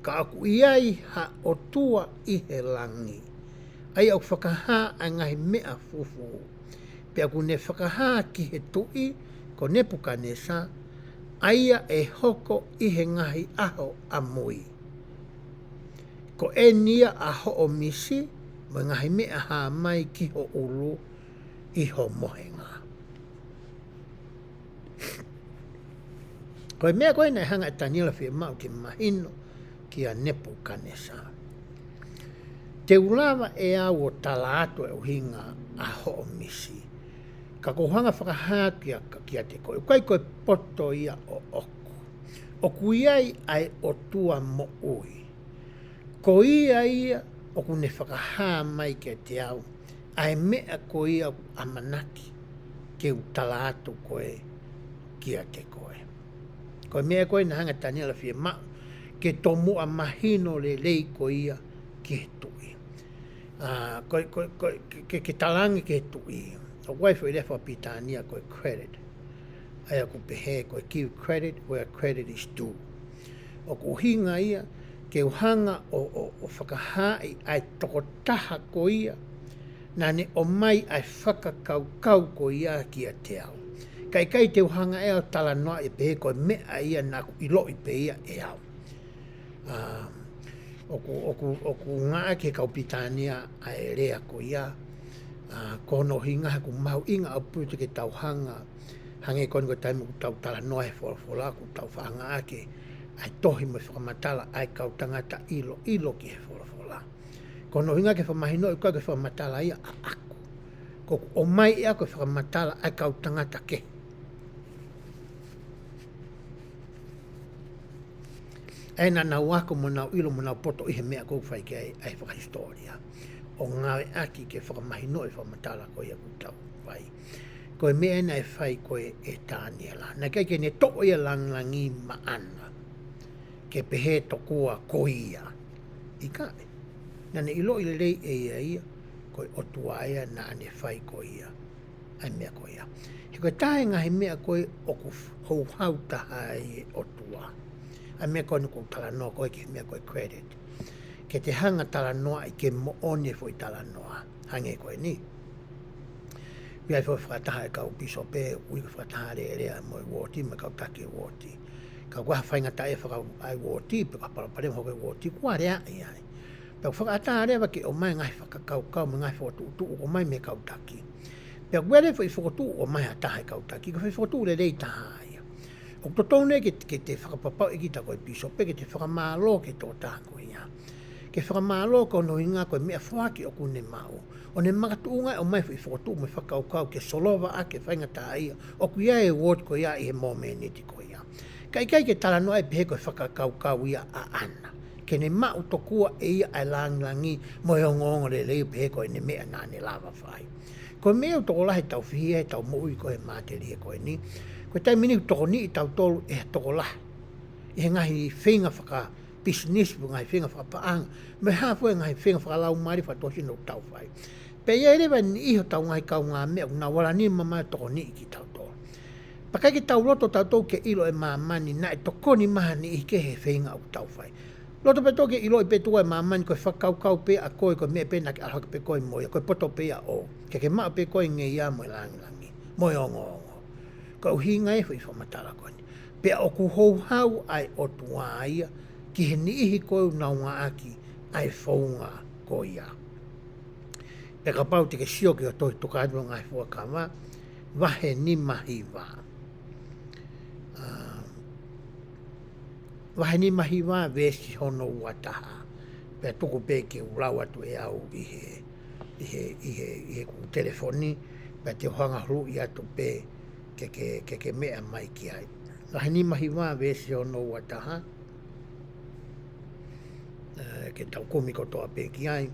Ka aku iai ha Otua I he langi. Ai au whakaha a ngahi mea fufu. Pe aku ne whakaha ki he tui, ko Nebukanesa, aia e hoko I he ngahi aho a mui. Ko e nia a ho o misi, mo ngahi mea ha mai ki ho ulu I ho mohenga. Ko e mea koe nei hanga TANIELA whia mau ki mahino ki a Nebukanesa. Te ulawa e au o tala ato e uhinga a ho o misi. Ka kohanga whakahātia ki a te koe. Kai koe poto ia o oku. Oku iai ai Otua mo ui. Ko ia o kune whakaha mai ke te au, ai mea ko ia amanaki ke utala atu koe ki a te koe. Koe mea koe na hanga TANIELA whia mau, ke tomu a mahino le lei ko ia ke tui. Ke talangi ke tui. O waifu I lefa pitania koe credit. Ai aku pehe koe give credit where credit is due. O ku hinga ia, ke uhanga o whakahai ai tokotaha ko ia, na ne o mai ai whakakau ko ia ki a te au. Kai te uhanga e au tala noa I pehe koe mea ia na ilo I pe ia e au. Oku ngā ke kaupitania ai rea ko ia, kono hinga ku mau inga au putu ke tauhanga, hange kono ko taimu ku tau tala noa e whola ku tau whanga ake, ai tohi mo whakamatala ai kau tangata ilo ki he whola. Kono hinga ke whamahino I kua ke whakamatala ia a aku. Ko o mai ia ke whakamatala ai kau tangata ke. Ai na nau ako mo nau ilo mo nau poto I he mea kou whai ke ai whakahistoria. O ngawe aki ke whakamahino I whakamatala ko ia ku tau whai. Ko e mea na e whai koe e TANIELA. Na kai ke ne toko ia langlangi maana. Ke pehe tokua ko ia. Ikai. Na ne ilo I le rei e ia koe Otua ia na ane whai ko ia. Ai mea ko ia. He koe tahe ngahi mea koe o ku hou hau taha I Otua. Ai mea koe nuku tala noa koe ke mea koe credit. Ke te hanga tala noa I ke moone fo I tala noa. Hange koe ni. Pia fo whakataha e kau piso pe, ui ka whakataha rea mo I woti, ma kau take I woti. Ka kua whainga tae whakau ai woti, pe ka parapare mo koe woti, kua rea I ai. Pe whakataha rea ke o mai ngai whakakau, me ngai whakatu, o mai me kau taki. Pe kua rea whakatu, o mai hataha e kau taki, ka whakatu le rei taha ai. O totone ke te whakapapau e kita koe piso pe, ke te whakamalo ke tō taha koe ia. Ke whakamalo ko no inga koe mea whaki o kune mau. O ne makatuunga o mai whakatu me whakaukau ke solova a ke whainga taha ia. O kuia e wot ko ia I he momeniti ko ia. Kai ke tala noa e pehe koe whakakaukau ia a ana. Ke ne mau tokua e ia ai langlangi mo e ongongo le leo pehe koe ne mea nā ne lava whai. Koe mea toko lahe tau whihia e tau moui koe māteri e koe ni. Koe tai mini toko ni I tau tolu e toko lahe. I he ngahi whinga whaka business bu ngai whinga whakapaanga. Me hafue ngai whinga whakalau mari whatosi no tau whai. Pe ia rewa ni iho tau ngai kau ngā mea na wala ni mama toko ni ki tau tolu. Pakai ki tau roto tau tau ke ilo e mamani na e toko ni maha ni I ke he whinga au tau whai. Loto pe toke i loi pe tua mamani koe whakaukau pe a koe koe mea pe na ke alhaka pe koe moia, koe poto pe a o. Ke maa pe koe nge ia moe langi, moe ongo ongo. Koe uhinga e hui whamatala koe. Pe a oku hou hau ai Otua ia, ki he ni ihi koe naunga aki ai whaunga koe ia. Pe ka pau te ke sio ki o toi tukadua ngai fuakawa, wahe ni mahi wā. Wahe ni mahi wā vesi hono uataha. Pea tuku pe ke ulau atu e au i he ku telefoni. Pea te hoanga hulu i atu pe ke mea mai ki ai. Wahe ni mahi wā vesi hono uataha. Ke tau kumi kotoa pe ki ai.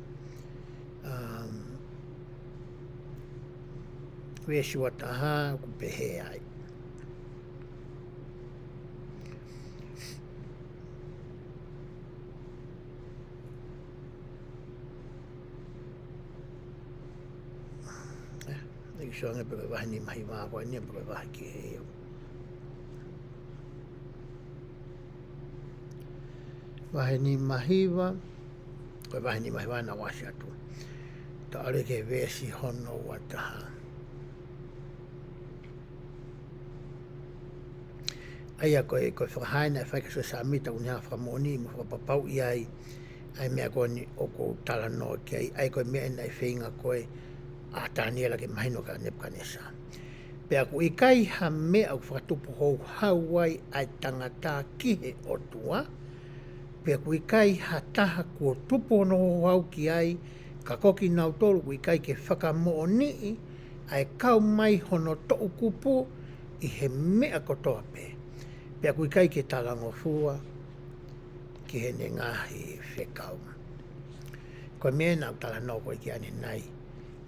Vesi uataha ku pe he ai. So nga pe wahi ni mahi wā koe ni pe wahi ki he iu. Wahi ni mahi wā, koe wahi ni mahi wā na wasi atu. Ta ale ke vesi hono wataha. Aia koe whakahaina e whaika so samita unha Fakamo'Ui mo whakapapau i ai. Ai mea koe ni oko tala no ki ai. Ai koe mea ina i whinga koe a TANIELA ke mahino ka Nebukanesa. Pea ku Ikai ha mea ku whakatupu hou hauai ai tangata ki he Otua. Pea ku Ikai ha taha kua tupu hono hau ki ai, ka koki nau tolu ku Ikai ke Fakamo'Ui ai kau mai hono to'u kupu i he mea kotoa pe. Pea ku Ikai ke talangofua ki he ne ngahi whekau. Koe mea nau tala no koe ki ane nai.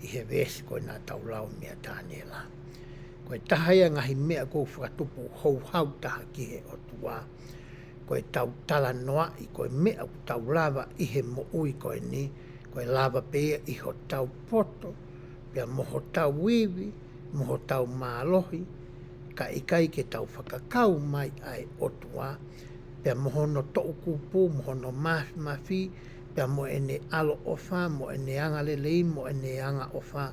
I he vesi koe nā taulau mea TANIELA. Koe tahaya ngahi mea kou whakatupu hou hau taha ki he Otua. Koe tau tala noa i koe mea ku tau lava i he mo'ui koe ni. Koe lava pea i ho tau poto, pea moho tau wiwi, moho tau mālohi, ka Ikai ke tau whakakau mai ai Otua, pea moho no to'u kupu, moho no mafi, pea mo ene alo ofa, mo ene anga lelei, mo ene anga ofa,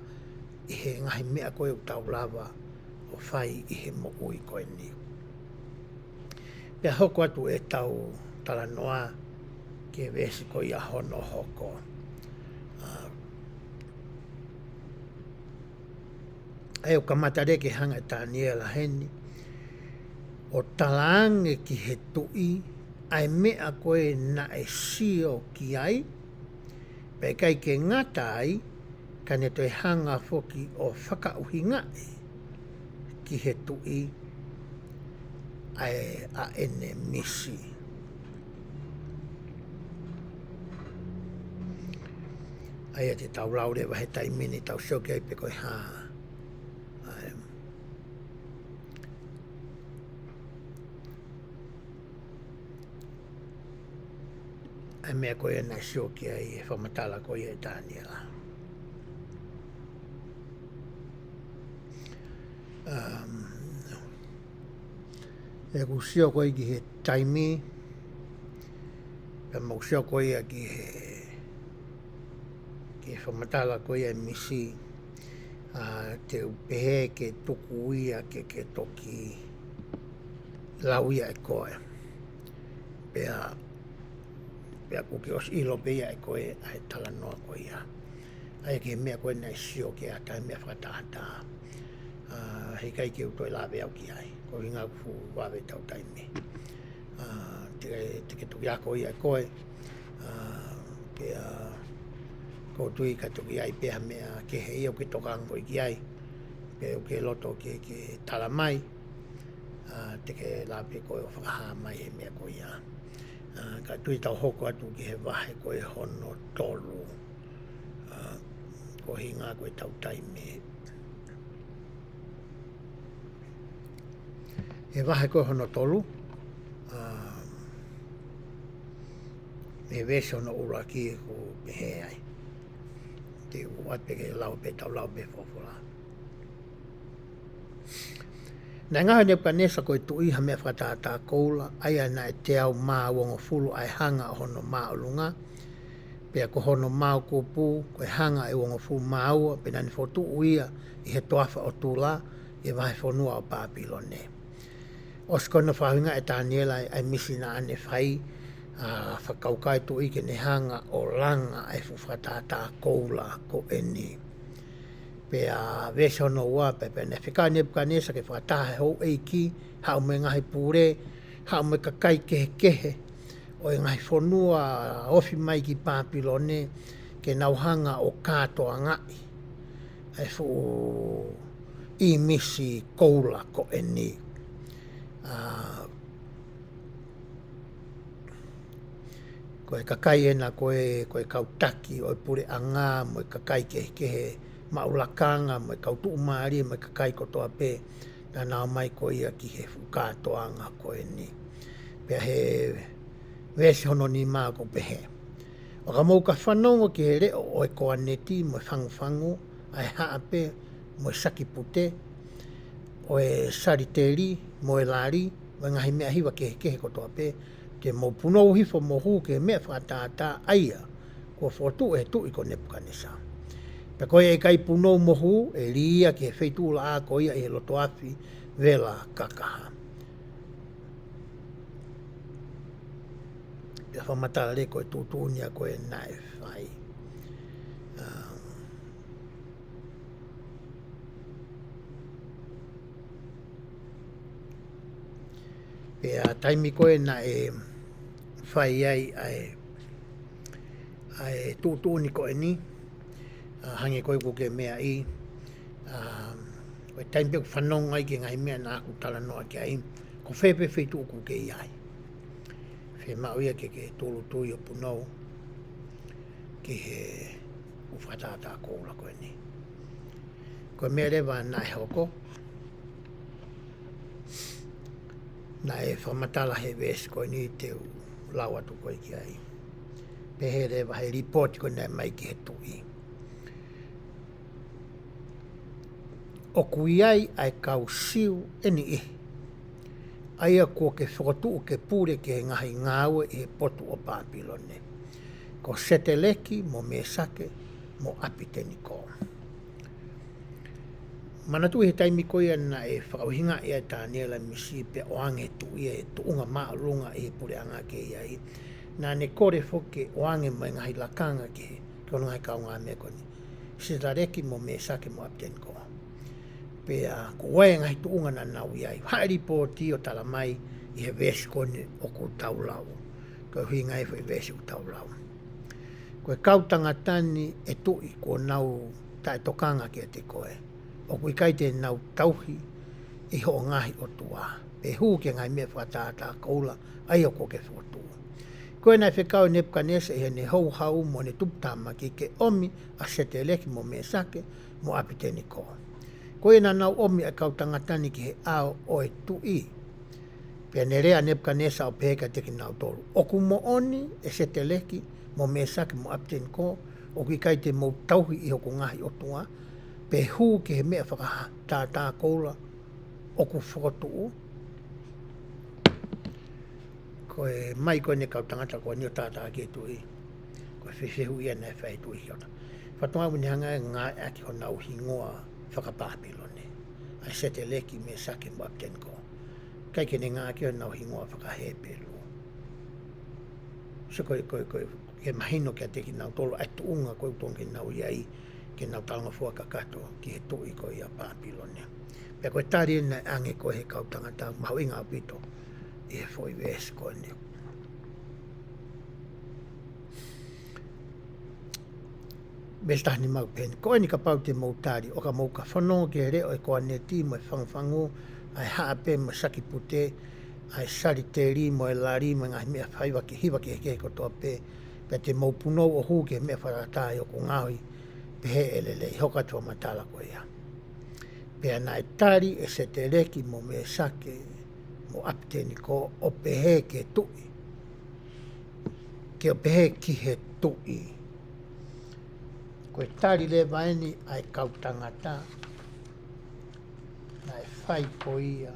i he ngahi mea koe u tau lava o whai i he mo'ui koe ni. Pea hoko atu e tau tala noa ke vesi koe ia hono hoko. Ai o kamata reke hanga TANIELA heni, o talaange ki he tui, ai mea koe na e sio ki ai, pe kai ke ngata ai, ka ne toi hanga foki o whakauhinga ki he tui, ai a ene misi. Ai a te tau laure wahe taimini tau sioke ai pe koe haa. Ai mea koe na sioke ai e whamatala koe e TANIELA. E ku sio koe ki he taimi, pe mau sio koe ki he whamatala koe e misi, te upehe ke tuku ia ke toki lauia e koe. Pea kuki os ilo pea e koe ai tala noa koe ia. Ai ke mea koe nei sio ke ata mea whakatahata. Hei kai ke utoi lawe au ki ai. Ko hinga kufu wawe tau taimi. Te ke tuki ako ia e koe. Pea ko tui ka tuki ai pea mea ke hei au ke tokango i ki ai. Pea au ke loto ke tala mai. Te ke lawe koe o whakaha mai he mea koe ia. Ka tui tau hoko atu ki he wahe koe hono tolu. Ko hinga koe tau taimi. He wahe koe hono tolu. Me vese hono ura ki ko pehe ai. Te uat pe ke lau pe tau lau pe fofola. Nā ngaha ne panesa koe tu iha mea whatata koula, aia na e te au maa wongo fulu ai hanga o hono maa o lunga. Pea ko hono maa o kupu, koe hanga e wongo fulu maa ua, pe nani fotu uia i he toafa o tula, e vahe whonua o Papilone. Oskona whawinga e TANIELA ai misi na ane whai, whakaukai tu ike ne hanga o langa ai fu whatata koula ko eni. Pea vese hono ua pepe ne whika Nebukanesa ke whatahe hou eiki, hao me ngahi pūre, hao me kakai kehe kehe, o e ngahi whonua ofi mai ki Papilone ke nauhanga o kātoa ngai. Ai fu i misi koula ko eni. Koe kakai ena koe kautaki o e pure anga, mo e kakai kehe maulakanga, mo e kautu umari, mo e kakai kotoa pe, na nao mai ko ia ki he whukātoanga ko eni. Pea he vese hono ni maa ko pehe. O ka mou ka whanonga ki he reo o e koa neti, mo e whangu, ai haa pe, mo e sakipute, o e sariteri, mo e lari, mo e ngahi mea hiwa kehe kotoa pe, ke mo punou hifo mo huu ke mea whātātā aia, ko whotu e tu i ko Nebukanesa. Pe koe e kai punou mo huu, e lia ke wheitu la a ko ia e loto afi, vela kakaha. Pea whamatala le koe tūtūnia koe nae whai. Pea taimi koe na e whai ai tūtūni koe ni, hange koe ko ke mea i, koe taimi pia whanonga i ke ngai mea nā ku tala noa ke ai, ko whepe wheitu ku ke iai. Whe mauia ke tūlu tui o punou, ke he uwhatata koula koe ni. Koe mea rewa nā e hoko, na e whamatala he vesi koe ni te lawa tu koe ki ai. Pehe rewa he report koe nei mai ki he tui. O kui ai ai kau siu eni i. Aia kua ke whakatu ke pūre ke he ngahi ngāwe i he potu o Papilone. Ko sete leki mo me sake mo apiteni ko. Mana tu he taimi koe na e whakauhinga i a TANIELA misi pe oange tu i e tuunga maa lunga i he pure anga ke iai. Nā ne kore foke oange mai ngahi lakanga ke he, kono ngai kaunga me koni. Sitareki mo me sake mo apiteni ko. Pea ko wae ngahi tuunga na nau iai. Haeri po ti o tala mai i he vesi kone o ku taulau. Ko hui ngai fo i vesi ku taulau. Koe kautanga tani e tui ko nau tae tokanga ke te koe. O kui kai te nau tauhi i ho ngahi Otua. Pe huu ke ngai mea whatata koula ai o ko ke whotu. Koe nai whekau Nebukanesa i he ne hou hau mo ne tuptama ki ke omi a sete leki mo me sake mo apiteni ko. Koe na nau omi a kautanga tani ki he ao o e tui. Pea ne rea Nebukanesa o peka te ki nau tolu. Oku mo oni e sete leki mo me sake mo apiteni ko. O kui kai te mo tauhi i hoko ngahi Otua. Pe huu ke he mea whakatātā koula o ku whakatuu. Koe mai koe ne kautangata koe ni o tātā ke tui. Koe whewhehu ia nei whai tui hiota. Whatonga wini hanga ngā aki ho nau hingoa whakapāpilone. Ai sete leki me sake mo apten ko. Kai ke ne ngā aki ho nau hingoa whakahepelu. So koe ke mahino kia teki nau tolo ai tuunga koe utonga ke nau iai. Ke nau talanga fua kakato ki he tui ko ia Papilone. Pea koe tari ena ange koe he kautangata mahu inga apito i he foi vesi koe ne. Bestahni mau peni. Koe ni ka pau te mautari o ka mau ka whanonga ke he reo e koa neti mo e whangwhangu ai haape mo saki pute ai sari te ri mo e lari mo ngahi mea whaiwa ke hiwa ke he kotoa pe pea te mau punou o huu ke mea whakatai o ko ngahui pehe elele i hoka tua matala ko ia. Pea nai tari e se te reki mo me sake mo apiteni ko o pehe ke tui. Ke o pehe ki he tui. Koe tari le vaeni ai kautangata Nai whai po ia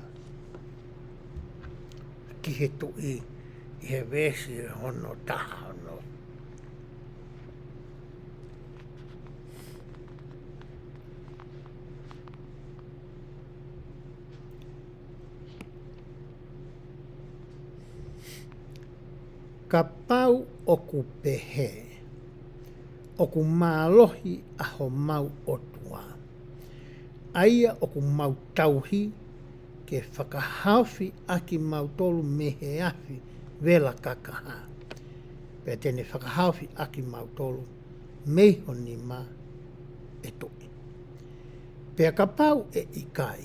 ki he tui i he vesi hono taha hono. Ka pau o ku pehe, o ku mālohi a ho mau otua. Aia o ku mau tauhi ke whakahawhi aki mau tolu me he awhi vela kakaha. Pea tene whakahawhi aki mau tolu me honi ma e tui. Pea ka pau e ikai,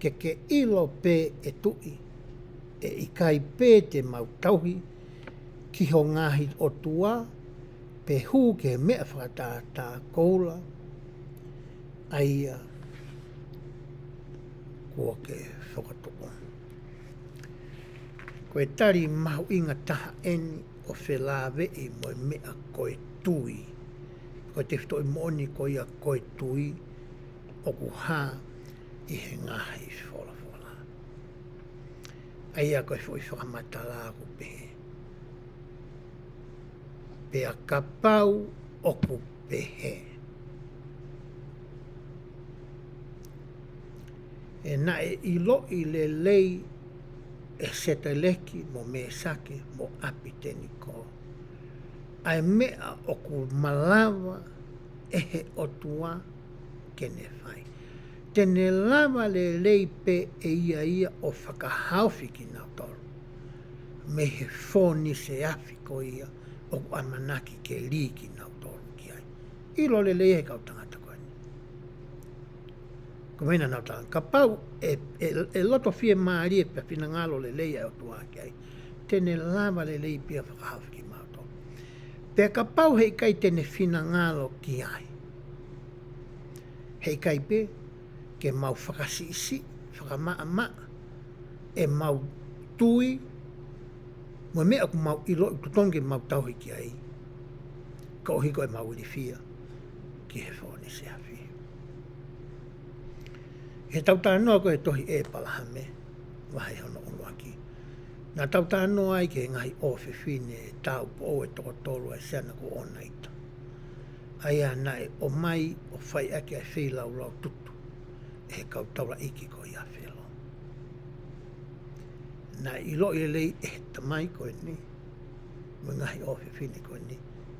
ke ilo pe e tui, e ikai pe te mau tauhi, ki ho ngahi otua, pe hu ke mea whakatata koula, aia kua ke whakatuko. Koe tari mahu inga taha eni o whelawe i moe mea koe tui. Koe te whitoi mooni koe ia koe tui, o ku hā i he ngahi whola whola. Aia koe whoi whakamatala ku pehe. Pea ka pau o ku pehe. E na e ilo i le lei e seta leki mo me sake mo api teni ko. Ai mea o ku malawa e he otua kene whai. Tene lava le lei pe e ia o whakahauwhi ki nau tolu. Me he whoni se afi ko ia o ku amanaki ke li ki nau tolu ki ai. Ilo le lei he kau tangata koe ni. Ko mena nau tanga. Ka pau e loto fie maari e pe fina ngalo le lei e o tua ki ai. Tene lava le lei pia whakahauwhi ki nau tolu. Pea ka pau hei kai tene fina ngalo ki ai. Hei kai pe ke mau whakasisi, whakamaa, e mau tui, mo mea ku mau ilo i tutonge mau tauhi ki ai. Ka ohi koe mau irifia ki he whoni se awhi. He tautanoa koe tohi e palahame, wahai hono unua ki. Nā tautanoa ai ke ngahi ofi whine e tau po o e toko tolu e seana ko ona ita. Aia nai o mai o whai ake ai whilau lau tutu. E kau taura iki ko ia whilo. Nā ilo i lei e tamai koe ni. Mo ngahi ofi whine koe ni.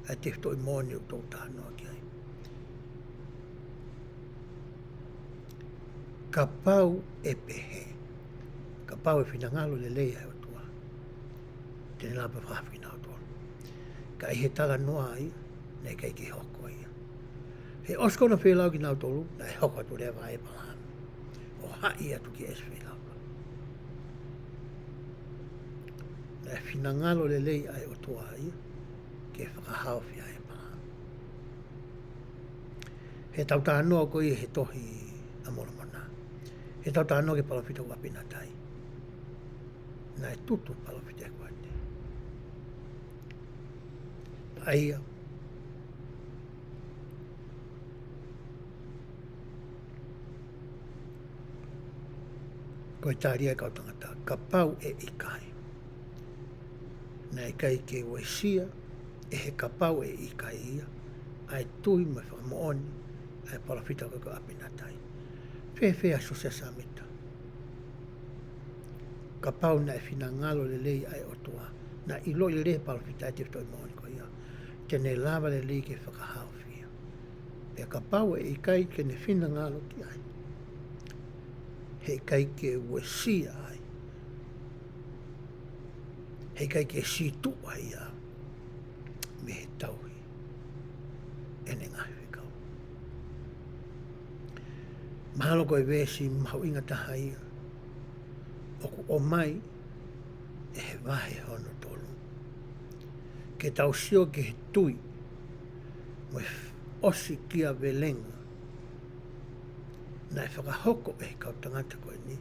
A te whitoi mōni o tō tānoa ki ai. Ka pau e pehe. Ka pau e whinangalo le lei ai o tua. Tene lapa whawhina o tōna. Ka i he tala noa ai, nei kai ki hoko ia. He oskona whilau ki nau tolu, nei hoko atu rewa e palahana. O hai atu ki es whilau. Nei whinangalo le lei ai o tua ia, ke whakahawhi ai e palahana. He tautanoa ko ia he tohi amoramona. He tautanoa ke palawhita ua pina tai. Nai tutu palawhita e koe te. Aia. Koe tāria e kau tangata. Ka pau e ikai. Nai kai ke waisia, e he ka pau e ikai ia. Ai tui mai whakamooni, ai palawhita koe apina tai. Whewhe aso se samita. Ka pau na e whina ngalo le lei ai otua. Na ilo i le palawhita e te whitoi mooni ko ia. Tene lava le lei ke whakahawhia. Pea ka pau e ikai ke ne whina ngalo ki ai. He kai ke wasia ai. He kai ke situ ai ia. Me he tauhi. Ene ngai whikau. Mahalo koe vesi mahu inga taha ia. Oku o mai e he wahe hono tolu. Ke tau sio ke he tui. Mo osi kia velenga. Nai whakahoko e kau tangata koe ni.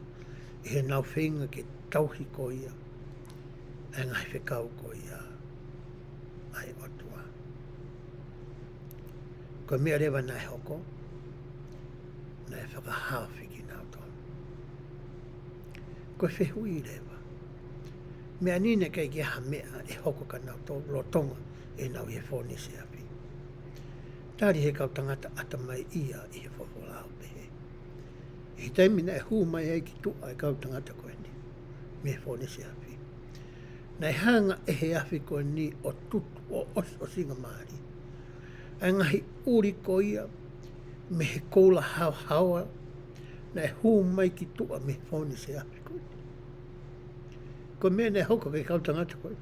E he nau whenga ke tauhi ko ia. E ngai whekau ko ia. Ai otua. Koe mea rewa nai hoko. Nai whakahawhi ki nau tolu. Ko se hui lewa. Mea nine kai ki ha mea e hoko ka nau tō lotonga e nau i he whoni se api. Tari he kau tangata ata mai ia i he whawholao pehe. I taimina e hū mai ai ki tua e kau tangata koe ni. Me he whoni se api. Nei hanga e he afi koe ni o tutu o singa maari. Ai ngahi uri ko ia me he koula hau hawa nei hū mai ki tua me he whoni se api koe ni. Ko mea ne hoko ke kau tangata koe.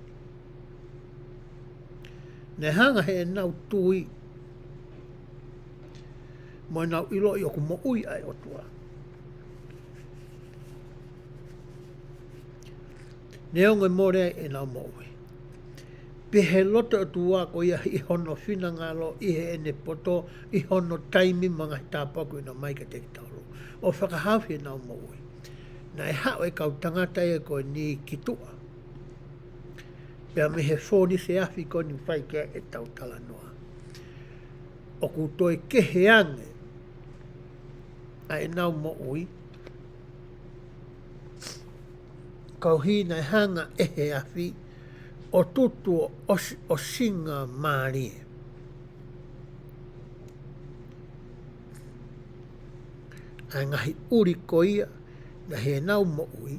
Ne hanga he nau tui. Mo nau ilo i oku mo ui ai Otua. Ne onge more e nau mo ui. Pe he loto Otua ko ia i hono whina ngalo i he ene poto i hono taimi mga tāpaku ina mai ka te ki tauru. O whakahawhi e nau mo ui. Na e hao e kau tangata e ko ni ki tua. Pea me he whoni se afi ko ni whai kia e tau tala noa. O ku toi kehe ange a e nau mo ui. Kau hi na hanga e he afi o tutu o singa maari. A ngahi uri ko ia na he nau mo ui,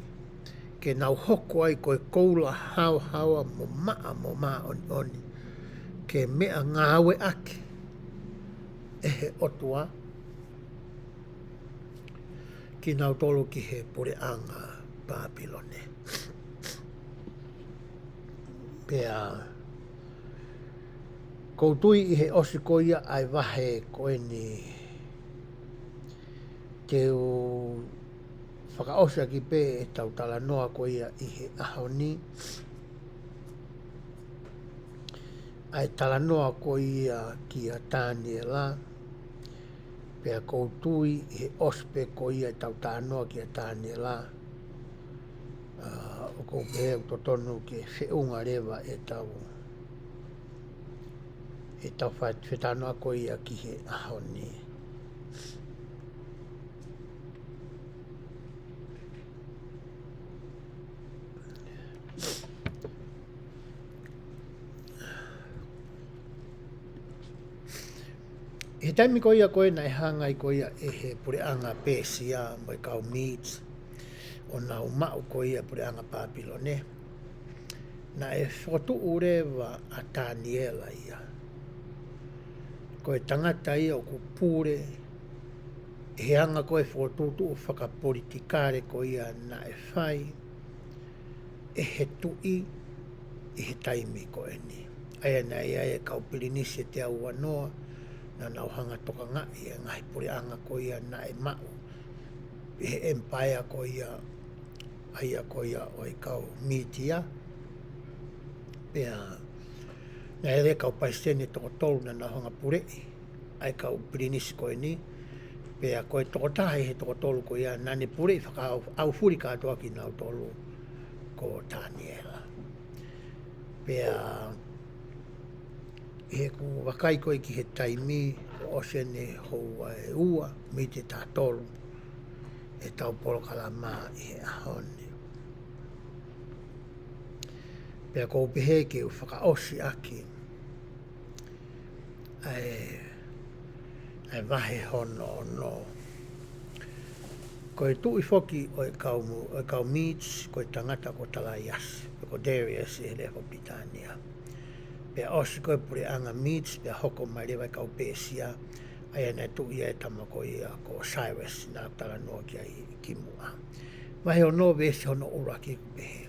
ke nau hoko ai koe koula hau hawa mo maa oni, ke mea ngāwe ake, e he Otua, ki nau tolu ki he pureanga Papilone. Pea, koutui i he osi ko ia ai wahe koe ni te o whakaosia ki pē e tau tala noa ko ia i he ahoni. Ai tala noa ko ia ki a TANIELA. Pea koutui i he ospe ko ia e tau tala noa ki a TANIELA. O kou pehe o totonu ki whiunga rewa e tau whetanoa ko ia ki he ahoni. He taimi ko ia koe nai hangai ko ia e he pureanga pēsia mo i kau meats o nau mau ko ia pureanga Papilone. Na e whotu urewa a TANIELA ia. Ko e tangata ia o ku pure he anga ko e whotutu o whakapolitikare ko ia na e whai e he tui i he taimi ko e ni. Aia na ia e kau pirinisi te au anoa na nau hanga toka ngai e ngai pureanga ko ia na e mau. I he empire ko ia aia ko ia o i kau media. Pea na ere kau paisene toko tolu na nau hanga purei. Ai kau pirinisi ko e ni. Pea ko e toko tahe he toko tolu ko ia nane purei whaka au furi katoa ki nau tolu ko TANIELA. Pea he ku wakai koe ki he taimi o sene hou e ua mi te tātolu e tau polokala mā i he ahoni. Pea kou pehe ke u whakaosi aki ai wahe hono no. Ko e tui foki o e kau meats, ko e tangata ko talaias, ko Darius e leho Pitania. Pea osi koe pureanga meats, pea hoko mai rewa kau pēsia, aia nei tui e tamako ia ko Cyrus, nā tala noa ki ai kimua. Wahe o no vesi hono ura ki kupehe.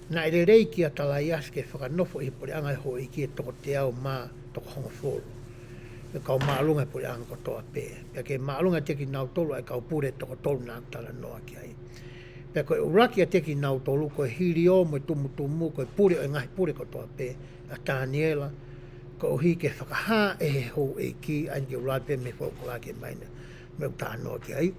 Nā ere rei ki a talaias ke whakanofo i pureanga e ho i ki e toko te au mā toko hongo fōru. E kau maalunga e pureanga ko toa pē. Pea ke maalunga teki nau tolu e kau pure toko tolu nā tala noa ki ai. Pea koe uraki a teki nau tolu, koe hiri o mo tumu, koe pure o ngahi pure ko toa pē. A TANIELA, ko uhi ke whakaha e he hou e ki, aini ke urape me whaukola ke maina, me utanoa ki ai.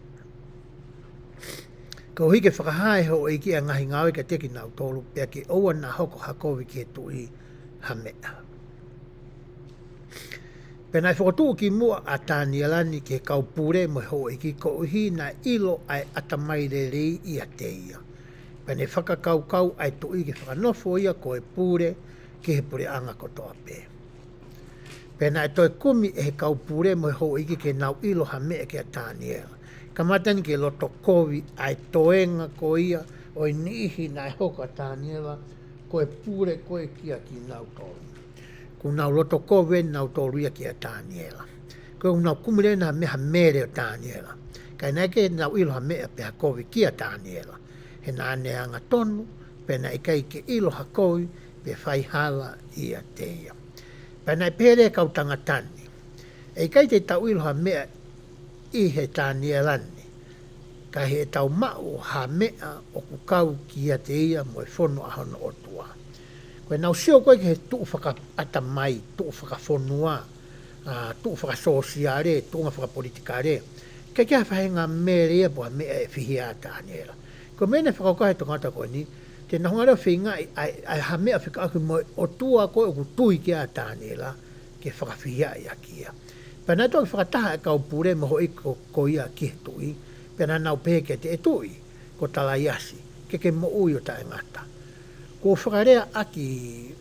Ko uhi ke whakaha e hou e ki a ngahi ngawe ka teki nau tolu, pea ke oua na hoko hakowi ki he tui hamea. Pena e whakatu ki mua a TANIELA ni ke kau pure mo hou e ki, ko uhi na ilo ai atamaire rei i a teia. Pene whakakaukau ai tui ke whakanofo ia ko e pūre ki he pure anga kotoa pē. Pena e toi kumi e he kau pūre mo he hou iki ke nau ilo ha mea ke a Taniela. Ka matani ke loto kovi ai toenga ko ia o i nihi na e hoka a Taniela ko e pūre ko e kia ki nau tolu. Ko nau loto kovi nau tolu ia ki a Taniela. Ko nau kumire na mea mere o Taniela. Kai nai ke nau ilo ha mea pe ha kovi ki a Taniela. He nā neanga tonu, pena Ikai ke ilo hakoi, pe whai hala ia teia. Pena i pere kau tangatani. Ikai te tau ilo ha mea i he Tanielani. Ka he tau mau ha mea o kukau ki ia teia mo e whono ahono Otua. Koe nau sio koe ke he tuu whaka atamai, tuu whaka whonua, tuu whaka sosiare, tuu whaka politikare. Kai kia whahenga mere po ha mea e whihi a Taniela. Ko mene whakaukahe tongata koe ni, te nahongara whinga ai ha mea whika aku mo Otua koe o kutui ki a Taniela ke whakawhia ia kia. Pena toki whakataha e kau pure mo hoi ko ia ki he tui, pena nau peke te e tui, ko talaiasi, ke mo ui o tae ngata. Ko whakarea aki,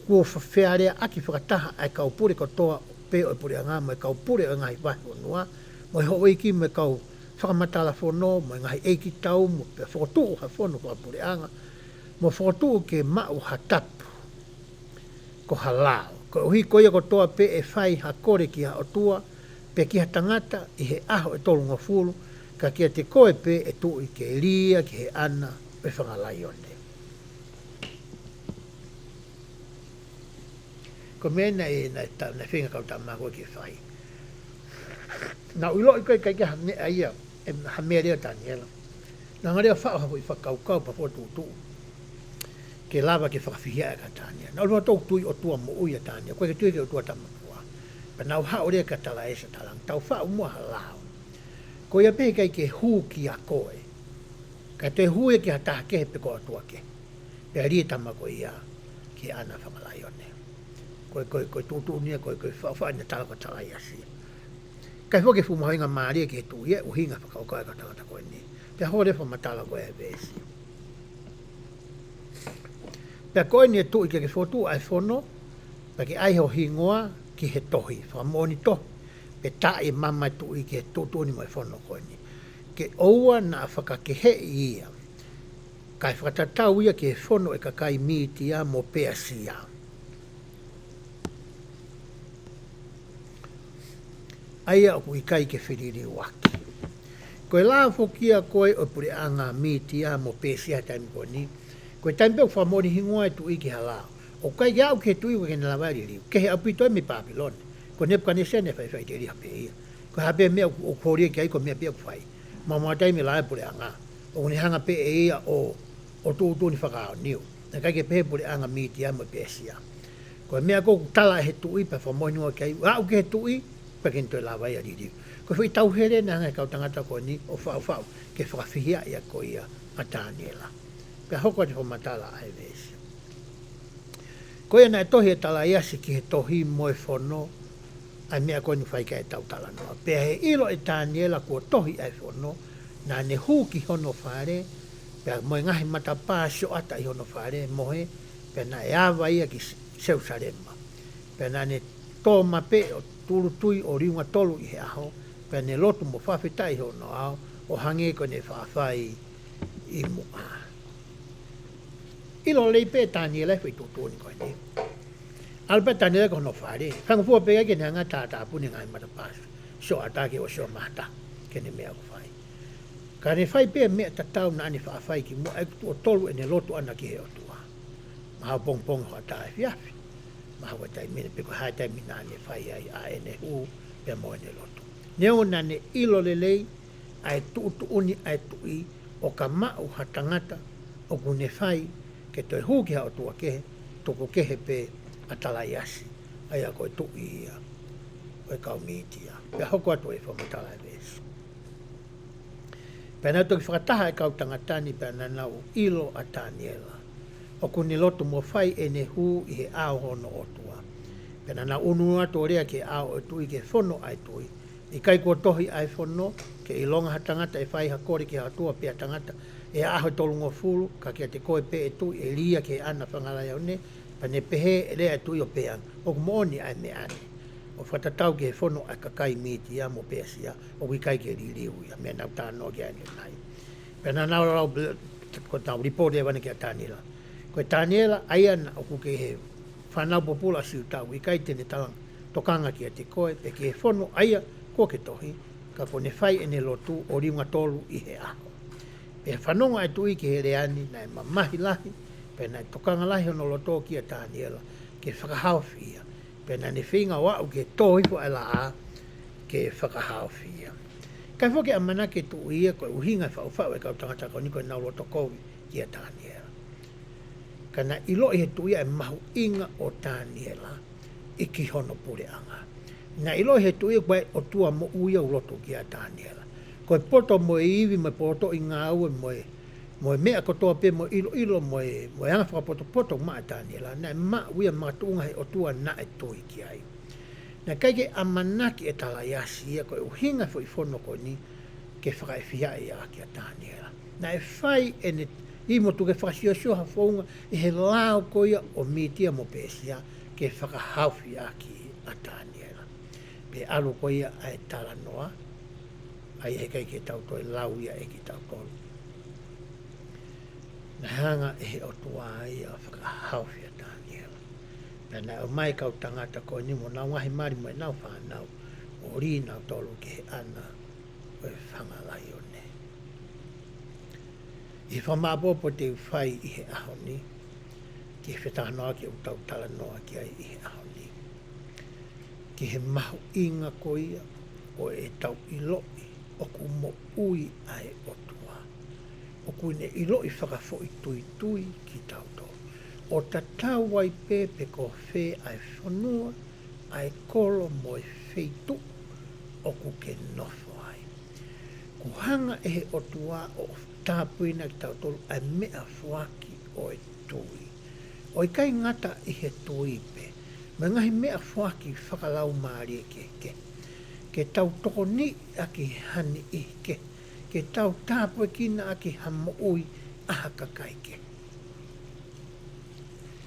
ko whawharea aki whakataha ai kau pure ko toa pe o pure anga, mo e kau pure o ngai wahi o nua, mo e hoi ki me kau whakamatala whono, mo ngahi eiki tau, mo pe whakotuu ha whono ko apure anga, mo whakotuu ke mau ha tapu, ko halao. Ko uhi koia ko toa pe e whai ha kore ki ha Otua, pe ki ha tangata i he aho e tolu ngafuru, ka kia te koe pe e tui ke lia, ki he ana, e whangalai one. Ko mena e na whinga kau tamaa koe ki whai. Nā ulo i koe kai kia ha mea ia, e ha mea rea Taniela. Nā ngā rea whakahu i whakaukau pa whotutu. Ke lava ke whakawhihia e ka Taniela. Nā ulua tau tui Otua mo ui a Taniela. Koe ke tui ke Otua tamakua. Pa nau hao rea ka tala esa talang. Tau whau mua halao. Ko ia pehe kai ke hū ki a koe. Kai te hū e ki ha taha kehe pe ko Otua ke. Pe a ria tamako ia ki ana whamalai one. Koe tutu nia, koe whau ina tala ko tala iasi. Kai hoke fumahoinga maaria ke tu ia uhinga whakaukau e ka tangata koe ni. Pea hore whamatala koe e vesi. Pea koe ni e tu i ke whotu ai whono, pa ke aiho hingoa ki he tohi, whamoni tohi. Pe tae mama tu i ke tutu ni mai whono koe ni. Ke oua na whakakehe ia. Kai whakatatau ia ke whono e kakai miti ia mo pea sia. Aia o Ikai ke whiriri waki. Koe la whokia koe o pure anga miti a mo pēsia taimi koe ni. Koe taimi pēo whamoni hingoa e tu i ki halao. O kai kia au ke tu i ke nalawari riu. Ke he apito e mi Papilone. Ko nepu kane sene whai te riha pe ia. Ko hape mea o kōria ki ai ko mea pēo whai. Mamua taimi la e pure anga. O ni hanga pe e ia o tūtū ni whakao niu. Na kai ke pē pure anga miti a mo pēsia. Koe mea kou tala he tu i pa whamoni ngoi ki ai. Au ke he tu i. Pakin toi lawa ia riri. Ko whi tau here na ngai kau tangata ko ni o whau ke whakawhihia ia ko ia a Taniela. Pea hoko te whamatala ai vesi. Ko ia nai tohi e tala iasi ki he tohi moe whono ai mea ko ni whaika e tau tala noa. Pea he ilo e Taniela kua tohi ai whono na ne hū ki hono whare pea moe ngahi matapā sio ata i hono whare mohe pea na e awa ia ki seu sarema. Pea na ne tō mape o tulu tui o riunga tolu i he aho, pea ne lotu mo whawhetai ho no ao, o hange ko ne whawhai i mua. Ilo lei pe Taniela whi tūtūni koe ni. Alpa Taniela ko no whare, whangapua pega ke ne anga tātā puni ngai matapasu, so atake o so mata, ke ne mea ko whai. Ka ne whai pea mea tatau na ane whawhai ki mua, e o tolu e ne lotu ana ki he Otua. Maha pong ho atae whiawhi. Mahawa tai mene peko hai tai mina ane whai ai a ene hu pia mo ene lotu. Neo na ne ilo lelei ai tuutu uni ai tui o ka mau ha tangata o kune whai ke toi hu ki ha Otua kehe toko kehe pe a talaiasi ai a koe tui ia koe kau miti ia. Pia hoko atu e whamatala e vesu. Pia nau toki whakataha e kau tangatani pia nanau ilo a Taniela. O kuni lotu mo whai e ne hu i he ao hono Otua. Pena na unu atu rea ke ao e tui ke whono ai tui. I kai kua tohi ai whono, ke i longa ha tangata e whai ha kore ki ha Otua pia tangata, e aho tolu ngofulu ka kia te koe pe e tui e lia ke ana whangalai au ne pa ne pehe e lea tui o peang o kumoni ai me ane o whatatau ke whono a kakai miti ia mo peasia o wikai ke ririu ia me nau tāno ke ane nai pena nau rau ko tau ripore wane kia TANIELA ko TANIELA aiana o kuke he whanau popula siu tau wikai tene talang tokanga kia te koe pe ke whono aia ko ke tohi ka kone whai ene lotu o riunga tolu i he aho pe whanonga e tui ki he reani nai mamahi lahi pe nai tokanga lahi ono loto kia TANIELA ke whakahawhia pe nai ne whinga wau ke tōhipo ala a ke whakahawhia kai whoke a mana ke tu ia koe uhinga whau e kau tangata kau niko e nau loto kovi kia TANIELA kana ilo i he tu ia e mahu inga o TANIELA i ki hono pure anga na ilo he tu ia koe Otua mo uia u loto kia TANIELA koe poto mo e iwi mo poto i ngā ue mo e mea kotoa pe mo ilo mo e anga whakapoto poto maa TANIELA na e maa uia mga tuunga he Otua na e tui ki ai na kaike amanaki e tala yasi ia koe uhinga fo i whono koe ni ke whaka e fia e a kia TANIELA na e whai e ne i mo tu ke whakasio ha whaunga i he lao koe o mitia mo pesia ke whakahawhi a ki a TANIELA pe alu koe a e tala noa ai he kai ke tau toi lau ia e ki tau tolu. Na hanga e he Otua ai a whakahawhi a TANIELA. Na na o mai kau tangata koe ni mo nau ngahi mari mo e nau whanau o ri nau tolu ke he ana o e whangalai o ne. I whamapopo te whai i he aho ni ki he whetanoa ki utau tala noa ki ai i he aho ni. Ki he mahu inga koia o e tau iloi o ku mo ui ai Otua. O ku ne iloi whakafo i tui tui ki tau tō. O ta tau wai pepe ko whē ai whanua ai kolo mo e wheitu o ku ke nofo ai. Ku hanga e he Otua o tāpuina ki tau tō ai mea whaki o e tui. O i kai ngata i he tui pe. Me ngahi mea whaki whakalau maari e ke. Ke tau toko ni a ki hani i ke. Ke tau tāpu e kina a ki Fakamo'Ui aha kakai ke.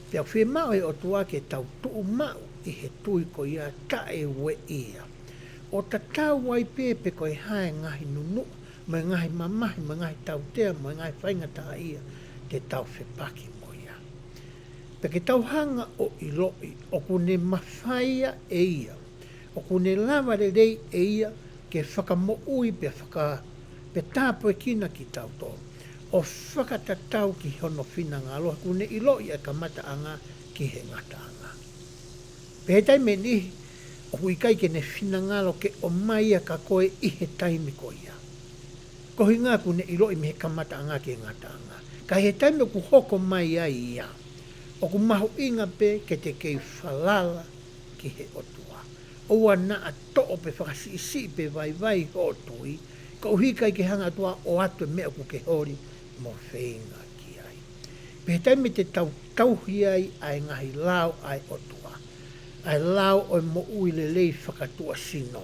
Pea whi mau e Otua ke tau tuu mau i he tui ko ia ta e we ia. O ta tau wai pepe ko e hae ngahi nunu, me ngahi mamahi, me ngahi tau tea, me ngahi whaingata ia, te tau whepaki mo ia. Pe ke tau hanga o iloi, o kune mawhaia e ia. O kune lava re rei e ia ke Fakamo'Ui pe tāpu e kina ki tau tō. O whakatatau ki hono whina ngā loha kune iloi e kamata anga ki he ngata anga. Pe he taime ni o Ikai ke ne whina ngā lo ke o mai a ka koe i he taime ko ia. Ko hi ngā kune iloi me he kamata anga ki he ngata anga. Ka he taime ku hoko mai ai ia. O ku mahu inga pe ke te kei whalala ki he Otua. Oua na a to'o pe whakasi pe vai ho tui, ka uhikai ke hanga tua o atu e mea ku ke hori mo whenga ki ai. Pe taime te tauhi ai ai ngahi lao ai Otua. Ai lao o mo ui le lei whakatua sino.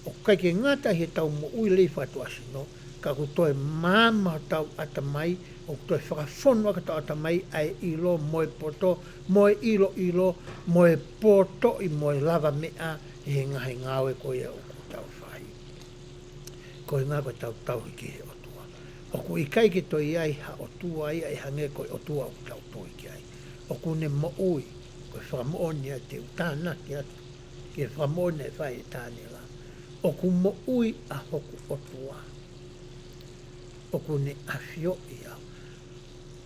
O kai ke ngata he tau mo ui lei whakatua sino, ka kutoe māma tau atamai, o kutoe whakafono aka tau atamai ai ilo moe poto, moe ilo, moe poto i moe lava mea, he ngahi ngāwe koe o ku tau whai. Koe ngā koe tau ki he Otua. O ku Ikai ke toi ai ha Otua ai hange koe Otua o tau toi ki ai. O ku ne mo ui, koe whakamo'oni a te utana ki atu, ke whakamo'oni e whai e TANIELA. O ku mo ui a hoku Otua. O ku ne awhio i au.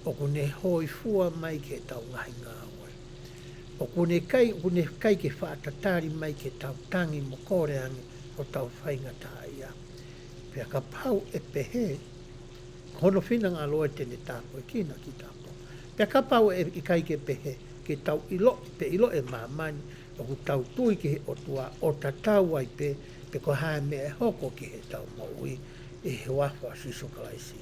O ku ne hoi fua mai ke tau ngahi ngāwe. O ku ne kai ke whaatatari mai ke tau tangi mo kore angi o tau whaingata ia. Pea ka pau e pehe, hono whina ngā loa tene tāpo e kina ki tāpo. Pea ka pau e Ikai ke pehe, ke tau ilo, pe ilo e māmani, o ku tau tui ki he Otua, o ta tau ai pe ko hae mea hoko ki he tau mo ui, e he wafua siso kalaisi.